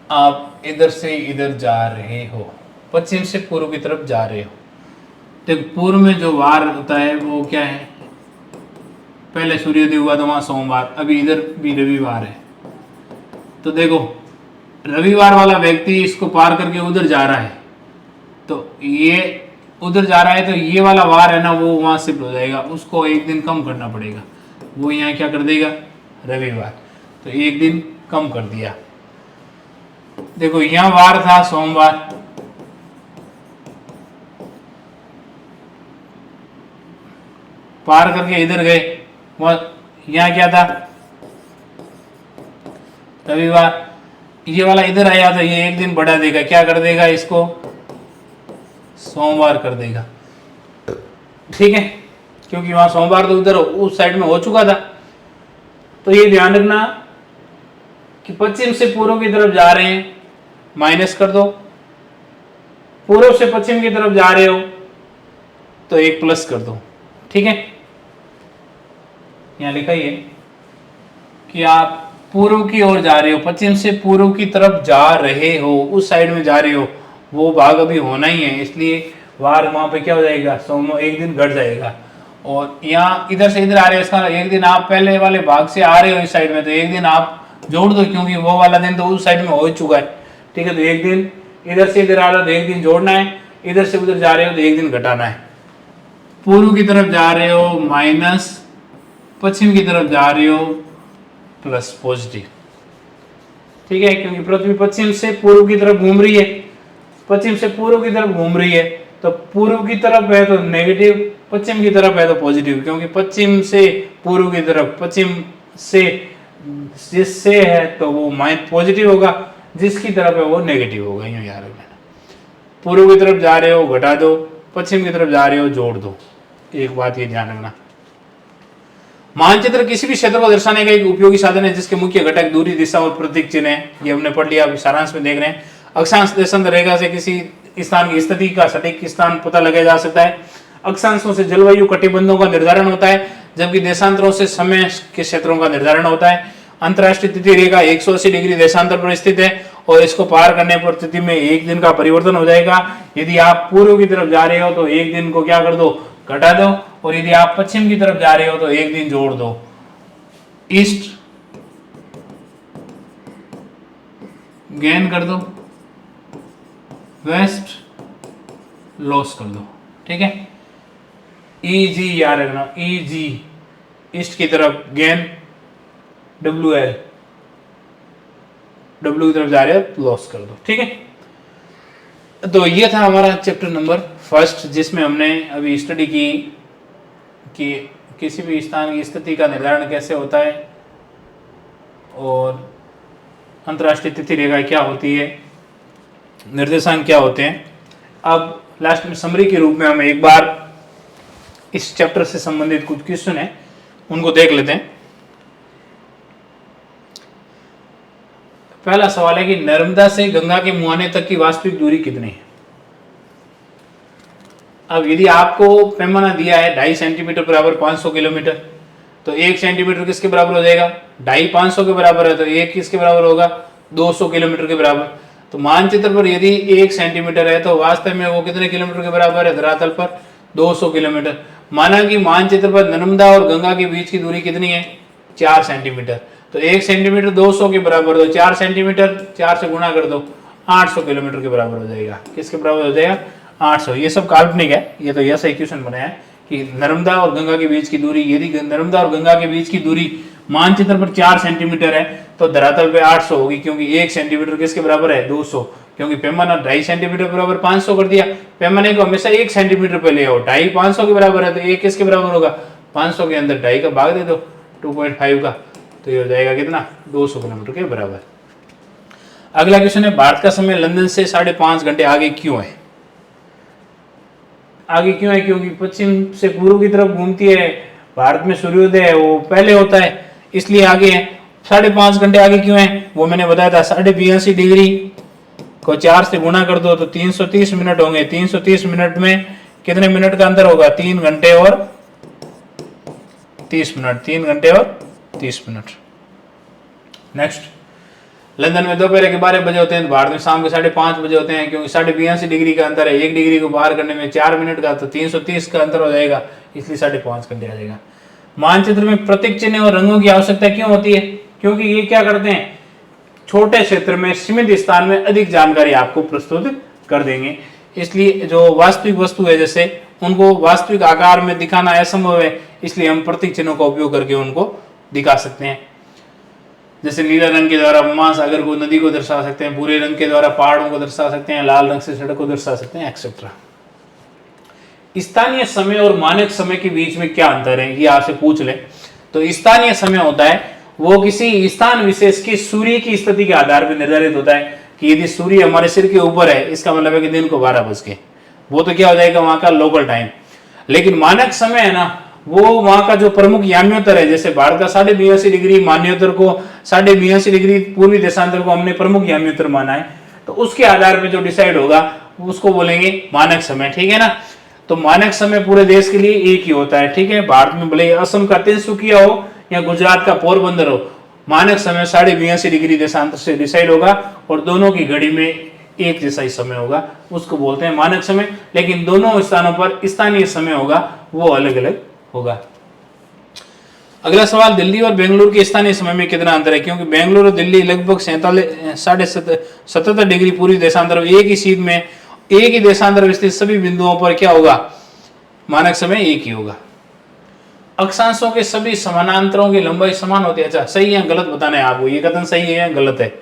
आप इधर से इधर जा रहे हो, पश्चिम से पूर्व की तरफ जा रहे हो, तो पूर्व में जो वार होता है वो क्या है, पहले सूर्योदय हुआ तो वहां सोमवार, अभी इधर भी रविवार है। तो देखो रविवार वाला व्यक्ति इसको पार करके उधर जा रहा है, तो ये उधर जा रहा है तो ये वाला वार है ना, वो वहां शिफ्ट हो जाएगा, उसको एक दिन कम करना पड़ेगा। वो यहाँ क्या कर देगा, रविवार, तो एक दिन कम कर दिया। देखो यहाँ वार था सोमवार, पार करके इधर गए, यहाँ क्या था, रविवार। ये वाला इधर आया तो ये एक दिन बढ़ा देगा, क्या कर देगा, इसको सोमवार कर देगा, ठीक है, क्योंकि वहां सोमवार तो उधर उस साइड में हो चुका था। तो ये ध्यान रखना कि पश्चिम से पूर्व की तरफ जा रहे हैं, माइनस कर दो, पूर्व से पश्चिम की तरफ जा रहे हो तो एक प्लस कर दो, ठीक है। यहां लिखा ही है कि आप पूर्व की ओर जा रहे हो, पश्चिम से पूर्व की तरफ जा रहे हो, उस साइड में जा रहे हो, वो भाग अभी होना ही है, इसलिए वार वहां पे क्या हो जाएगा, एक दिन घट जाएगा। और यहाँ इधर से इधर आ रहे हो, इसका एक दिन आप पहले वाले भाग से आ रहे हो इस साइड में, तो एक दिन आप जोड़ दो, क्योंकि वो वाला दिन तो उस साइड में हो चुका है, ठीक है। तो एक दिन इधर से इधर आ रहे हो तो एक दिन जोड़ना है, इधर से उधर जा रहे हो तो एक दिन घटाना है। पूर्व की तरफ जा रहे हो माइनस, पश्चिम की तरफ जा रहे हो प्लस, पॉजिटिव, ठीक है, क्योंकि पृथ्वी पश्चिम से पूर्व की तरफ घूम रही है, पश्चिम से पूर्व की तरफ घूम रही है, तो पूर्व की तरफ है तो नेगेटिव, पश्चिम की तरफ है तो पॉजिटिव, क्योंकि पश्चिम से पूर्व की तरफ, पश्चिम से जिससे है तो वो पॉजिटिव होगा, जिसकी तरफ है वो नेगेटिव होगा। यूं याद रखना, पूर्व की तरफ जा रहे हो घटा दो, पश्चिम की तरफ जा रहे हो जोड़ दो। एक बात ये ध्यान रखना, मानचित्र किसी भी क्षेत्र को दर्शाने का एक उपयोगी साधन है, जिसके मुख्य घटक दूरी, दिशा और प्रतीक चिन्ह है। ये हमने पढ़ लिया, अभी सारांश में देख रहे हैं। अक्षांश देशांतर रेखा से किसी स्थान की स्थिति का सटीक स्थान पता लगाया जा सकता है। अक्षांशों से जलवायु कटिबंधों का निर्धारण होता है, जबकि देशांतरों से समय के क्षेत्रों का निर्धारण होता है। अंतरराष्ट्रीय तिथि रेखा 180 डिग्री देशांतर पर स्थित है और इसको पार करने पर तिथि में एक दिन का परिवर्तन हो जाएगा। यदि आप पूर्व की तरफ जा रहे हो तो एक दिन को क्या कर दो, घटा दो, और यदि आप पश्चिम की तरफ जा रहे हो तो एक दिन जोड़ दो। ईस्ट गेन कर दो, वेस्ट लॉस कर दो, ठीक है। ईजी याद रखना, ईजी ईस्ट की तरफ गेन, डब्ल्यू एल डब्ल्यू की तरफ जा रहे हो लॉस कर दो, ठीक है। तो ये था हमारा चैप्टर नंबर फर्स्ट, जिसमें हमने अभी स्टडी की कि किसी भी स्थान की स्थिति का निर्धारण कैसे होता है और अंतरराष्ट्रीय तिथि रेखा क्या होती है, निर्देशांक क्या होते हैं। अब लास्ट में समरी के रूप में हम एक बार इस चैप्टर से संबंधित कुछ क्वेश्चन है उनको देख लेते हैं। पहला सवाल है कि नर्मदा से गंगा के मुहाने तक की वास्तविक दूरी कितनी है। अब यदि आपको पैमाना दिया है 2.5 सेंटीमीटर बराबर 500 किलोमीटर, तो 1 सेंटीमीटर किसके बराबर हो जाएगा, 2.5 500 के बराबर है, तो 1 किसके बराबर होगा, 200 किलोमीटर के बराबर। तो मानचित्र पर यदि 1 सेंटीमीटर है तो वास्तव में वो कितने किलोमीटर के बराबर है, धरातल पर 200 किलोमीटर। माना कि मानचित्र पर नर्मदा और गंगा के बीच की दूरी कितनी है, 4 सेंटीमीटर। तो 1 सेंटीमीटर 200 के बराबर, तो 4 सेंटीमीटर 4 से गुणा कर दो, 800 किलोमीटर के बराबर हो जाएगा। किसके बराबर हो जाएगा, 800। ये सब काल्पनिक है, ये तो ऐसा इक्वेशन बनाया है कि नर्मदा और गंगा के बीच की दूरी, यदि नर्मदा और गंगा के बीच की दूरी मानचित्र पर 4 सेंटीमीटर है तो धरातल पे 800 होगी, क्योंकि 1 सेंटीमीटर किसके बराबर है, 200। क्योंकि पैमाना 2.5 सेंटीमीटर बराबर 500 कर दिया, पैमाने को हमेशा 1 सेंटीमीटर पे ले आओ। 2.5 500 के बराबर है तो 1 किसके बराबर होगा, 500 के अंदर 2.5 का भाग दे दो 2.5 का, तो ये हो जाएगा कितना, 200 किलोमीटर के बराबर। अगला क्वेश्चन है, भारत का समय लंदन से 5.5 घंटे आगे क्यों है। आगे क्यों है, क्योंकि पश्चिम से पूर्व की तरफ घूमती है, भारत में सूर्योदय है वो पहले होता है, इसलिए आगे है। 5.5 घंटे आगे क्यों है, वो मैंने बताया था। 82.5 डिग्री को 4 से गुणा कर दो तो 330 मिनट होंगे। 330 मिनट में कितने मिनट का अंतर होगा, 3 घंटे और 30 मिनट, 3 घंटे और 30 मिनट। नेक्स्ट, लंदन में दोपहर के 12 बजे होते हैं, भारत में शाम के 5:30 बजे होते हैं, क्योंकि 82.5 डिग्री का अंतर है, 1 डिग्री को पार करने में 4 मिनट का, तो 330 का अंतर हो जाएगा, इसलिए 5.5 घंटे आ जाएगा। मानचित्र में प्रतीक चिन्ह और रंगों की आवश्यकता क्यों होती है, क्योंकि ये क्या करते हैं, छोटे क्षेत्र में सीमित स्थान में अधिक जानकारी आपको प्रस्तुत कर देंगे। इसलिए जो वास्तविक वस्तु है जैसे उनको वास्तविक आकार में दिखाना असंभव है, इसलिए हम प्रतीक चिन्हों का उपयोग करके उनको दिखा सकते हैं। जैसे नीला रंग के द्वारा महासागर को, नदी को दर्शा सकते हैं, भूरे रंग के द्वारा पहाड़ों को दर्शा सकते हैं, लाल रंग से सड़क को दर्शा सकते हैं, एक्सेट्रा। स्थानीय समय और मानक समय के बीच में क्या अंतर है, ये आपसे पूछ ले तो स्थानीय समय होता है वो किसी स्थान विशेष की सूर्य की स्थिति के आधार पर निर्धारित होता है कि यदि सूर्य हमारे सिर के ऊपर है, इसका मतलब है कि दिन को 12 बज के, वो तो क्या हो जाएगा वहां का लोकल टाइम। लेकिन मानक समय है ना, वो वहां का जो प्रमुख याम्योत्तर है, जैसे भारत का 82.5 डिग्री मान्योत्तर को, 82.5 डिग्री पूर्वी देशांतर को हमने प्रमुख याम्योत्तर माना है, तो उसके आधार पर जो डिसाइड होगा उसको बोलेंगे मानक समय, ठीक है ना। तो मानक समय पूरे देश के लिए एक ही होता है, ठीक है। भारत में भले असम का तिनसुकिया हो या गुजरात का पोरबंदर हो, मानक समय 82.5 डिग्री देशांतर से डिसाइड होगा और दोनों की घड़ी में एक जैसा ही समय होगा, उसको बोलते हैं मानक समय। लेकिन दोनों स्थानों पर स्थानीय समय होगा वो अलग अलग होगा। अगला सवाल, दिल्ली और बेंगलुरु के स्थानीय समय में कितना अंतर है, क्योंकि बेंगलुरु और दिल्ली लगभग 77 डिग्री पूर्वी देशांतर, एक ही सीध में एक ही देशांतर स्थित सभी बिंदुओं पर क्या होगा, मानक समय एक ही होगा। अक्षांशों के सभी समानांतरों की लंबाई समान होती है। अच्छा, सही है गलत बताना है आपको, ये कथन सही है या गलत है।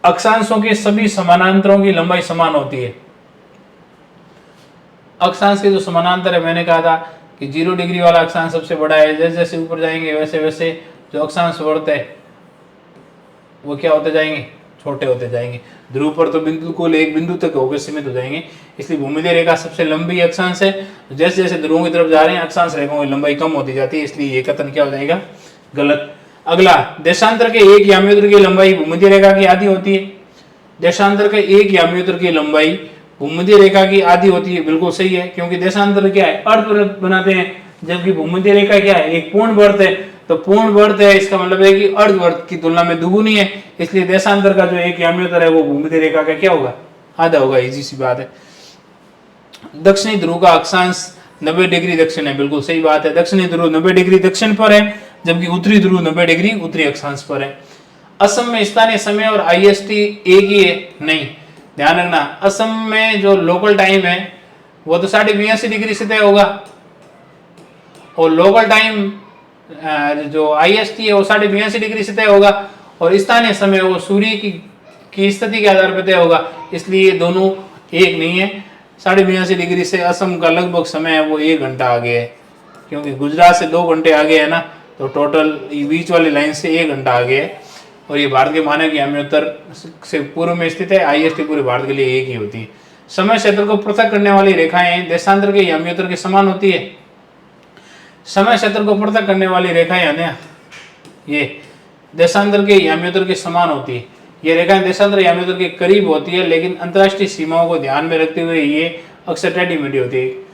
अक्षांशों के सभी समानांतरों की लंबाई समान होती है। अक्षांश के जो समानांतर है, मैंने कहा था कि 0 डिग्री वाला अक्षांश सबसे बड़ा है, जैसे जैसे ऊपर जाएंगे वैसे वैसे जो अक्षांश बढ़ते हैं वो क्या होते जाएंगे, छोटे होते जाएंगे। ध्रुव पर तो बिल्कुल एक बिंदु तक होकर सीमित हो जाएंगे, इसलिए भूमध्य रेखा सबसे लंबी अक्षांश है। जैसे जैसे ध्रुवों की तरफ जा रहे हैं अक्षांश रेखाओं की लंबाई कम होती जाती है, इसलिए ये कथन क्या हो जाएगा, गलत। अगला, देशांतर के एक याम्योत्तर की लंबाई भूमध्य रेखा की आधी होती है। देशांतर के एक याम्योत्तर की लंबाई भूमध्य रेखा की आधी होती है, बिल्कुल सही है, क्योंकि देशांतर क्या है, अर्धवृत्त बनाते हैं, जबकि भूमध्य रेखा क्या है, एक पूर्ण वृत्त है। तो पूर्ण वर्त है, इसका मतलब है कि अर्धवर्त की तुलना में दुगुनी है, इसलिए देशांतर का जो एक याम्योत्तर है वो भूमध्य रेखा का क्या होगा, आधा होगा। इजी सी बात है। दक्षिणी ध्रुव का अक्षांश 90 डिग्री दक्षिण है, बिल्कुल सही बात है। दक्षिणी ध्रुव 90 डिग्री दक्षिण पर है, जबकि उत्तरी ध्रुव 90 डिग्री उत्तरी अक्षांश पर है। असम में स्थानीय समय और IST एक ही है, नहीं, ध्यान रखना। असम में जो लोकल टाइम है वो तो 82.5 डिग्री से तय होगा, और लोकल टाइम जो IST है वो 82.5 डिग्री से तय होगा, और स्थानीय समय वो सूर्य की स्थिति के आधार पर तय होगा, इसलिए दोनों एक नहीं है। 82.5 डिग्री से असम का लगभग समय है वो 1 घंटा आगे है, क्योंकि गुजरात से 2 घंटे आगे है ना, तो टोटल बीच वाली लाइन से 1 घंटा आगे है। और ये भारत के मानक याम्योत्तर से पूर्व में स्थित है। IST पूरे भारत के लिए एक ही होती है। समय क्षेत्र को पृथक करने वाली रेखाएं देशांतर के याम्योत्तर के समान होती है। समय क्षेत्र को पृथक करने वाली रेखाएं है ना, ये देशांतर के याम्योत्तर के समान होती है। ये रेखाएं देशांतर याम्योत्तर के करीब होती है, लेकिन अंतर्राष्ट्रीय सीमाओं को ध्यान में रखते हुए ये अक्सर टेढ़ी मेढ़ी होती है।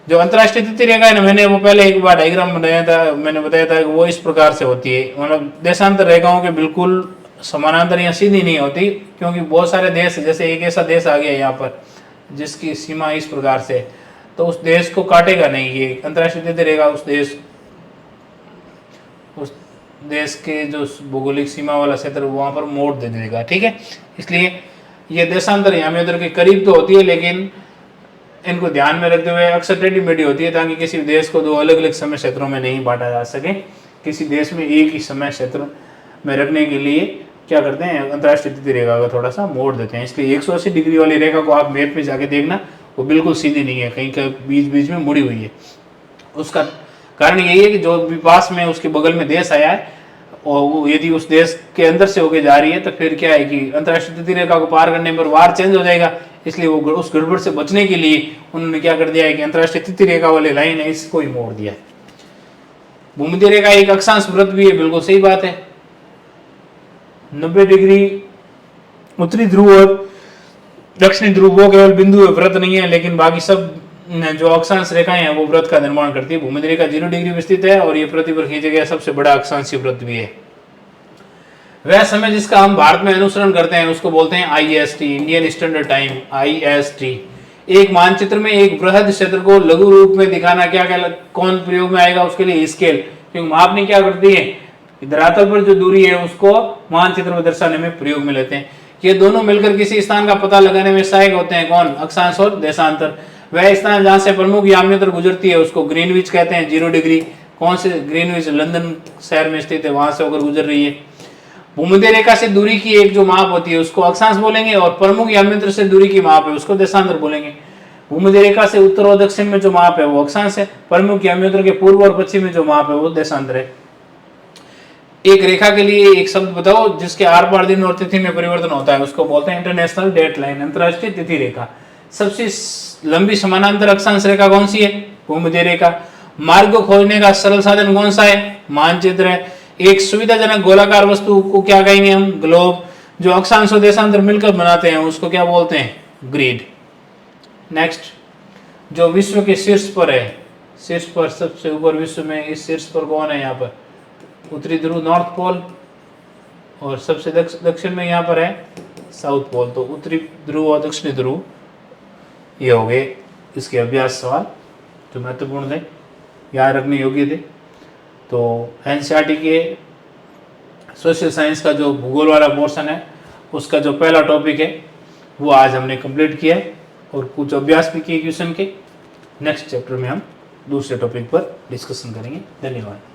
जो अंतर्राष्ट्रीय तिथि रेखा है ना, मैंने वो पहले एक बार डायग्राम बनाया था, मैंने बताया था कि वो इस प्रकार से होती है, मतलब देशांतर रेखाओं के बिल्कुल समानांतर या सीधी नहीं होती, क्योंकि बहुत सारे देश, जैसे एक ऐसा देश आ गया यहाँ पर जिसकी सीमा इस प्रकार से, तो उस देश को काटेगा नहीं ये अंतर्राष्ट्रीय तिथि रेखा, उस देश के जो भौगोलिक सीमा वाला क्षेत्र वहां पर मोड़ दे देगा, ठीक है। इसलिए ये देशांतर याम्योत्तर के करीब तो होती है, लेकिन इनको ध्यान में रखते हुए अक्सर टेढ़ी मेढ़ी होती है, ताकि किसी देश को 2 अलग अलग समय क्षेत्रों में नहीं बांटा जा सके। किसी देश में एक ही समय क्षेत्र में रखने के लिए क्या करते हैं, अंतर्राष्ट्रीय तिथि रेखा का थोड़ा सा मोड़ देते हैं। इसलिए 180 डिग्री वाली रेखा को आप मैप में जाके देखना, वो बिल्कुल सीधी नहीं है, कहीं का बीच बीच में मुड़ी हुई है। उसका कारण यही है कि जो भी पास में उसके बगल में देश आया है, और वो यदि उस देश के अंदर से होके जा रही है, तो फिर क्या है कि अंतर्राष्ट्रीय तिथि रेखा को पार करने पर वार चेंज हो जाएगा। इसलिए वो उस गड़बड़ से बचने के लिए उन्होंने क्या कर दिया है कि अंतर्राष्ट्रीय तिथि रेखा वाली लाइन है, इसको ही मोड़ दिया है। भूमध्य रेखा एक अक्षांश वृत्त भी है, बिल्कुल सही बात है। 90 डिग्री उत्तरी ध्रुव और दक्षिणी ध्रुव वो केवल बिंदु व्रत नहीं है, लेकिन बाकी सब जो अक्षांश रेखाएं हैं वो व्रत का निर्माण करती है। भूमध्य रेखा 0 डिग्री में स्थित है, और ये पृथ्वी पर खींचे गया सबसे बड़ा अक्षांशीय वृत्त भी है। वह समय जिसका हम भारत में अनुसरण करते हैं उसको बोलते हैं IST, Indian standard time, IST। एक मानचित्र में एक बृहद क्षेत्र को लघु रूप में दिखाना क्या कौन प्रयोग में आएगा, उसके लिए स्केल, क्योंकि मापनी क्या करती है, धरातल पर जो दूरी है उसको मानचित्र में दर्शाने में प्रयोग में लेते हैं। ये दोनों मिलकर किसी स्थान का पता लगाने में सहायक होते हैं, कौन, अक्षांश और देशांतर। वह स्थान जहां से प्रमुख याम्योत्तर गुजरती है उसको ग्रीनविच कहते हैं, 0 डिग्री। कौन से ग्रीनविच, लंदन शहर में स्थित है, वहां से होकर गुजर रही है। भूमध्य रेखा से दूरी की एक जो माप होती है उसको अक्षांश बोलेंगे, और प्रमुख याम्योत्तर से दूरी की माप है उसको देशांतर बोलेंगे। भूमध्य रेखा से उत्तर और दक्षिण में जो माप है वो अक्षांश है, प्रमुख याम्योत्तर के पूर्व और पश्चिम में जो माप है वो देशांतर है। एक रेखा के लिए एक शब्द बताओ जिसके आर पार दिन और तिथि में परिवर्तन होता है, उसको बोलते हैं इंटरनेशनल डेट लाइन, अंतर्राष्ट्रीय तिथि रेखा। सबसे लंबी समानांतर अक्षांश रेखा कौन सी है, भूमध्य रेखा। मार्ग को खोजने का सरल साधन कौन सा है, मानचित्र है। एक सुविधाजनक गोलाकार वस्तु को क्या कहेंगे हम, ग्लोब। जो अक्षांश और देशांतर मिलकर बनाते हैं उसको क्या बोलते हैं, ग्रिड। नेक्स्ट, जो विश्व के शीर्ष पर है, शीर्ष पर सबसे ऊपर विश्व में इस शीर्ष पर कौन है, यहाँ पर उत्तरी ध्रुव नॉर्थ पोल, और सबसे दक्षिण में यहाँ पर है साउथ पोल। तो उत्तरी ध्रुव और दक्षिणी ध्रुव ये हो गए इसके अभ्यास सवाल जो महत्वपूर्ण थे, याद रखने योग्य थे। तो NCERT के सोशल साइंस का जो भूगोल वाला पोर्शन है उसका जो पहला टॉपिक है वो आज हमने कंप्लीट किया है, और कुछ अभ्यास भी किए क्वेश्चन के। नेक्स्ट चैप्टर में हम दूसरे टॉपिक पर डिस्कशन करेंगे। धन्यवाद।